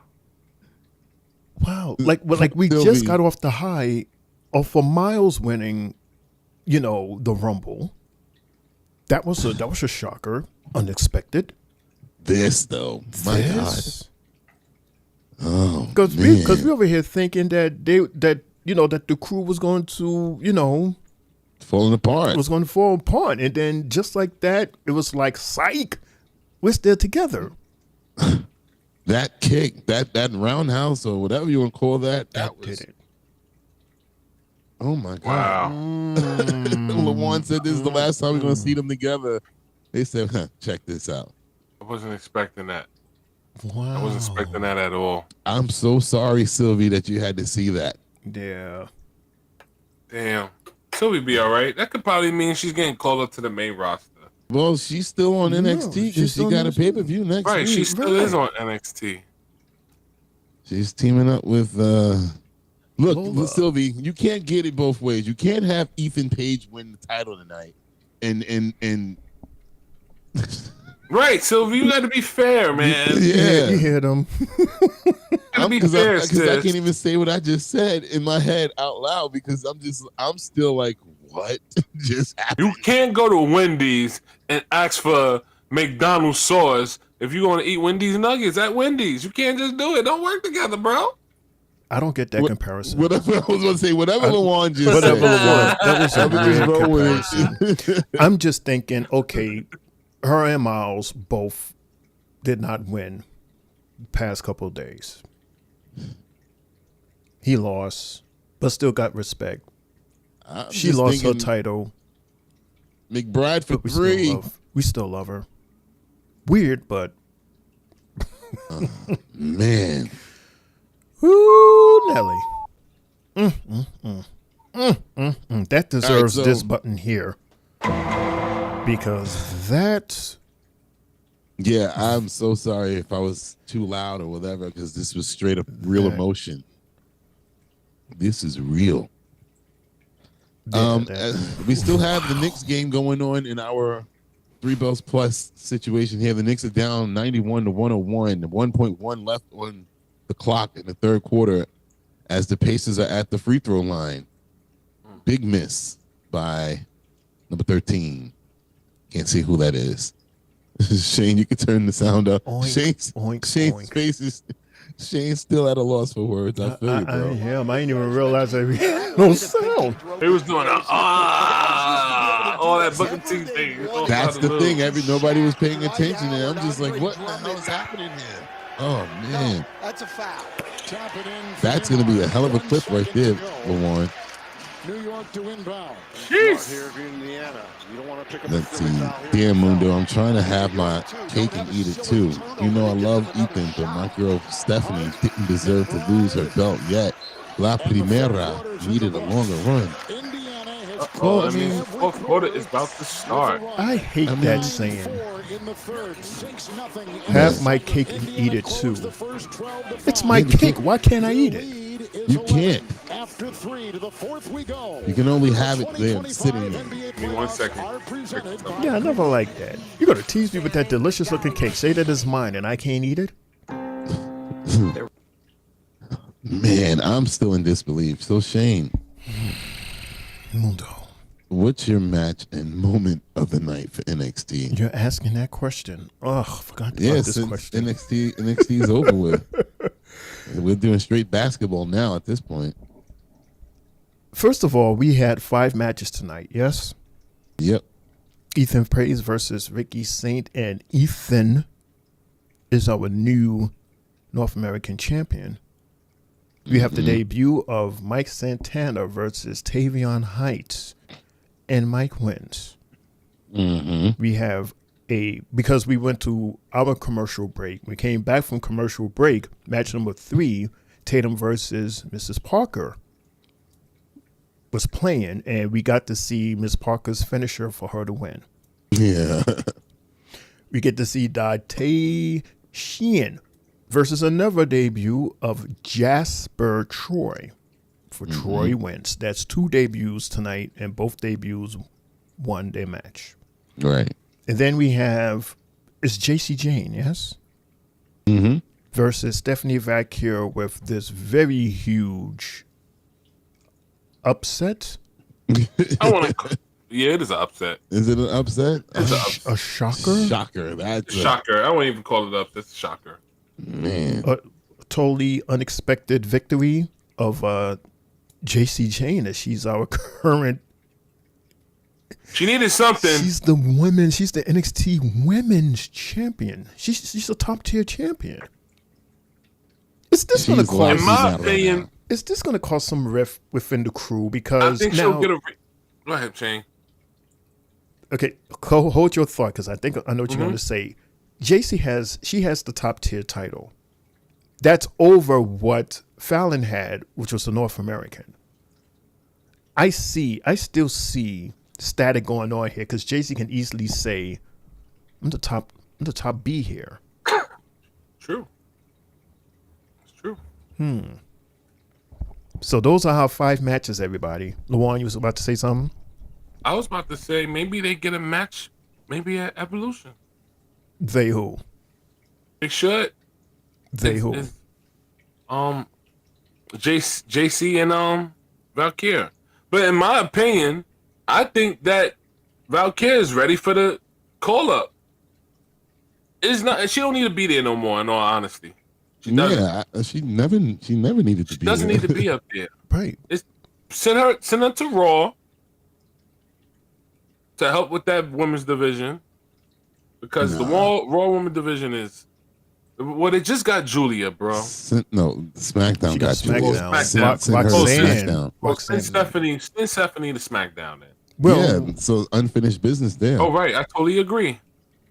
Like we just got off the high of Miles winning, the Rumble. That was a shocker, unexpected. This though, my God. Oh Because we over here thinking that that the crew was going to falling apart. It was going to fall apart, and then just like that, it was like psych. We're still together. That kick, that roundhouse or whatever you want to call that, that was. Did it. Oh my Wow. God. LeJuan said this is the last time we're going to see them together. They said, check this out. I wasn't expecting that. Wow. I wasn't expecting that at all. I'm so sorry, Sylvie, that you had to see that. Yeah. Damn. Sylvie be all right. That could probably mean she's getting called up to the main roster. Well, she's still on NXT because she got a pay-per-view next Right, week. she still is on NXT. She's teaming up with look, Sylvie, you can't get it both ways. You can't have Ethan Page win the title tonight and Right, Sylvie, you got to be fair, man. Yeah, you hear them. Because I can't even say what I just said in my head out loud because I'm still like, what just happened? You can't go to Wendy's and ask for McDonald's sauce if you're going to eat Wendy's nuggets at Wendy's. You can't just do it. Don't work together, bro. I don't get that comparison. Whatever I was going to say, whatever LeJuan just whatever said. LeJuan, that was a weird roll with comparison. I'm just thinking, okay, her and Miles both did not win the past couple of days. He lost, but still got respect. She lost her title. McBride for but 3. We still love her. Weird, but man. Woo, Nelly. That deserves All right, this button here. Because that... Yeah, I'm so sorry if I was too loud or whatever, because this was straight up real emotion. This is real. We still have the Knicks game going on in our 3Bells+ situation here. The Knicks are down 91-101, 1.1 left on the clock in the third quarter as the Pacers are at the free throw line. Big miss by number 13. Can't see who that is. Shane, you can turn the sound up. Shane's face is... Shane's still at a loss for words. I feel you, bro. I didn't even realize I no sound. He was doing all that Booker T thing. That's the thing. Nobody was paying attention, and I'm just like, what the hell is happening here? Oh man, That's a foul. that's gonna be a hell of a clip right there, LeJuan. New York to inbound. Jeez. Here in Indiana. You don't want to pick up Let's see. Damn, Mundo, I'm trying to have my cake and eat it too. You know I love Ethan, but my girl Stephanie didn't deserve to lose her belt yet. La Primera needed a longer run. Well, I mean, fourth quarter is about to start. I hate that saying. Have my cake and eat it too. It's my cake. Why can't I eat it? You can't. After 3 to the 4th we go. You can only have it there sitting there. Give me 1 second. Yeah, I never liked that. You're going to tease me with that delicious looking cake. Say that it's mine and I can't eat it? Man, I'm still in disbelief. So Shane, Mundo, what's your match and moment of the night for NXT? You're asking that question. Oh, forgot about Yes, this question. NXT is over with. We're doing straight basketball now at this point. First of all, we had 5 matches tonight, yes? Yep. Ethan Page versus Ricky Saint, and Ethan is our new North American champion. We have the debut of Mike Santana versus Tavion Heights, and Mike wins. We have because we went to our commercial break. We came back from commercial break. Match number 3, Tatum versus Mrs. Parker, was playing, and we got to see Miss Parker's finisher for her to win. Yeah. We get to see Dante Sheehan versus another debut of Jasper Troy. For Troy wins. That's 2 debuts tonight, and both debuts won their match. Right. And then we have, it's JC Jane, yes? Versus Stephanie Vacquier with this very huge upset. Yeah, it is an upset. Is it an upset? It's a shocker? Shocker. That's shocker. I won't even call it upset. It's a shocker. Man. totally unexpected victory of JC Jane, as she's our current. She needed something. She's the NXT women's champion. She's a top tier champion. Is this going to cause? In my opinion, is this going to cause some rift within the crew? I Because think now, she'll get a. Go ahead, Shane. okay, hold your thought, because I know what you're going to say. JC has the top tier title. That's over what Fallon had, which was the North American. I still see static going on here, because JC can easily say, I'm the top B here. True. It's true. So those are our 5 matches, everybody. Luan, you was about to say something? I was about to say maybe they get a match, maybe at Evolution. They who? They should. They who? JC and Valkyria. But in my opinion, I think that Valkyria is ready for the call up. It's not. She don't need to be there no more. In all honesty, she doesn't. She never needed to be. Doesn't there. need to be up there. Right. Send her to Raw to help with that women's division, because the Raw women's division is. Well, they just got Julia, bro. SmackDown She got SmackDown. Send her to Roxanne. SmackDown. Send Stephanie to SmackDown then. Well, so unfinished business there. Oh right, I totally agree.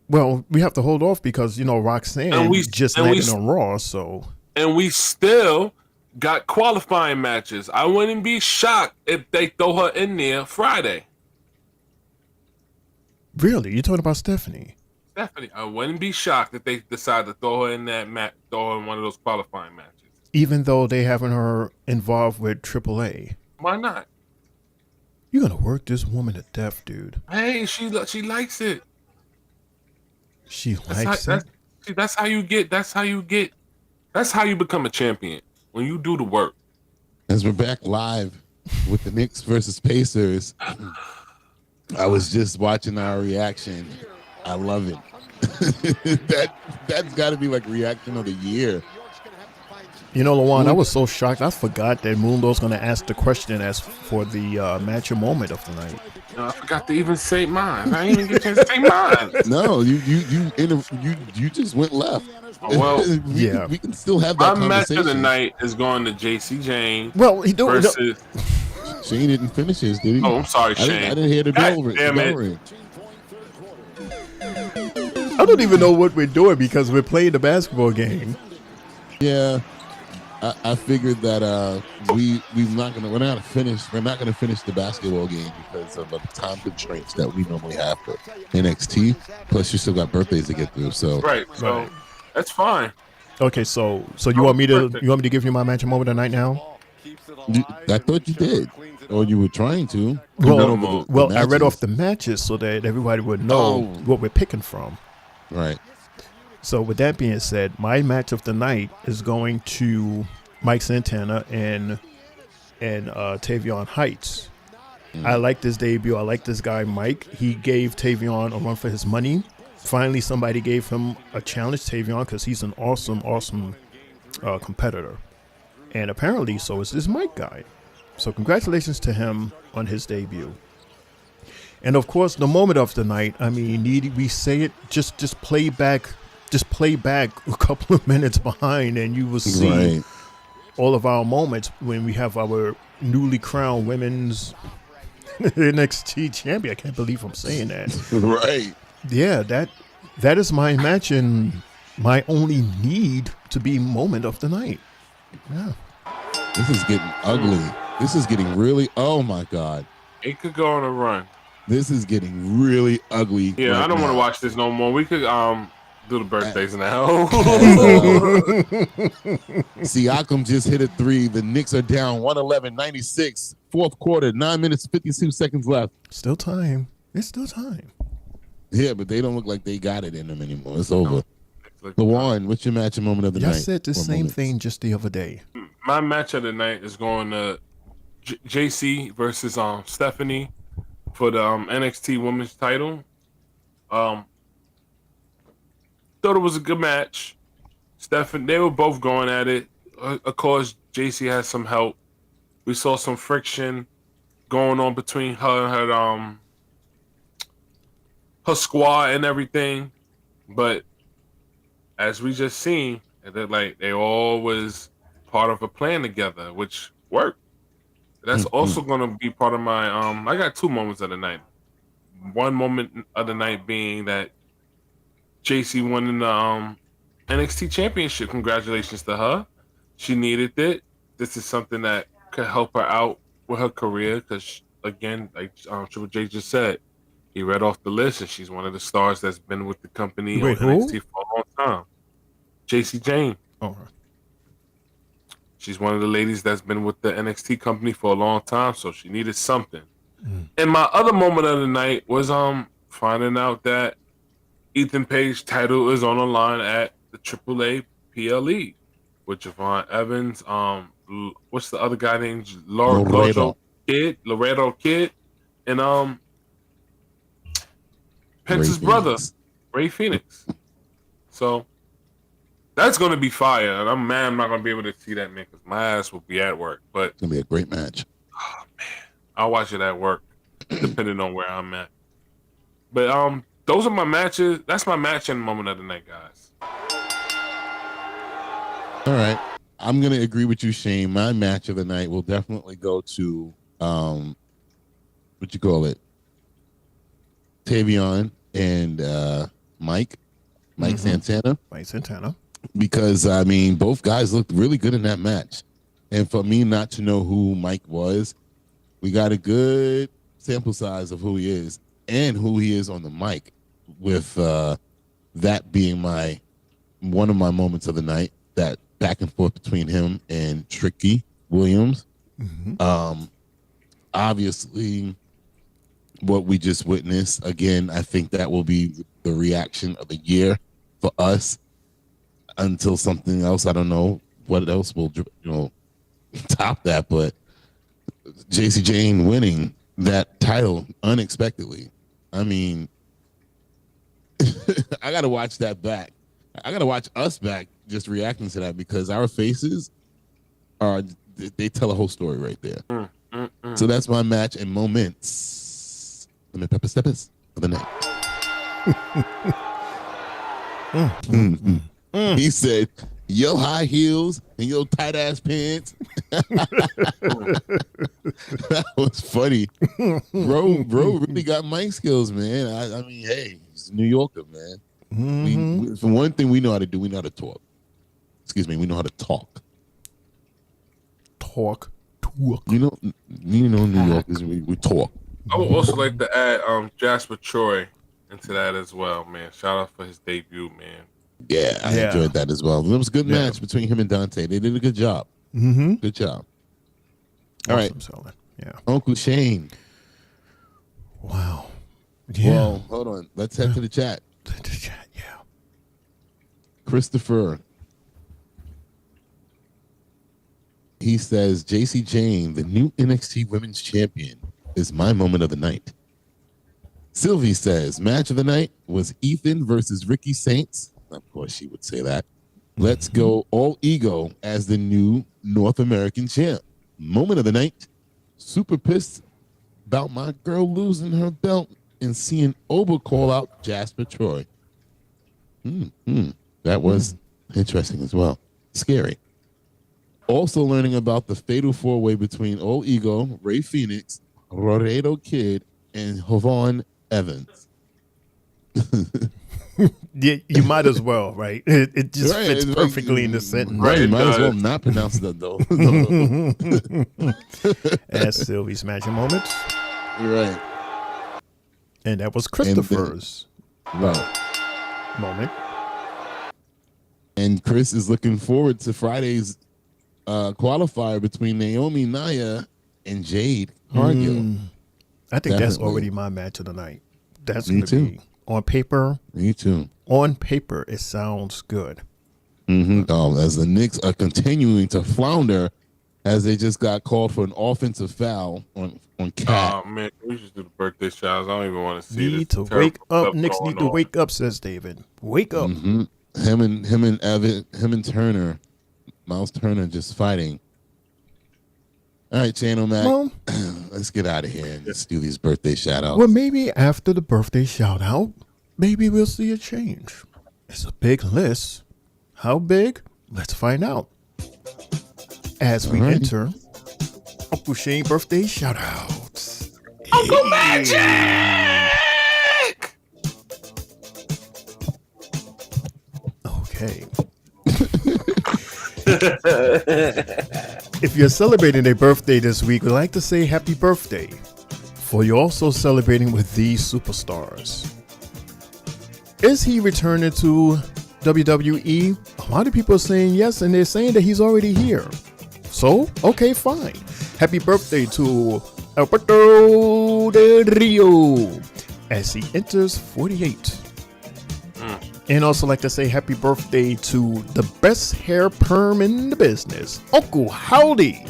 Well, we have to hold off because Roxanne just landed on Raw, so. And we still got qualifying matches. I wouldn't be shocked if they throw her in there Friday. Really? You're talking about Stephanie? Stephanie, I wouldn't be shocked if they decide to throw her in that throw her in one of those qualifying matches. Even though they having her involved with AAA. Why not? You're gonna work this woman to death, dude. Hey, she likes it. She likes it. That's how you get. That's how you become a champion, when you do the work. As we're back live with the Knicks versus Pacers, I was just watching our reaction. I love it. That's got to be like reaction of the year. You know, Lawan, I was so shocked. I forgot that Mundo's going to ask the question as for the match or moment of the night. I forgot to even say mine. I didn't even get a chance to say mine. No, you just went left. Well, we can still have that my match conversation. of the night is going to JC Jane. Well, he don't. Versus... Shane didn't finish his, did he? Oh, I'm sorry, Shane. I didn't hear the bell ring. Damn it. I don't even know what we're doing because we're playing the basketball game. Yeah, I figured that we're not gonna finish the basketball game because of the time constraints that we normally have for NXT. Plus, you still got birthdays to get through. So Right. That's fine. Okay, so you want me to give you my match and moment of the night now? I thought you did, or you were trying to. Well, I read off the matches so that everybody would know what we're picking from. Right. So with that being said, my match of the night is going to Mike Santana and Tavion Heights. I like this debut. I like this guy, Mike. He gave Tavion a run for his money. Finally, somebody gave him a challenge, Tavion, because he's an awesome competitor. And apparently, so is this Mike guy. So congratulations to him on his debut. And of course, the moment of the night, I mean, need we say it? Just play back a couple of minutes behind and you will see all of our moments when we have our newly crowned women's NXT champion. I can't believe I'm saying that. Right. Yeah, that is my match and my only need to be moment of the night. Yeah. This is getting ugly. This is getting really, oh my God. It could go on a run. This is getting really ugly. Yeah, I don't want to watch this no more. We could do the birthdays now. Siakam just hit a 3. The Knicks are down 111-96. Fourth quarter, 9 minutes, 52 seconds left. Still time. It's still time. Yeah, but they don't look like they got it in them anymore. It's over. Lawan, what's your match and moment of the night? I said the same thing just the other day. My match of the night is going to JC versus Stephanie for the NXT Women's title. Thought it was a good match. Stephen, they were both going at it. Of course, JC had some help. We saw some friction going on between her and her squad and everything. But as we just seen, that they all was part of a plan together, which worked. That's also gonna be part of my I got 2 moments of the night. One moment of the night being that JC won in the NXT Championship. Congratulations to her. She needed it. This is something that could help her out with her career because, again, like Triple J just said, he read off the list, and she's one of the stars that's been with the company on NXT for a long time. JC Jane. Oh. She's one of the ladies that's been with the NXT company for a long time, so she needed something. And my other moment of the night was finding out that Ethan Page's title is on the line at the AAA PLE with Javon Evans. What's the other guy named Laredo Kid, and Pence's brother, Ray Phoenix. So that's gonna be fire, and I'm mad I'm not gonna be able to see that, man, because my ass will be at work. But It's gonna be a great match. I'll watch it at work, depending on where I'm at. But those are my matches. That's my match and moment of the night, guys. All right. I'm going to agree with you, Shane. My match of the night will definitely go to, Tavion and Mike Santana. Mike Santana. Because, I mean, both guys looked really good in that match. And for me not to know who Mike was, we got a good sample size of who he is and who he is on the mic, with that being one of my moments of the night, that back and forth between him and Tricky Williams. Obviously, what we just witnessed, again, I think that will be the reaction of the year for us until something else. I don't know what else will top that, but JC Jane winning that title unexpectedly. I mean, I got to watch that back. I got to watch us back just reacting to that, because our faces they tell a whole story right there. So that's my match and moments. Let me pepper steppers for the night. He said, "Yo high heels and yo tight ass pants." That was funny. Bro really got mic skills, man. I mean, hey, he's a New Yorker, man. We, for one thing, we know how to do. We know how to talk. Excuse me. We know how to talk. Talk. You know, New Yorkers, we talk. I would also like to add Jasper Troy into that as well, man. Shout out for his debut, man. Yeah, I enjoyed that as well. It was a good match between him and Dante. They did a good job. Good job. All right. Yeah. Uncle Shane. Wow. Well, hold on. Let's head to the chat. Yeah. Christopher. He says, JC Jane, the new NXT Women's Champion, is my moment of the night. Sylvie says, match of the night was Ethan versus Ricky Saints. Of course, she would say that. Let's go all ego as the new North American champ. Moment of the night, super pissed about my girl losing her belt and seeing Oba call out Jasper Troy. That was interesting as well. Scary. Also learning about the fatal four-way between Old Ego, Ray Phoenix, Laredo Kid, and Javon Evans. Yeah, you might as well, right? It just fits perfectly in the sentence. Right, you might as well not pronounce that, though. As Sylvie's matching moments. Right. And that was Christopher's moment. And Chris is looking forward to Friday's qualifier between Naomi Naya and Jade Cargill. I think that's already my match of the night. That's going to be on paper. Me too. On paper, it sounds good. As the Knicks are continuing to flounder, as they just got called for an offensive foul on Cat. Oh man, we should do the birthday showers. I don't even want to see Need to wake up. Knicks need to wake up, says David. Wake up. him and Turner, Miles Turner, just fighting. All right, Channel Mac, Well, let's get out of here and let's do these birthday shout-outs. Well, maybe after the birthday shout out, maybe we'll see a change. It's a big list. How big? Let's find out. As we enter Uncle Shane birthday shout outs. Uncle Magic! Okay. If you're celebrating a birthday this week, we'd like to say happy birthday. For you're also celebrating with these superstars. Is he returning to WWE? A lot of people are saying yes, and they're saying that he's already here. So, okay, fine. Happy birthday to Alberto Del Rio as he enters 48. And also like to say happy birthday to the best hair perm in the business, Uncle Howdy.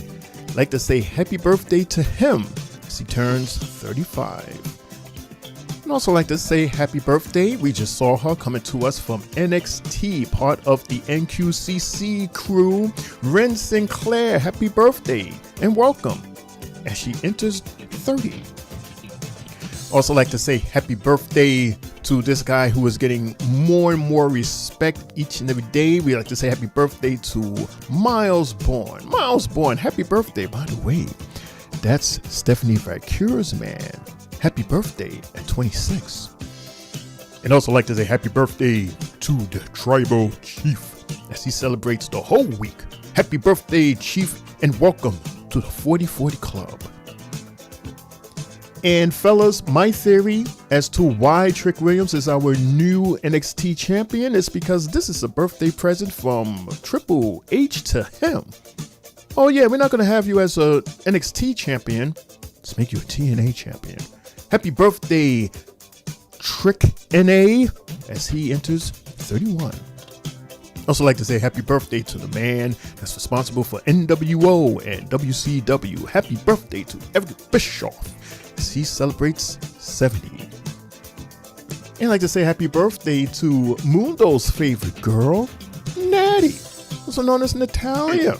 Like to say happy birthday to him as he turns 35. And also like to say happy birthday. We just saw her coming to us from NXT, part of the NQCC crew, Ren Sinclair. Happy birthday and welcome as she enters 30. Also like to say happy birthday to this guy who is getting more and more respect each and every day. We like to say happy birthday to Miles Bourne. Miles Bourne, happy birthday. By the way, that's Stephanie Vacure's man. Happy birthday at 26. And also like to say happy birthday to the Tribal Chief as he celebrates the whole week. Happy birthday, Chief, and welcome to the 4040 Club. And fellas, my theory as to why Trick Williams is our new NXT champion is because this is a birthday present from Triple H to him. Oh yeah, we're not going to have you as a NXT champion. Let's make you a TNA champion. Happy birthday, Trick NA, as he enters 31. Also like to say happy birthday to the man that's responsible for NWO and WCW. Happy birthday to Everett Bischoff as he celebrates 70. And I'd like to say happy birthday to Mundo's favorite girl, Natty, also known as Natalia.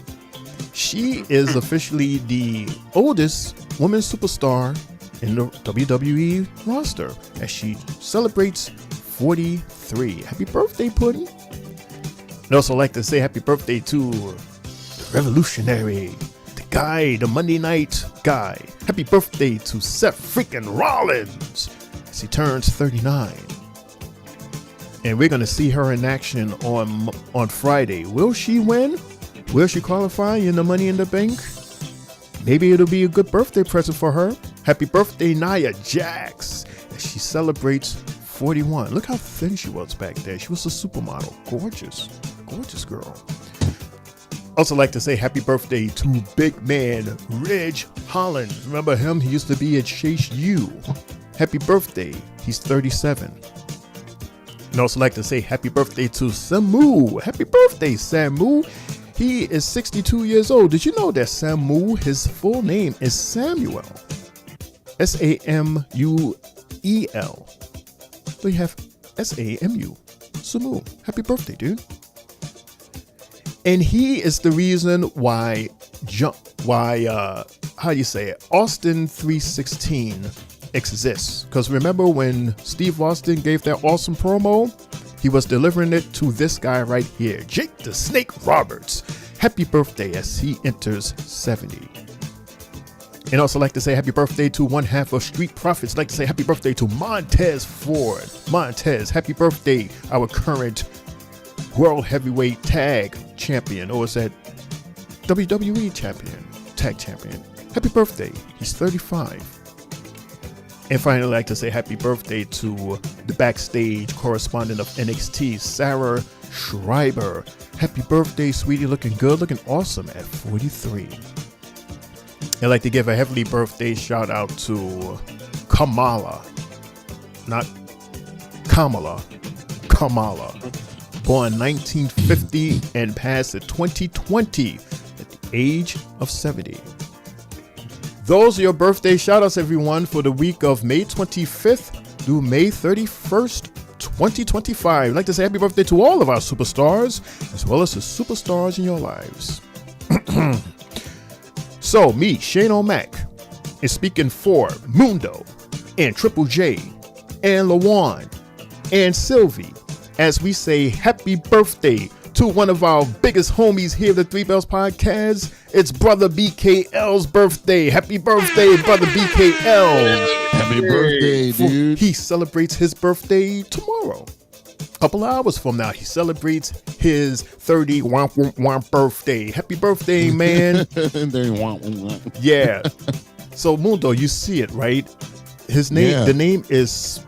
She is officially the oldest woman superstar in the WWE roster as she celebrates 43. Happy birthday, Puddin'. I'd also like to say happy birthday to the revolutionary, the guy, the Monday night guy. Happy birthday to Seth freaking Rollins as he turns 39. And we're going to see her in action on Friday. Will she win? Will she qualify in the Money in the Bank? Maybe it'll be a good birthday present for her. Happy birthday, Nia Jax, as she celebrates 41. Look how thin she was back there. She was a supermodel. Gorgeous. Gorgeous girl. Also like to say happy birthday to big man Reg Holland. Remember him? He used to be at Chase U. Happy birthday. He's 37. And also like to say happy birthday to Samu. Happy birthday, Samu. He is 62 years old. Did you know that Samu, his full name is Samuel? Samuel. So you have Samu. Samu. Happy birthday, dude. And he is the reason why Austin 316 exists. Because remember when Steve Austin gave that awesome promo? He was delivering it to this guy right here, Jake the Snake Roberts. Happy birthday as he enters 70. And also like to say happy birthday to one half of Street Profits. Like to say happy birthday to Montez Ford. Montez, happy birthday, our current World Heavyweight Tag Champion. Or is that WWE Champion? Tag Champion. Happy birthday. He's 35. And finally, I'd like to say happy birthday to the backstage correspondent of NXT, Sarah Schreiber. Happy birthday, sweetie. Looking good, looking awesome at 43. I'd like to give a heavenly birthday shout out to Kamala. Not Kamala. Kamala. Born 1950 and passed at 2020 at the age of 70. Those are your birthday shout outs, everyone, for the week of May 25th through May 31st, 2025. I'd like to say happy birthday to all of our superstars, as well as the superstars in your lives. So, me, Shane O'Mac, is speaking for Mundo and Triple J and Lawan and Sylvie as we say happy birthday to one of our biggest homies here at the 3Bells Podcast. It's Brother BKL's birthday. Happy birthday, Brother BKL. Happy birthday, dude. He celebrates his birthday tomorrow. A couple hours from now, he celebrates his 31 birthday. Happy birthday, man. Yeah. So, Mundo, you see it, right? His name, the name is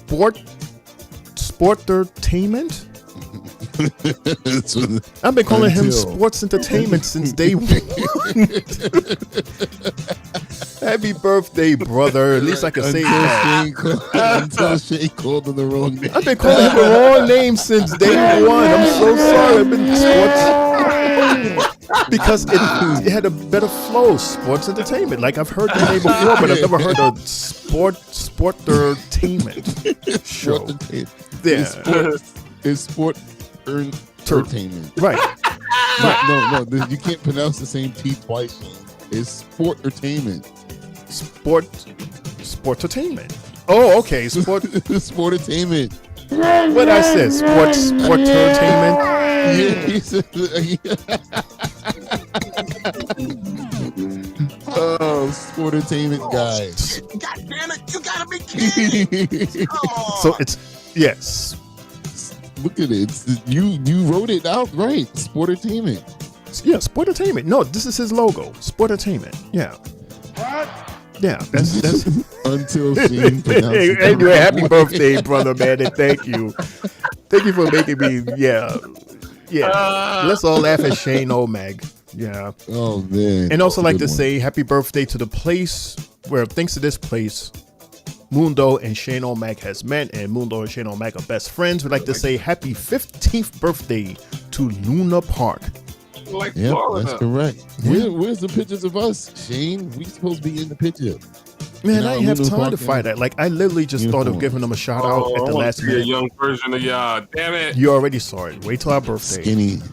Sportertainment. I've been calling him Sports Entertainment since day one. Happy birthday, brother. At least I can say that. Until Shane called him the wrong name. I've been calling him the wrong name since day one. I'm so sorry. I've been Sports because it had a better flow. Sports Entertainment. Like I've heard the name before, but I've never heard a Sportertainment show. Yeah. It's sport entertainment. Right. No, you can't pronounce the same T twice, Shane. It's sportertainment. Sportertainment. Oh, okay. Sportertainment. What I said? Sportertainment. Oh, sportertainment guy. God damn it, you gotta be kidding. So it's yes. Look at it. You wrote it out right. Sportertainment. Yeah, Sportertainment. No, this is his logo. Sportertainment. Yeah. Yeah, that's until Shane pronounced it. Anyway, happy birthday, brother, man, and thank you. Thank you for making me Yeah. Let's all laugh at Shane O'Mac. Yeah. Oh man. And also like to say happy birthday to the place where, thanks to this place, Mundo and Shane O'Mac has met, and Mundo and Shane O'Mac are best friends. We'd like to say happy 15th birthday to Luna Park. Like yeah, Florida. That's correct. Where's the pictures of us, Shane? We supposed to be in the picture. Man, I didn't have time to fight that. Like, I literally just thought of giving them a shout out at the last minute. A young version of y'all. Damn it. You already saw it. Wait till our birthday.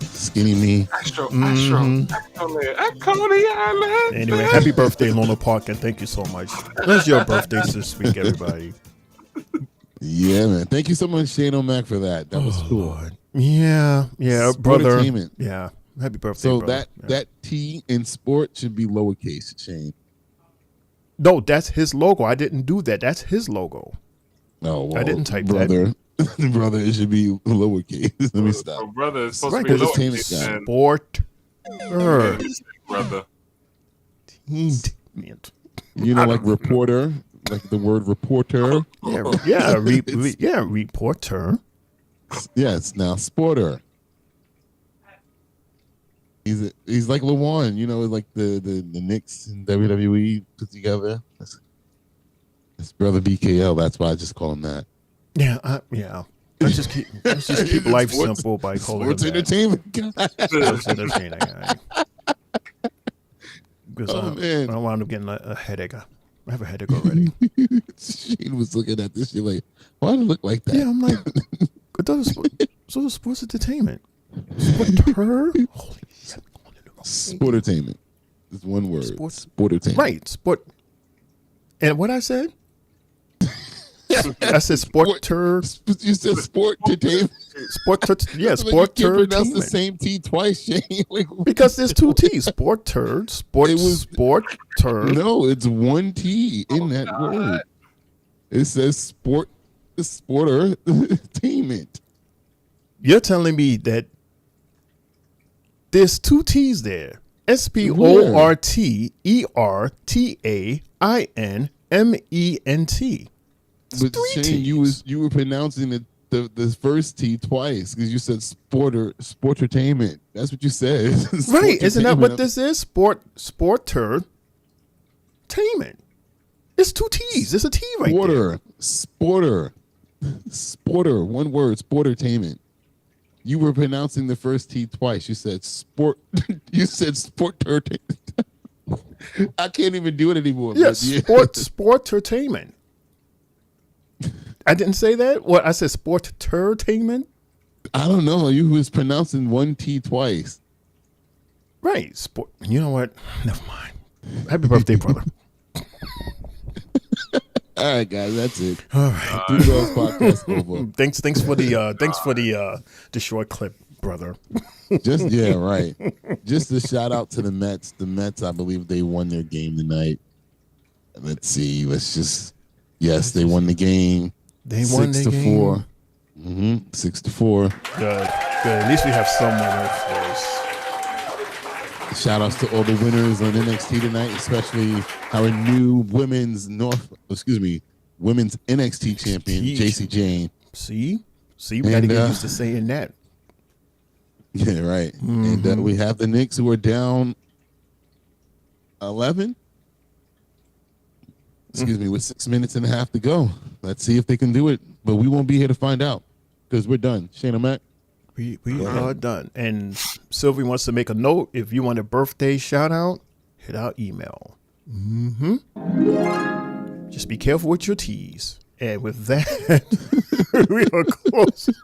Skinny me. Astro. Anyway, happy birthday, Luna Park, and thank you so much. When's your birthday this week, everybody? Yeah, man. Thank you so much, Shane O'Mac, for that. That was cool. Lord. Yeah, brother. Sportertainment. Yeah. Happy birthday, So brother. that T in sport should be lowercase, Shane. No, that's his logo. I didn't do that. That's his logo. No, well, I didn't type brother. Brother, it should be lowercase. Let me stop. So brother, it's supposed Right, to be 'cause lowercase. it's man. Sport. Brother. You know, like reporter, like the word reporter. Reporter. Yes, now sporter. He's like Lawan, you know, like the Knicks and WWE put together. It's brother BKL. That's why I just call him that. Yeah. Let's just keep life simple by calling Sports him entertainment guy. Sports entertainment guy. Because man. I wound up getting a headache. I have a headache already. Shane was looking at this shit like, why do it look like that? Yeah, I'm like, so the sports entertainment. Sporter? Holy shit. Sportertainment. It's one word. Sportertainment. Right. Sport. And what I said? I said sporter. You said sportertainment. Yeah, Like you can't pronounce the sportertainment. same T twice, Shane. Because there's two T's. Sporter. Sporter. No, it's one T in that word. It says sportertainment. You're telling me that there's two T's there. SPORTERTAINMENT. But Shane, you were pronouncing the first T twice because you said sportertainment. That's what you said. Right. Isn't that what this is? Sportertainment. It's two T's. There's a T right there. Sporter. One word. Sportertainment. You were pronouncing the first T twice. You said sport. You said sportertainment. I can't even do it anymore. Yes, sportertainment. I didn't say that. What I said, sportertainment. I don't know. You was pronouncing one T twice. Right. Sport. You know what? Never mind. Happy birthday, brother. All right, guys, that's it. All right. 3Bells Podcast over. Thanks for the short clip, brother. Just right. Just a shout out to the Mets. The Mets, I believe they won their game tonight. Let's see. Yes, they won the game. They won the game. 6-4. 6-4. Good. At least we have someone else. Shout outs to all the winners on NXT tonight, especially our new women's NXT champion, JC Jane. See, we got to get used to saying that. Yeah, right. And we have the Knicks who are down 11. With 6 minutes and a half to go. Let's see if they can do it. But we won't be here to find out because we're done. Shane O'Mac. We are done. And Sylvie wants to make a note. If you want a birthday shout out, hit our email. Just be careful with your T's. And with that, we are closing.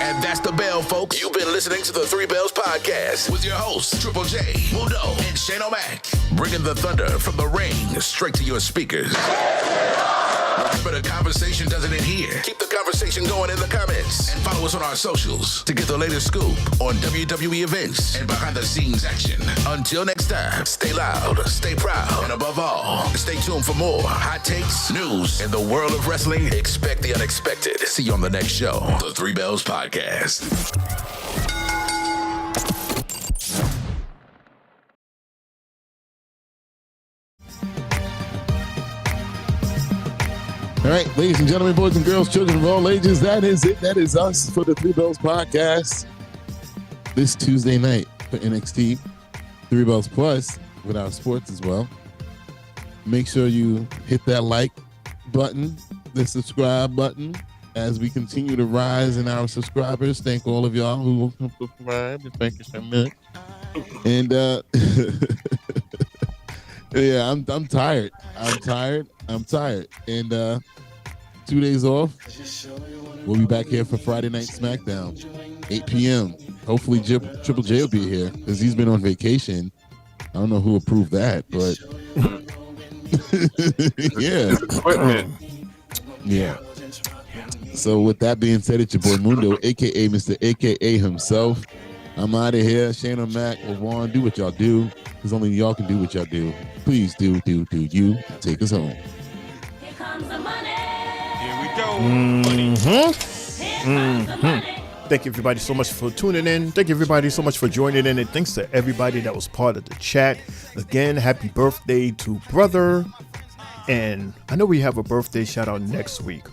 And that's the bell, folks. You've been listening to the 3Bells Podcast with your hosts, Triple J, Mundo, and Shane O'Mac. Bringing the thunder from the ring straight to your speakers. But the conversation doesn't end here. Keep the conversation going in the comments. And follow us on our socials to get the latest scoop on WWE events and behind-the-scenes action. Until next time, stay loud, stay proud, and above all, stay tuned for more hot takes, news, in the world of wrestling. Expect the unexpected. See you on the next show, the 3Bells Podcast. All right, ladies and gentlemen, boys and girls, children of all ages, that is it. That is us for the 3Bells Podcast. This Tuesday night for NXT, 3Bells Plus with our sports as well. Make sure you hit that like button, the subscribe button, as we continue to rise in our subscribers. Thank all of y'all who will subscribe. Thank you so much. And yeah, I'm tired. I'm tired. And 2 days off. We'll be back here for Friday Night SmackDown, 8 p.m. Hopefully Triple J will be here because he's been on vacation. I don't know who approved that, but yeah. Yeah. So with that being said, it's your boy Mundo, a.k.a. Mr. A.K.A. himself. I'm out of here. Shane O'Mac, LaVon, do what y'all do because only y'all can do what y'all do. Please do you. Take us home. Here comes the money. Here we go. Thank you, everybody, so much for tuning in. Thank you, everybody, so much for joining in. And thanks to everybody that was part of the chat. Again, happy birthday to brother. And I know we have a birthday shout out next week.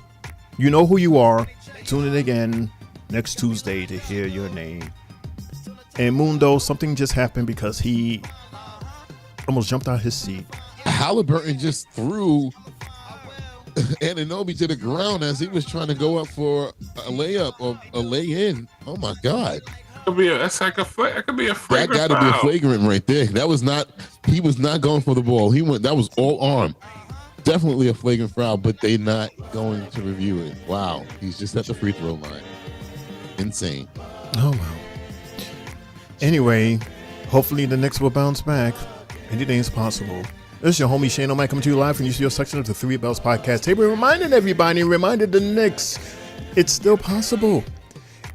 You know who you are. Tune in again next Tuesday to hear your name. And Mundo, something just happened because he almost jumped out his seat. Halliburton just threw Anunoby to the ground as he was trying to go up for a layup or a lay-in. Oh my God! That could be a flagrant. That got to be a flagrant right there. That was not. He was not going for the ball. He went. That was all arm. Definitely a flagrant foul, but they not going to review it. Wow, he's just at the free throw line. Insane. Oh well. Anyway, hopefully the Knicks will bounce back. Anything is possible. This is your homie Shane O'Mac coming to you live from your section of the 3Bells Podcast table. Reminding everybody, reminded the Knicks, it's still possible.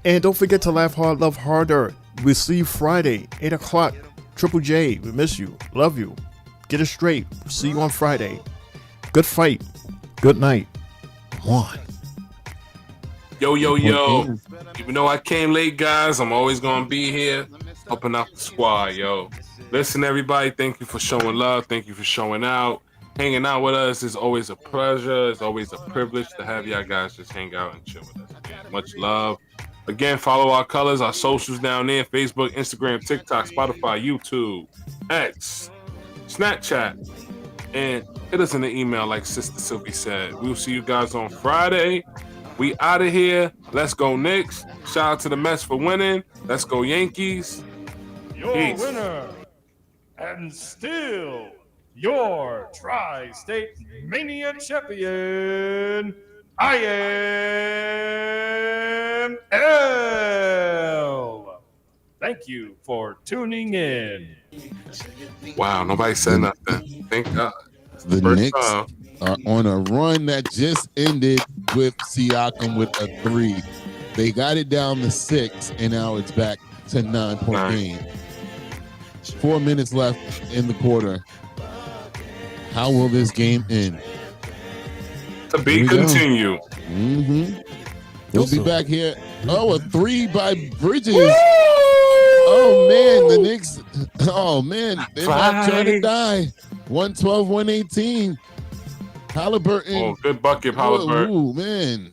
And don't forget to laugh hard, love harder. We'll see you Friday, 8 o'clock. Triple J, we miss you, love you. Get it straight. See you on Friday. Good fight. Good night. One. Yo. Even though I came late, guys, I'm always going to be here helping out the squad, yo. Listen, everybody, thank you for showing love. Thank you for showing out. Hanging out with us is always a pleasure. It's always a privilege to have y'all guys just hang out and chill with us. Man. Much love. Again, follow our colors, our socials down there, Facebook, Instagram, TikTok, Spotify, YouTube, X, Snapchat, and hit us in the email like Sister Sylvie said. We'll see you guys on Friday. We out of here. Let's go Knicks. Shout out to the Mets for winning. Let's go Yankees. Your Peace. winner and still your Tri-State Mania champion, I am L. Thank you for tuning in. Wow, nobody said nothing. Thank God. The Knicks are on a run that just ended with Siakam with a 3. They got it down to 6, and now it's back to 9-point game. 4 minutes left in the quarter. How will this game end? To be continued. Mm-hmm. We'll be back here. Oh, a 3 by Bridges. Oh, man, the Knicks. Oh, man, they're not trying to die. 112-118. Halliburton. Oh, good bucket, Halliburton. Ooh, man.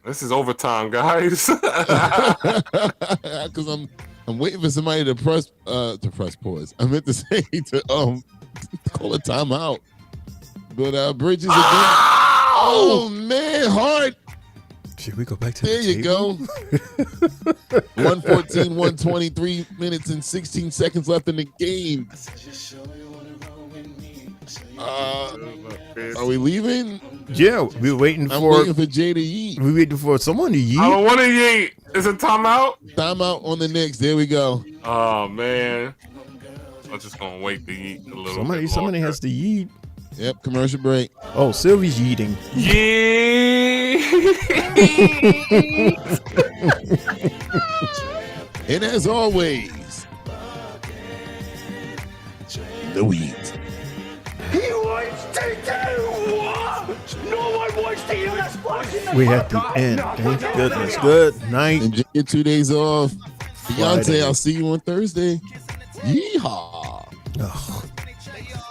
This is overtime, guys. Because I'm waiting for somebody to press pause. I meant to say to call a timeout. But Bridges again. Oh man, hard. Should we go back to there? You go. 114, 123 minutes and 16 seconds left in the game. Are we leaving? Yeah, we're waiting I'm waiting for Jay to yeet. We're waiting for someone to yeet. I don't want to yeet. Is it timeout? Timeout on the Knicks. There we go. Oh man, I'm just gonna wait to yeet a little. Somebody has to yeet. Yep, commercial break. Oh, Sylvie's yeeting. Yeah. And as always, the weed. He wants to do what? No one wants to hear that splash in the We have to end. Thank goodness. Good night. Enjoy your 2 days off. Beyonce, Friday. I'll see you on Thursday. Yeehaw.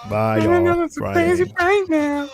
Bye, y'all. Friday. Crazy right now.